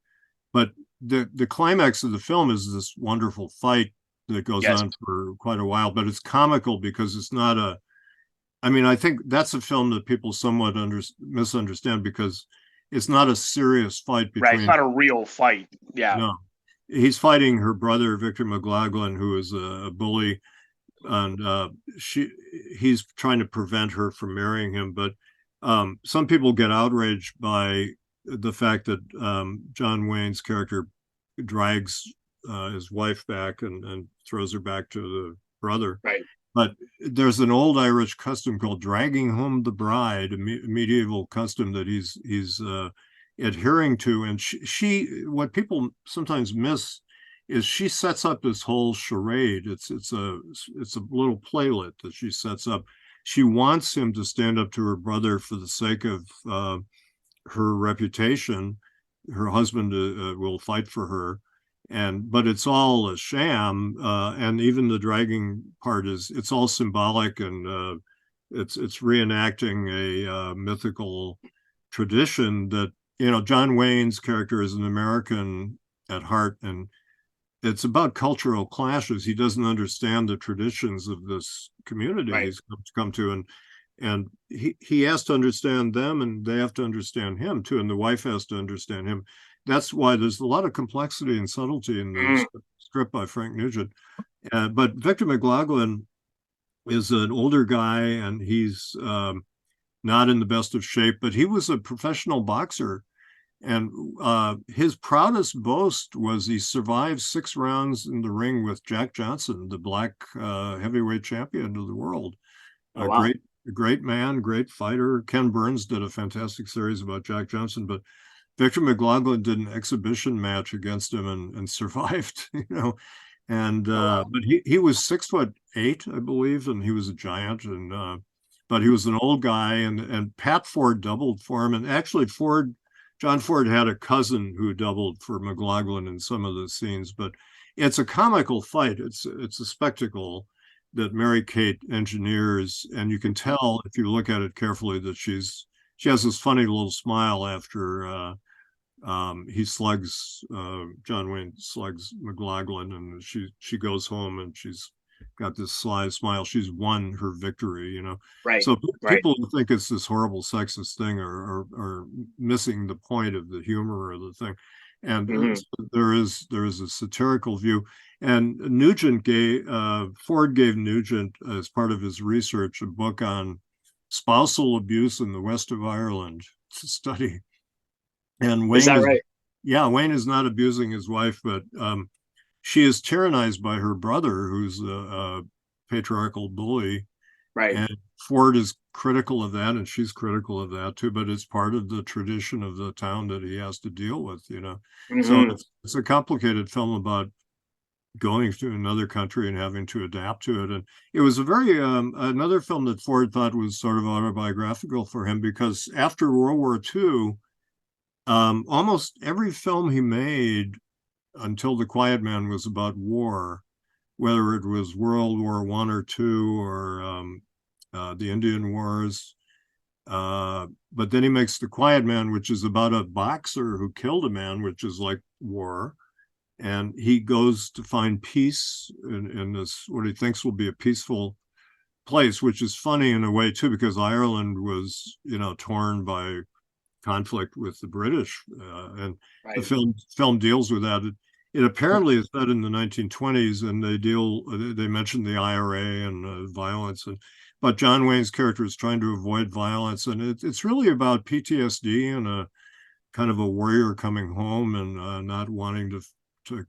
But the climax of the film is this wonderful fight that goes on for quite a while, but it's comical because it's not I think that's a film that people somewhat misunderstand, because it's not a serious fight between. Right, it's not a real fight. Yeah. No. He's fighting her brother, Victor McLaughlin, who is a bully, and he's trying to prevent her from marrying him. But some people get outraged by the fact that John Wayne's character drags his wife back and throws her back to the brother. Right. But there's an old Irish custom called dragging home the bride, a medieval custom that he's adhering to. And she, what people sometimes miss is she sets up this whole charade. It's a little playlet that she sets up. She wants him to stand up to her brother for the sake of her reputation. Her husband will fight for her, but it's all a sham. And even the dragging part it's all symbolic, and it's reenacting a mythical tradition that, John Wayne's character is an American at heart, and it's about cultural clashes. He doesn't understand the traditions of this community he's come to, and he has to understand them, and they have to understand him too, and the wife has to understand him. That's why there's a lot of complexity and subtlety in the script by Frank Nugent. But Victor McLaglen is an older guy, and he's not in the best of shape, but he was a professional boxer. And his proudest boast was he survived 6 rounds in the ring with Jack Johnson, the black heavyweight champion of the world. Oh, wow. A great man, great fighter. Ken Burns did a fantastic series about Jack Johnson, but Victor McLaglen did an exhibition match against him and survived, you know. And but he was 6'8", I believe, and he was a giant. And but he was an old guy, and Pat Ford doubled for him. And actually, John Ford had a cousin who doubled for McLaglen in some of the scenes. But it's a comical fight. It's a spectacle that Mary Kate engineers, and you can tell if you look at it carefully that she has this funny little smile after he slugs John Wayne slugs McLaglen, and she goes home and she's got this sly smile. She's won her victory, you know. Right. So Right. people who think it's this horrible sexist thing are missing the point of the humor of the thing. And there is a satirical view. And Ford gave Nugent, as part of his research, a book on spousal abuse in the west of Ireland to study. And Is that right? Yeah, Wayne is not abusing his wife, but she is tyrannized by her brother, who's a patriarchal bully. Right. And Ford is critical of that, and she's critical of that too. But it's part of the tradition of the town that he has to deal with, you know. So it's a complicated film about going to another country and having to adapt to it. And it was a very another film that Ford thought was sort of autobiographical for him, because after World War II, almost every film he made until The Quiet Man was about war, whether it was World War I or II or the Indian Wars. But then he makes The Quiet Man, which is about a boxer who killed a man, which is like war. And he goes to find peace in this, what he thinks will be a peaceful place, which is funny in a way too, because Ireland was, you know, torn by conflict with the British, and Right. the film deals with that. It apparently is set in the 1920s, and they mention the IRA and violence, but John Wayne's character is trying to avoid violence, and it's really about PTSD and a kind of a warrior coming home and not wanting to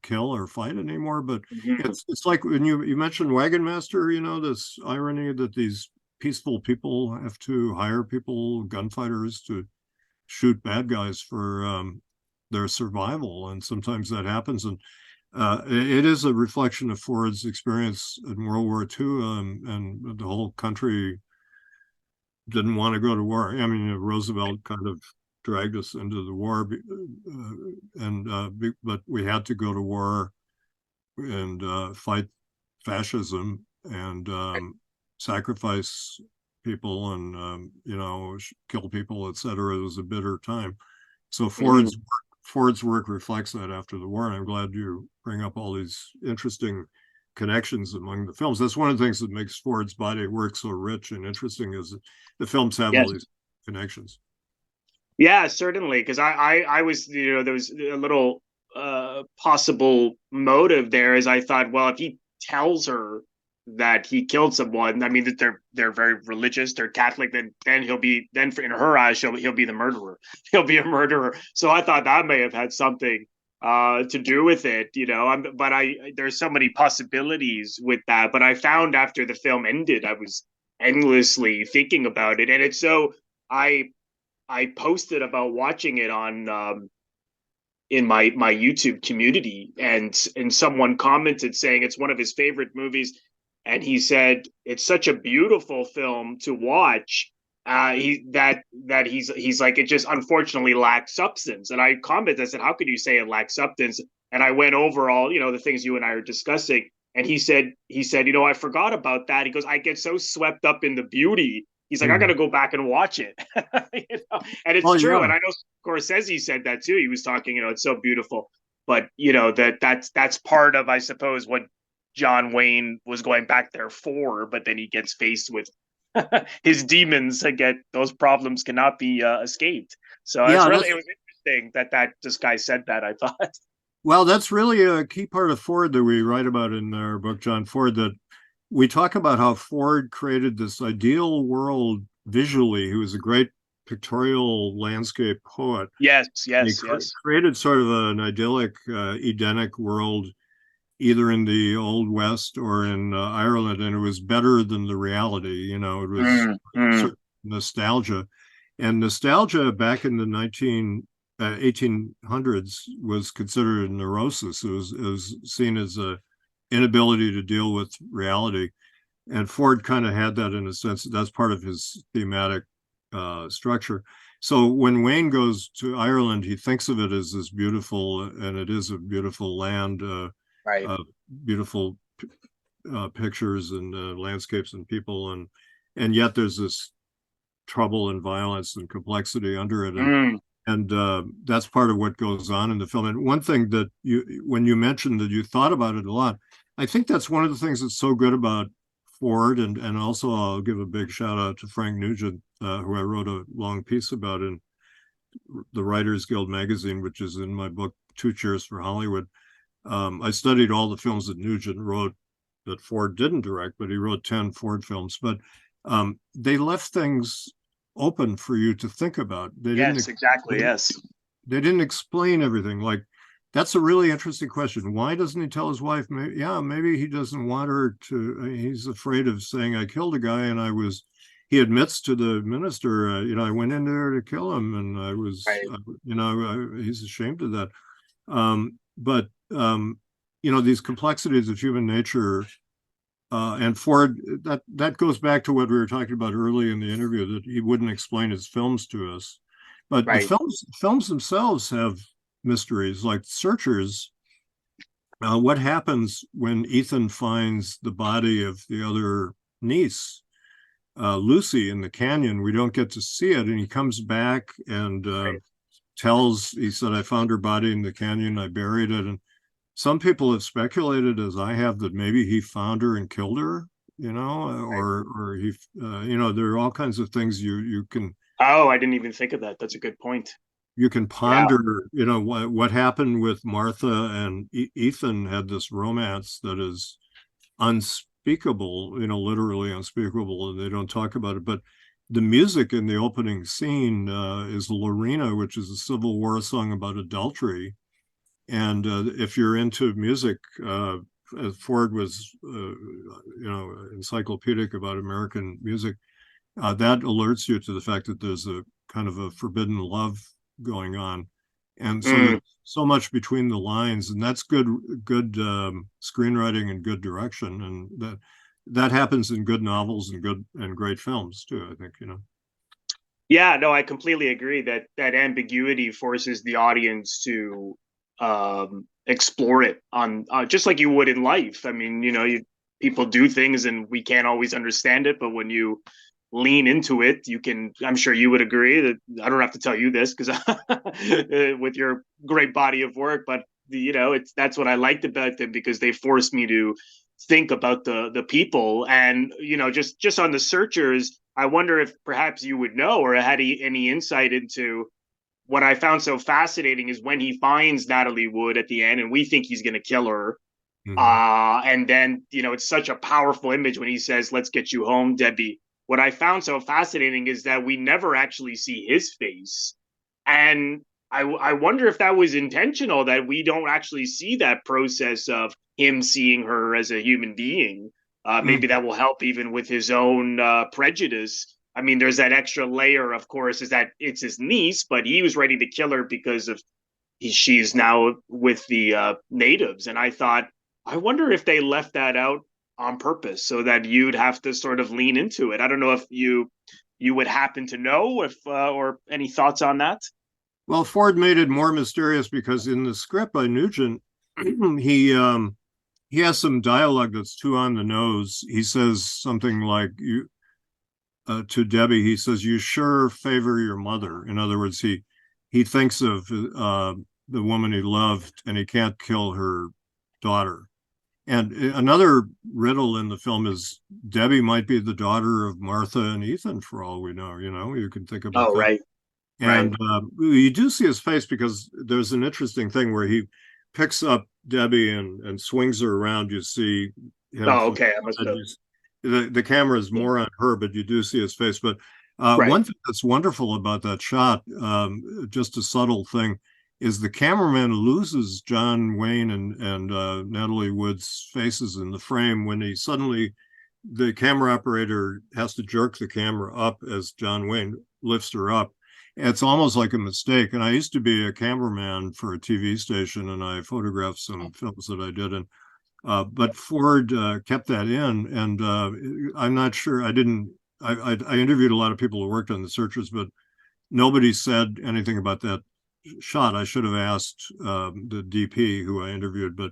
kill or fight anymore. But it's like when you mentioned Wagon Master, you know, this irony that these peaceful people have to hire people, gunfighters, to shoot bad guys for their survival, and sometimes that happens. And it is a reflection of Ford's experience in World War II, and the whole country didn't want to go to war. I mean, Roosevelt kind of dragged us into the war, but we had to go to war and fight fascism and sacrifice people and you know, kill people, etc. It was a bitter time. So Ford's work reflects that after the war, and I'm glad you bring up all these interesting connections among the films. That's one of the things that makes Ford's body work so rich and interesting, is that the films have all these connections. Yeah, certainly. Because I was, you know, there was a little possible motive there, as I thought, well, if he tells her that he killed someone, I mean, that they're very religious, they're Catholic, then he'll be, then in her eyes, he'll be the murderer. He'll be a murderer. So I thought that may have had something to do with it, you know. But there's so many possibilities with that. But I found after the film ended, I was endlessly thinking about it, and it's so I posted about watching it on in my YouTube community, and someone commented saying it's one of his favorite movies, and he said it's such a beautiful film to watch. He's like, it just unfortunately lacks substance. And I commented, I said, how could you say it lacks substance? And I went over all, you know, the things you and I are discussing, and he said, you know, I forgot about that. He goes, I get so swept up in the beauty. He's like, I got to go back and watch it. You know? And it's true. Yeah. And I know Scorsese said that too. He was talking, you know, it's so beautiful. But, you know, that's part of, I suppose, what John Wayne was going back there for. But then he gets faced with his demons. Again, those problems cannot be escaped. So it was interesting that this guy said that, I thought. Well, that's really a key part of Ford that we write about in our book, John Ford, that we talk about how Ford created this ideal world visually. He was a great pictorial landscape poet. Yes, He yes, yes. created sort of an idyllic, Edenic world, either in the Old West or in Ireland, and it was better than the reality. You know, it was certain nostalgia. And nostalgia back in the 1800s was considered a neurosis. It was seen as a inability to deal with reality. And Ford kind of had that in a sense. That's part of his thematic structure. So when Wayne goes to Ireland, he thinks of it as this beautiful, and it is a beautiful land, Right. beautiful pictures and landscapes and people, and yet there's this trouble and violence and complexity under it, and that's part of what goes on in the film. And one thing that when you mentioned that you thought about it a lot, I think that's one of the things that's so good about Ford, and also I'll give a big shout out to Frank Nugent, who I wrote a long piece about in the Writers Guild magazine, which is in my book, Two Cheers for Hollywood. I studied all the films that Nugent wrote that Ford didn't direct, but he wrote 10 Ford films. But they left things open for you to think about. Yes, exactly. Yes. They didn't explain everything. Like, that's a really interesting question. Why doesn't he tell his wife? Maybe he doesn't want her to. He's afraid of saying, I killed a guy, and he admits to the minister, I went in there to kill him, and I was, right. He's ashamed of that. But these complexities of human nature, and Ford, that goes back to what we were talking about early in the interview, that he wouldn't explain his films to us. But right. The films themselves have mysteries, like Searchers. What happens when Ethan finds the body of the other niece, Lucy, in the canyon? We don't get to see it, and he comes back and right. He said, I found her body in the canyon, I buried it. And some people have speculated, as I have, that maybe he found her and killed her, or he, there are all kinds of things you can. Oh, I didn't even think of that. That's a good point. You can ponder, what happened with Martha and Ethan had this romance that is unspeakable, literally unspeakable, and they don't talk about it. But the music in the opening scene is Lorena, which is a Civil War song about adultery. And if you're into music, Ford was, encyclopedic about American music, that alerts you to the fact that there's a kind of a forbidden love going on. And so so much between the lines, and that's good screenwriting and good direction. And that happens in good novels and great films too, I think, Yeah, no, I completely agree that ambiguity forces the audience to explore it on just like you would in life. I mean, people do things and we can't always understand it, but when you lean into it, I'm sure you would agree that I don't have to tell you this because with your great body of work, but that's what I liked about them, because they forced me to think about the people. And just on the Searchers, I wonder if perhaps you would know or had any insight into what I found so fascinating is when he finds Natalie Wood at the end, and we think he's going to kill her. And then, it's such a powerful image when he says, let's get you home, Debbie. What I found so fascinating is that we never actually see his face. And I wonder if that was intentional, that we don't actually see that process of him seeing her as a human being. Maybe that will help even with his own prejudice. I mean, there's that extra layer, of course, is that it's his niece, but he was ready to kill her because she's now with the natives. And I thought, I wonder if they left that out on purpose so that you'd have to sort of lean into it. I don't know if you would happen to know or any thoughts on that. Well, Ford made it more mysterious because in the script by Nugent, he has some dialogue that's too on the nose. He says something like, to Debbie, he says, you sure favor your mother. In other words, he thinks of the woman he loved and he can't kill her daughter. And another riddle in the film is Debbie might be the daughter of Martha and Ethan, for all we know. You can think about that. Right. And you do see his face, because there's an interesting thing where picks up Debbie and swings her around, you see him. Oh, okay. I must have. The camera is more on her, but you do see his face. But Right. one thing that's wonderful about that shot, just a subtle thing, is the cameraman loses John Wayne and Natalie Wood's faces in the frame when he suddenly, the camera operator has to jerk the camera up as John Wayne lifts her up. It's almost like a mistake. And I used to be a cameraman for a TV station, and I photographed some films that I did. And but Ford kept that in, and I'm not sure. I interviewed a lot of people who worked on The Searchers, but nobody said anything about that shot. I should have asked the DP who I interviewed, but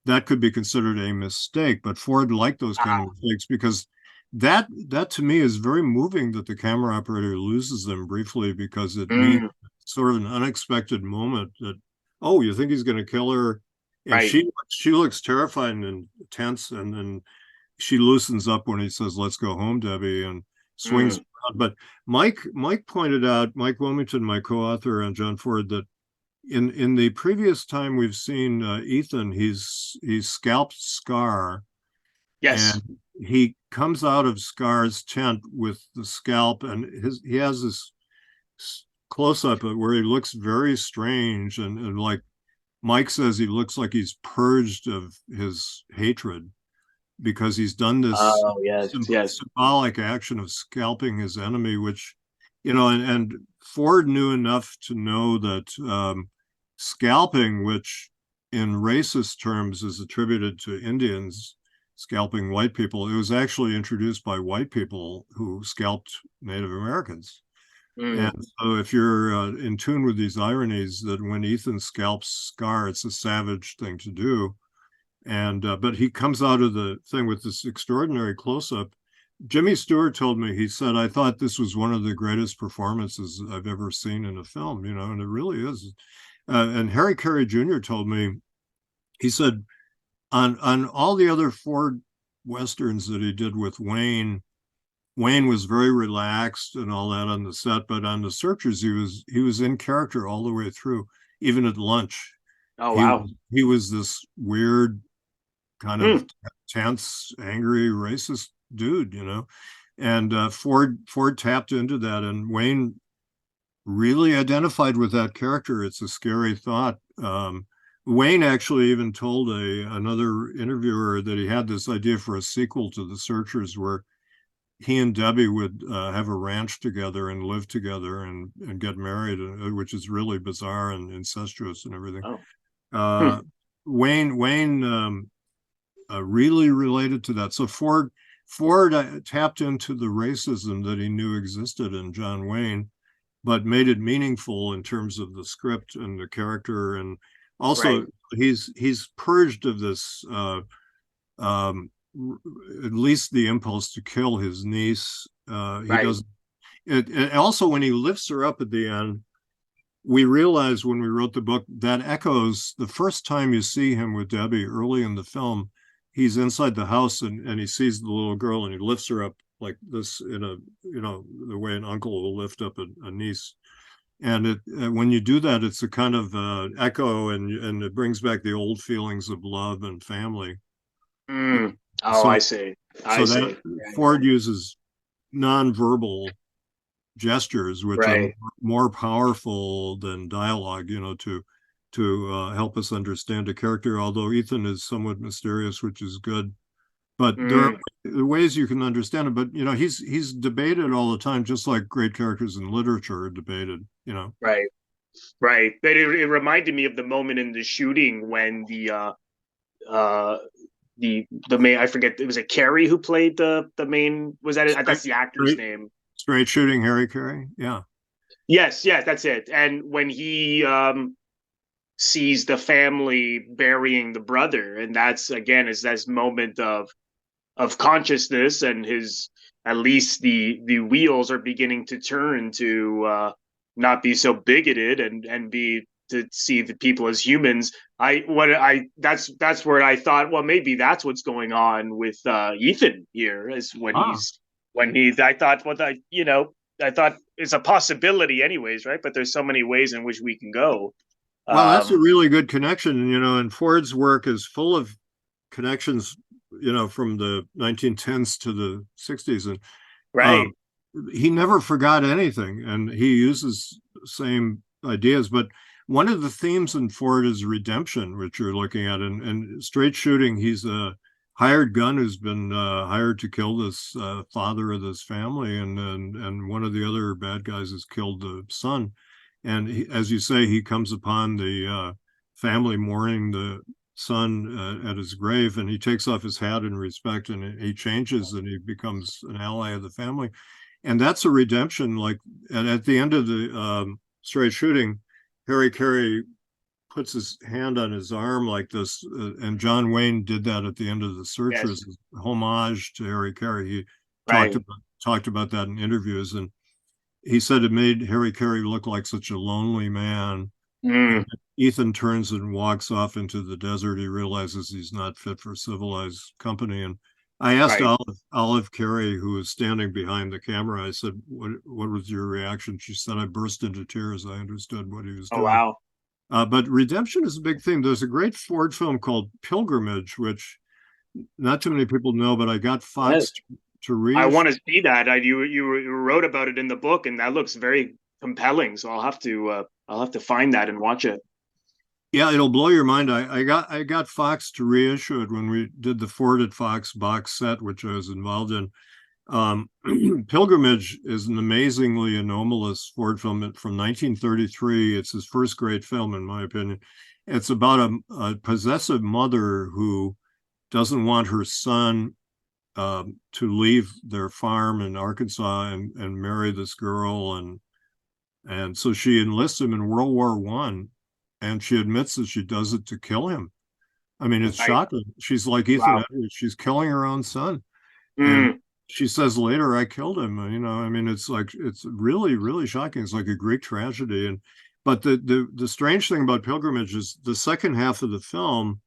that could be considered a mistake. But Ford liked those kind of mistakes because that to me is very moving, that the camera operator loses them briefly, because it means sort of an unexpected moment that, oh, you think he's going to kill her, and Right. she looks terrified and tense, and then she loosens up when he says, "Let's go home, Debbie," and swings around. But Mike pointed out, Mike Wilmington, my co-author, and John Ford, that in the previous time we've seen Ethan, he's scalped Scar. Yes. And he comes out of Scar's tent with the scalp, and he has this close up where he looks very strange, and like Mike says, he looks like he's purged of his hatred because he's done this symbolic action of scalping his enemy, which, and Ford knew enough to know that scalping, which in racist terms is attributed to Indians scalping white people, it was actually introduced by white people who scalped Native Americans. And so if you're in tune with these ironies, that when Ethan scalps Scar, it's a savage thing to do. And but he comes out of the thing with this extraordinary close-up. Jimmy Stewart told me, he said, I thought this was one of the greatest performances I've ever seen in a film, and it really is. And Harry Carey Jr. told me, he said, on all the other Ford Westerns that he did with Wayne was very relaxed and all that on the set, but on The Searchers, he was in character all the way through, even at lunch. Oh, wow. He was this weird, kind of tense, angry, racist dude, and Ford tapped into that, and Wayne really identified with that character. It's a scary thought. Wayne actually even told another interviewer that he had this idea for a sequel to The Searchers, where he and Debbie would have a ranch together and live together and get married, which is really bizarre and incestuous and everything. Wayne really related to that. So Ford tapped into the racism that he knew existed in John Wayne, but made it meaningful in terms of the script and the character. And also, he's purged of this, at least the impulse to kill his niece. He doesn't. And also, when he lifts her up at the end, we realized when we wrote the book that echoes the first time you see him with Debbie early in the film. He's inside the house and he sees the little girl and he lifts her up like this in a, the way an uncle will lift up a niece. And when you do that, it's a kind of echo, and it brings back the old feelings of love and family. I see. Ford uses nonverbal gestures, which are more powerful than dialogue, to help us understand a character. Although Ethan is somewhat mysterious, which is good. But there are ways you can understand it. But he's debated all the time, just like great characters in literature are debated. Right. But it reminded me of the moment in the shooting when the main, I forget, it was Carey who played the main. Was that it? That's the actor's name. Straight Shooting Harry Carey. Yeah. Yes, that's it. And when he sees the family burying the brother, and that's again is this moment of consciousness, and his, at least the wheels are beginning to turn to not be so bigoted and be to see the people as humans. That's where I thought, well, maybe that's what's going on with Ethan here, is when I thought, well, I thought it's a possibility anyways, right? But there's so many ways in which we can go. Well, that's a really good connection, and Ford's work is full of connections, from the 1910s to the 60s. And right. He never forgot anything, and he uses the same ideas. But one of the themes in Ford is redemption, which you're looking at. And straight shooting, he's a hired gun who's been hired to kill this father of this family, and one of the other bad guys has killed the son. And as you say, he comes upon the family mourning the son at his grave, and he takes off his hat in respect, and he changes, and he becomes an ally of the family. And that's a redemption. Like, and at the end of the straight shooting, Harry Carey puts his hand on his arm like this, and John Wayne did that at the end of The Searchers, yes, homage to Harry Carey. He talked about that in interviews, and he said it made Harry Carey look like such a lonely man. And Ethan turns and walks off into the desert. He realizes he's not fit for civilized company. And I asked Olive Carey, who was standing behind the camera, I said, what was your reaction? She said, I burst into tears. I understood what he was doing. Oh, wow. But redemption is a big theme. There's a great Ford film called Pilgrimage, which not too many people know, but I got Fox to read. I want to see that. You wrote about it in the book, and that looks very compelling. So I'll have to find that and watch it. Yeah, it'll blow your mind. I got Fox to reissue it when we did the Ford at Fox box set, which I was involved in. Pilgrimage is an amazingly anomalous Ford film from 1933. It's his first great film, in my opinion. It's about a possessive mother who doesn't want her son to leave their farm in Arkansas and marry this girl, and so she enlists him in World War I, and she admits that she does it to kill him. I mean, it's shocking. She's like Ethan Edwards. She's killing her own son. And she says later, I killed him. I mean, it's really, really shocking. It's like a Greek tragedy. But the strange thing about Pilgrimage is the second half of the film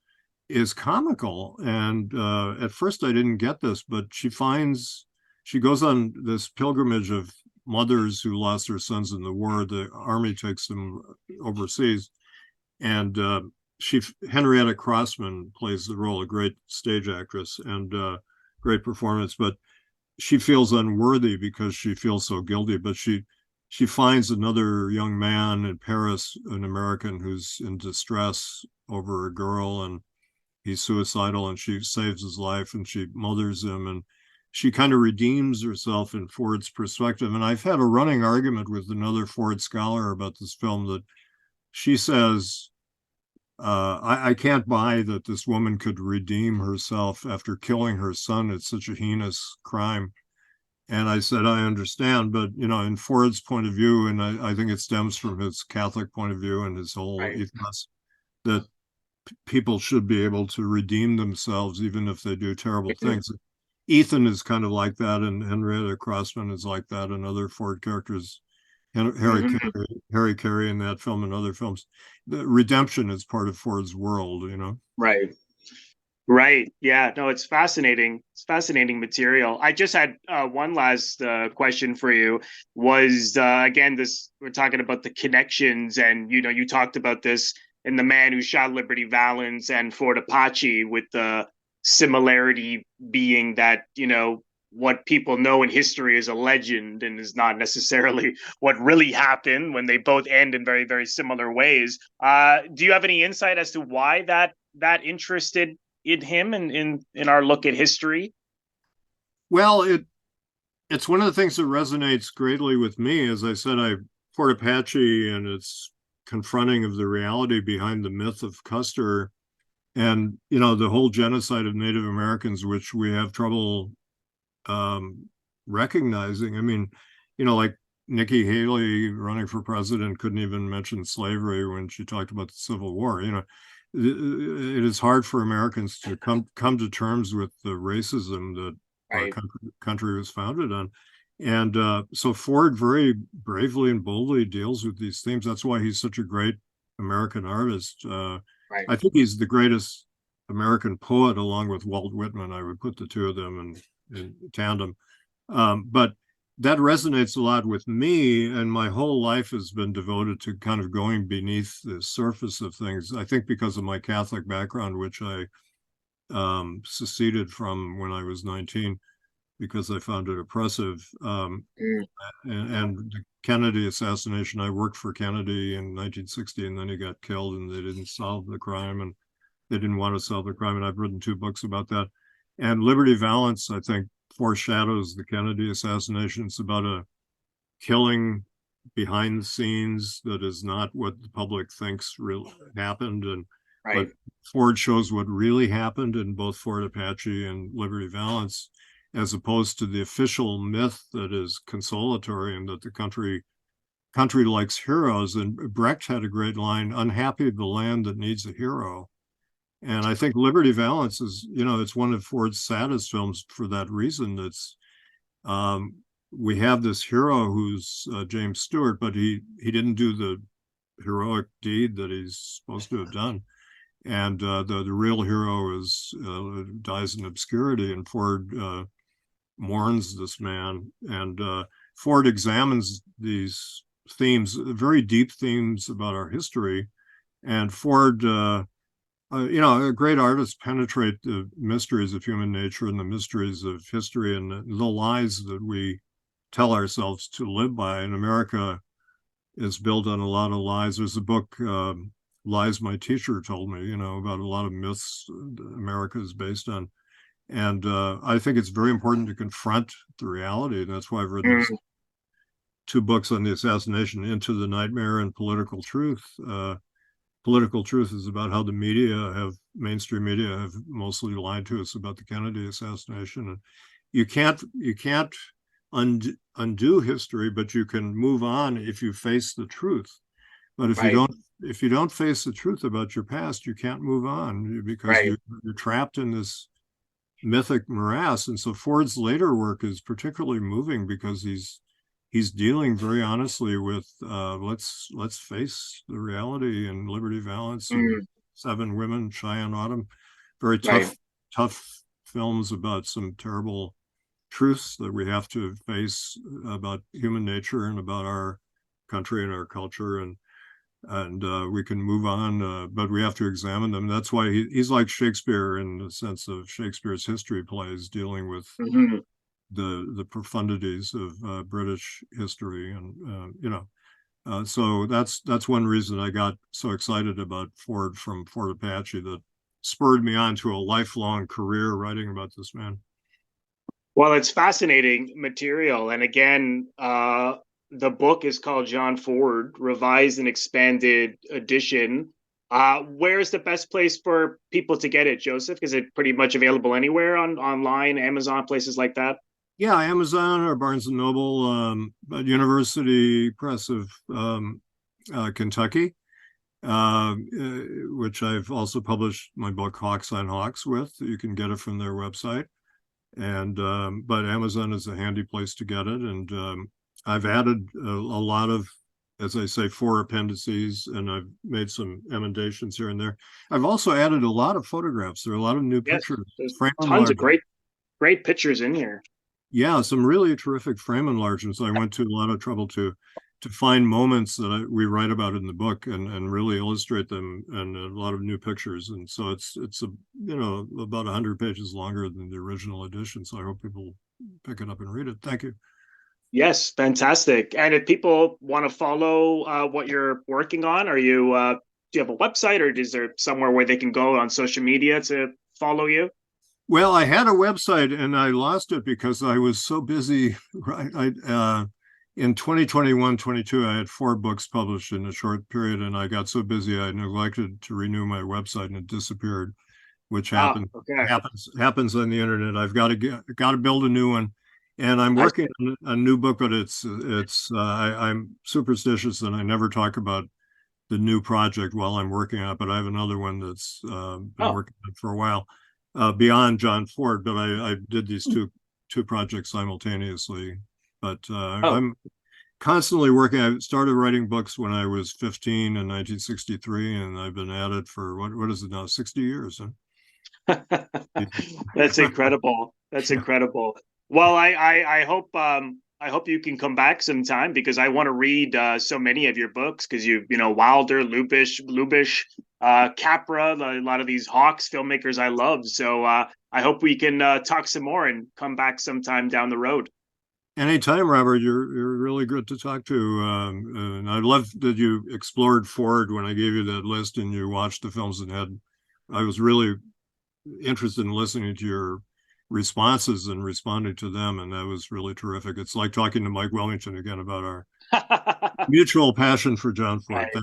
is comical. And at first I didn't get this, but she goes on this pilgrimage of mothers who lost their sons in the war. The army takes them overseas. And Henrietta Crossman plays the role, a great stage actress and great performance, but she feels unworthy because she feels so guilty. But she finds another young man in Paris, an American who's in distress over a girl, and he's suicidal, and she saves his life, and she mothers him, and she kind of redeems herself in Ford's perspective. And I've had a running argument with another Ford scholar about this film that she says, I can't buy that this woman could redeem herself after killing her son. It's such a heinous crime. And I said, I understand, but, in Ford's point of view, and I think it stems from his Catholic point of view and his whole ethos, that people should be able to redeem themselves even if they do terrible things. Ethan is kind of like that, and Henrietta Crossman is like that, and other Ford characters, Harry Carey in that film and other films. The redemption is part of Ford's world, Right. Yeah. No, it's fascinating. It's fascinating material. I just had one last question for you. Was again, we're talking about the connections, and you talked about this in The Man Who Shot Liberty Valance and Ford Apache, with the similarity being that what people know in history is a legend and is not necessarily what really happened, when they both end in very, very similar ways. Do you have any insight as to why that interested in him and in our look at history? Well, it's one of the things that resonates greatly with me. As I said, Fort Apache and its confronting of the reality behind the myth of Custer, and the whole genocide of Native Americans, which we have trouble recognizing. I mean, like Nikki Haley running for president couldn't even mention slavery when she talked about the Civil War. It is hard for Americans to come to terms with the racism that our country was founded on. And so Ford very bravely and boldly deals with these themes. That's why he's such a great American artist. I think he's the greatest American poet, along with Walt Whitman. I would put the two of them in tandem. But that resonates a lot with me, and my whole life has been devoted to kind of going beneath the surface of things. I think because of my Catholic background, which I seceded from when I was 19 because I found it oppressive. And the Kennedy assassination, I worked for Kennedy in 1960, and then he got killed, and they didn't solve the crime, and they didn't want to solve the crime. And I've written 2 books about that. And Liberty Valance, I think, foreshadows the Kennedy assassination. It's about a killing behind the scenes that is not what the public thinks really happened. And Right. but Ford shows what really happened in both Fort Apache and Liberty Valance, as opposed to the official myth that is consolatory and that the country likes heroes. And Brecht had a great line, "Unhappy the land that needs a hero." And I think Liberty Valance is, it's one of Ford's saddest films for that reason. It's we have this hero who's James Stewart, but he didn't do the heroic deed that he's supposed to have done. And the real hero dies in obscurity, and Ford mourns this man. And Ford examines these themes, very deep themes about our history. And Ford, great artists penetrate the mysteries of human nature and the mysteries of history and the lies that we tell ourselves to live by. And America is built on a lot of lies. There's a book, Lies My Teacher Told Me, about a lot of myths America is based on. And I think it's very important to confront the reality. And that's why I've written 2 books on the assassination, Into the Nightmare and Political Truth. Political Truth is about how the mainstream media have mostly lied to us about the Kennedy assassination. And you can't undo history, but you can move on if you face the truth. But if you don't face the truth about your past, you can't move on, because you're trapped in this mythic morass. And so Ford's later work is particularly moving because he's dealing very honestly with let's face the reality. In Liberty Valance and 7 Women, Cheyenne Autumn, very tough films about some terrible truths that we have to face about human nature and about our country and our culture. And we can move on, but we have to examine them. That's why he's like Shakespeare in the sense of Shakespeare's history plays, dealing with the profundities of British history. And so that's one reason I got so excited about Ford from Fort Apache, that spurred me on to a lifelong career writing about this man. Well, it's fascinating material. And again, the book is called John Ford, Revised and Expanded Edition. Where's the best place for people to get it, Joseph? Is it pretty much available anywhere online, Amazon, places like that? Yeah, Amazon or Barnes & Noble, University Press of Kentucky, which I've also published my book Hawks on Hawks with. You can get it from their website. And but Amazon is a handy place to get it. And I've added a lot of, as I say, 4 appendices, and I've made some emendations here and there. I've also added a lot of photographs. There are a lot of new pictures. There's tons of great pictures in here. Yeah, some really terrific frame enlargements. I went to a lot of trouble to find moments that we write about in the book and really illustrate them, and a lot of new pictures. And so it's about 100 pages longer than the original edition. So I hope people pick it up and read it. Thank you. Yes, fantastic. And if people want to follow what you're working on, do you have a website, or is there somewhere where they can go on social media to follow you? Well, I had a website and I lost it because I was so busy. In 2021-22, I had 4 books published in a short period, and I got so busy I neglected to renew my website, and it disappeared, which happens on the internet. I've got to build a new one. And I'm working on a new book, but I'm superstitious and I never talk about the new project while I'm working on it. But I have another one that's been working on it for a while, beyond John Ford. But I did these two projects simultaneously. But I'm constantly working. I started writing books when I was 15 in 1963, and I've been at it for what is it now, 60 years? Huh? That's incredible. That's incredible. Well, I hope I hope you can come back sometime because I want to read so many of your books because you know, Wilder, Lubish, Capra, a lot of these Hawks filmmakers I love. So I hope we can talk some more and come back sometime down the road. Anytime, Robert. You're really good to talk to, and I love that you explored Ford when I gave you that list and you watched the films and had. I was really interested in listening to your responses and responding to them, and that was really terrific. It's like talking to Mike Wellington again about our mutual passion for John Ford. Right.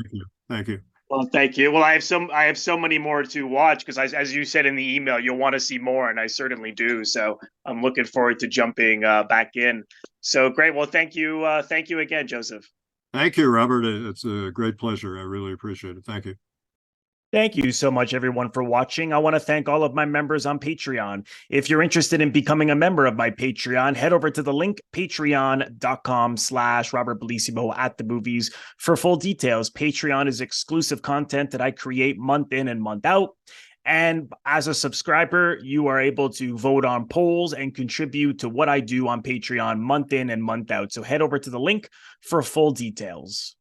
Thank you. Well, thank you. Well, I have so many more to watch because, as you said in the email, you'll want to see more, and I certainly do. So I'm looking forward to jumping back in. So great. Well, thank you again, Joseph. Thank you, Robert. It's a great pleasure. I really appreciate it. Thank you. Thank you so much, everyone, for watching. I want to thank all of my members on Patreon. If you're interested in becoming a member of my Patreon, head over to the link, patreon.com/Robert Bellissimo at the movies for full details. Patreon is exclusive content that I create month in and month out. And as a subscriber, you are able to vote on polls and contribute to what I do on Patreon month in and month out. So head over to the link for full details.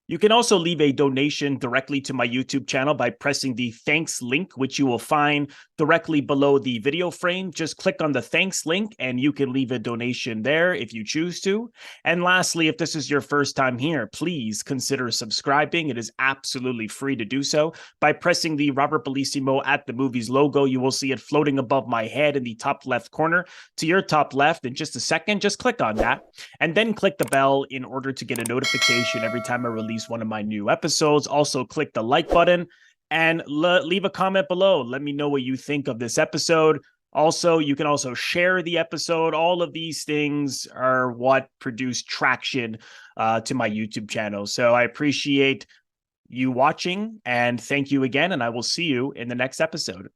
You can also leave a donation directly to my YouTube channel by pressing the thanks link, which you will find directly below the video frame. Just click on the thanks link and you can leave a donation there if you choose to. And lastly, if this is your first time here, please consider subscribing. It is absolutely free to do so. By pressing the Robert Bellissimo at the movies logo, you will see it floating above my head in the top left corner. To your top left in just a second, just click on that and then click the bell in order to get a notification every time I release one of my new episodes. Also click the like button and leave a comment below. Let me know what you think of this episode. Also, you can also share the episode. All of these things are what produce traction to my YouTube channel. So I appreciate you watching and thank you again. And I will see you in the next episode.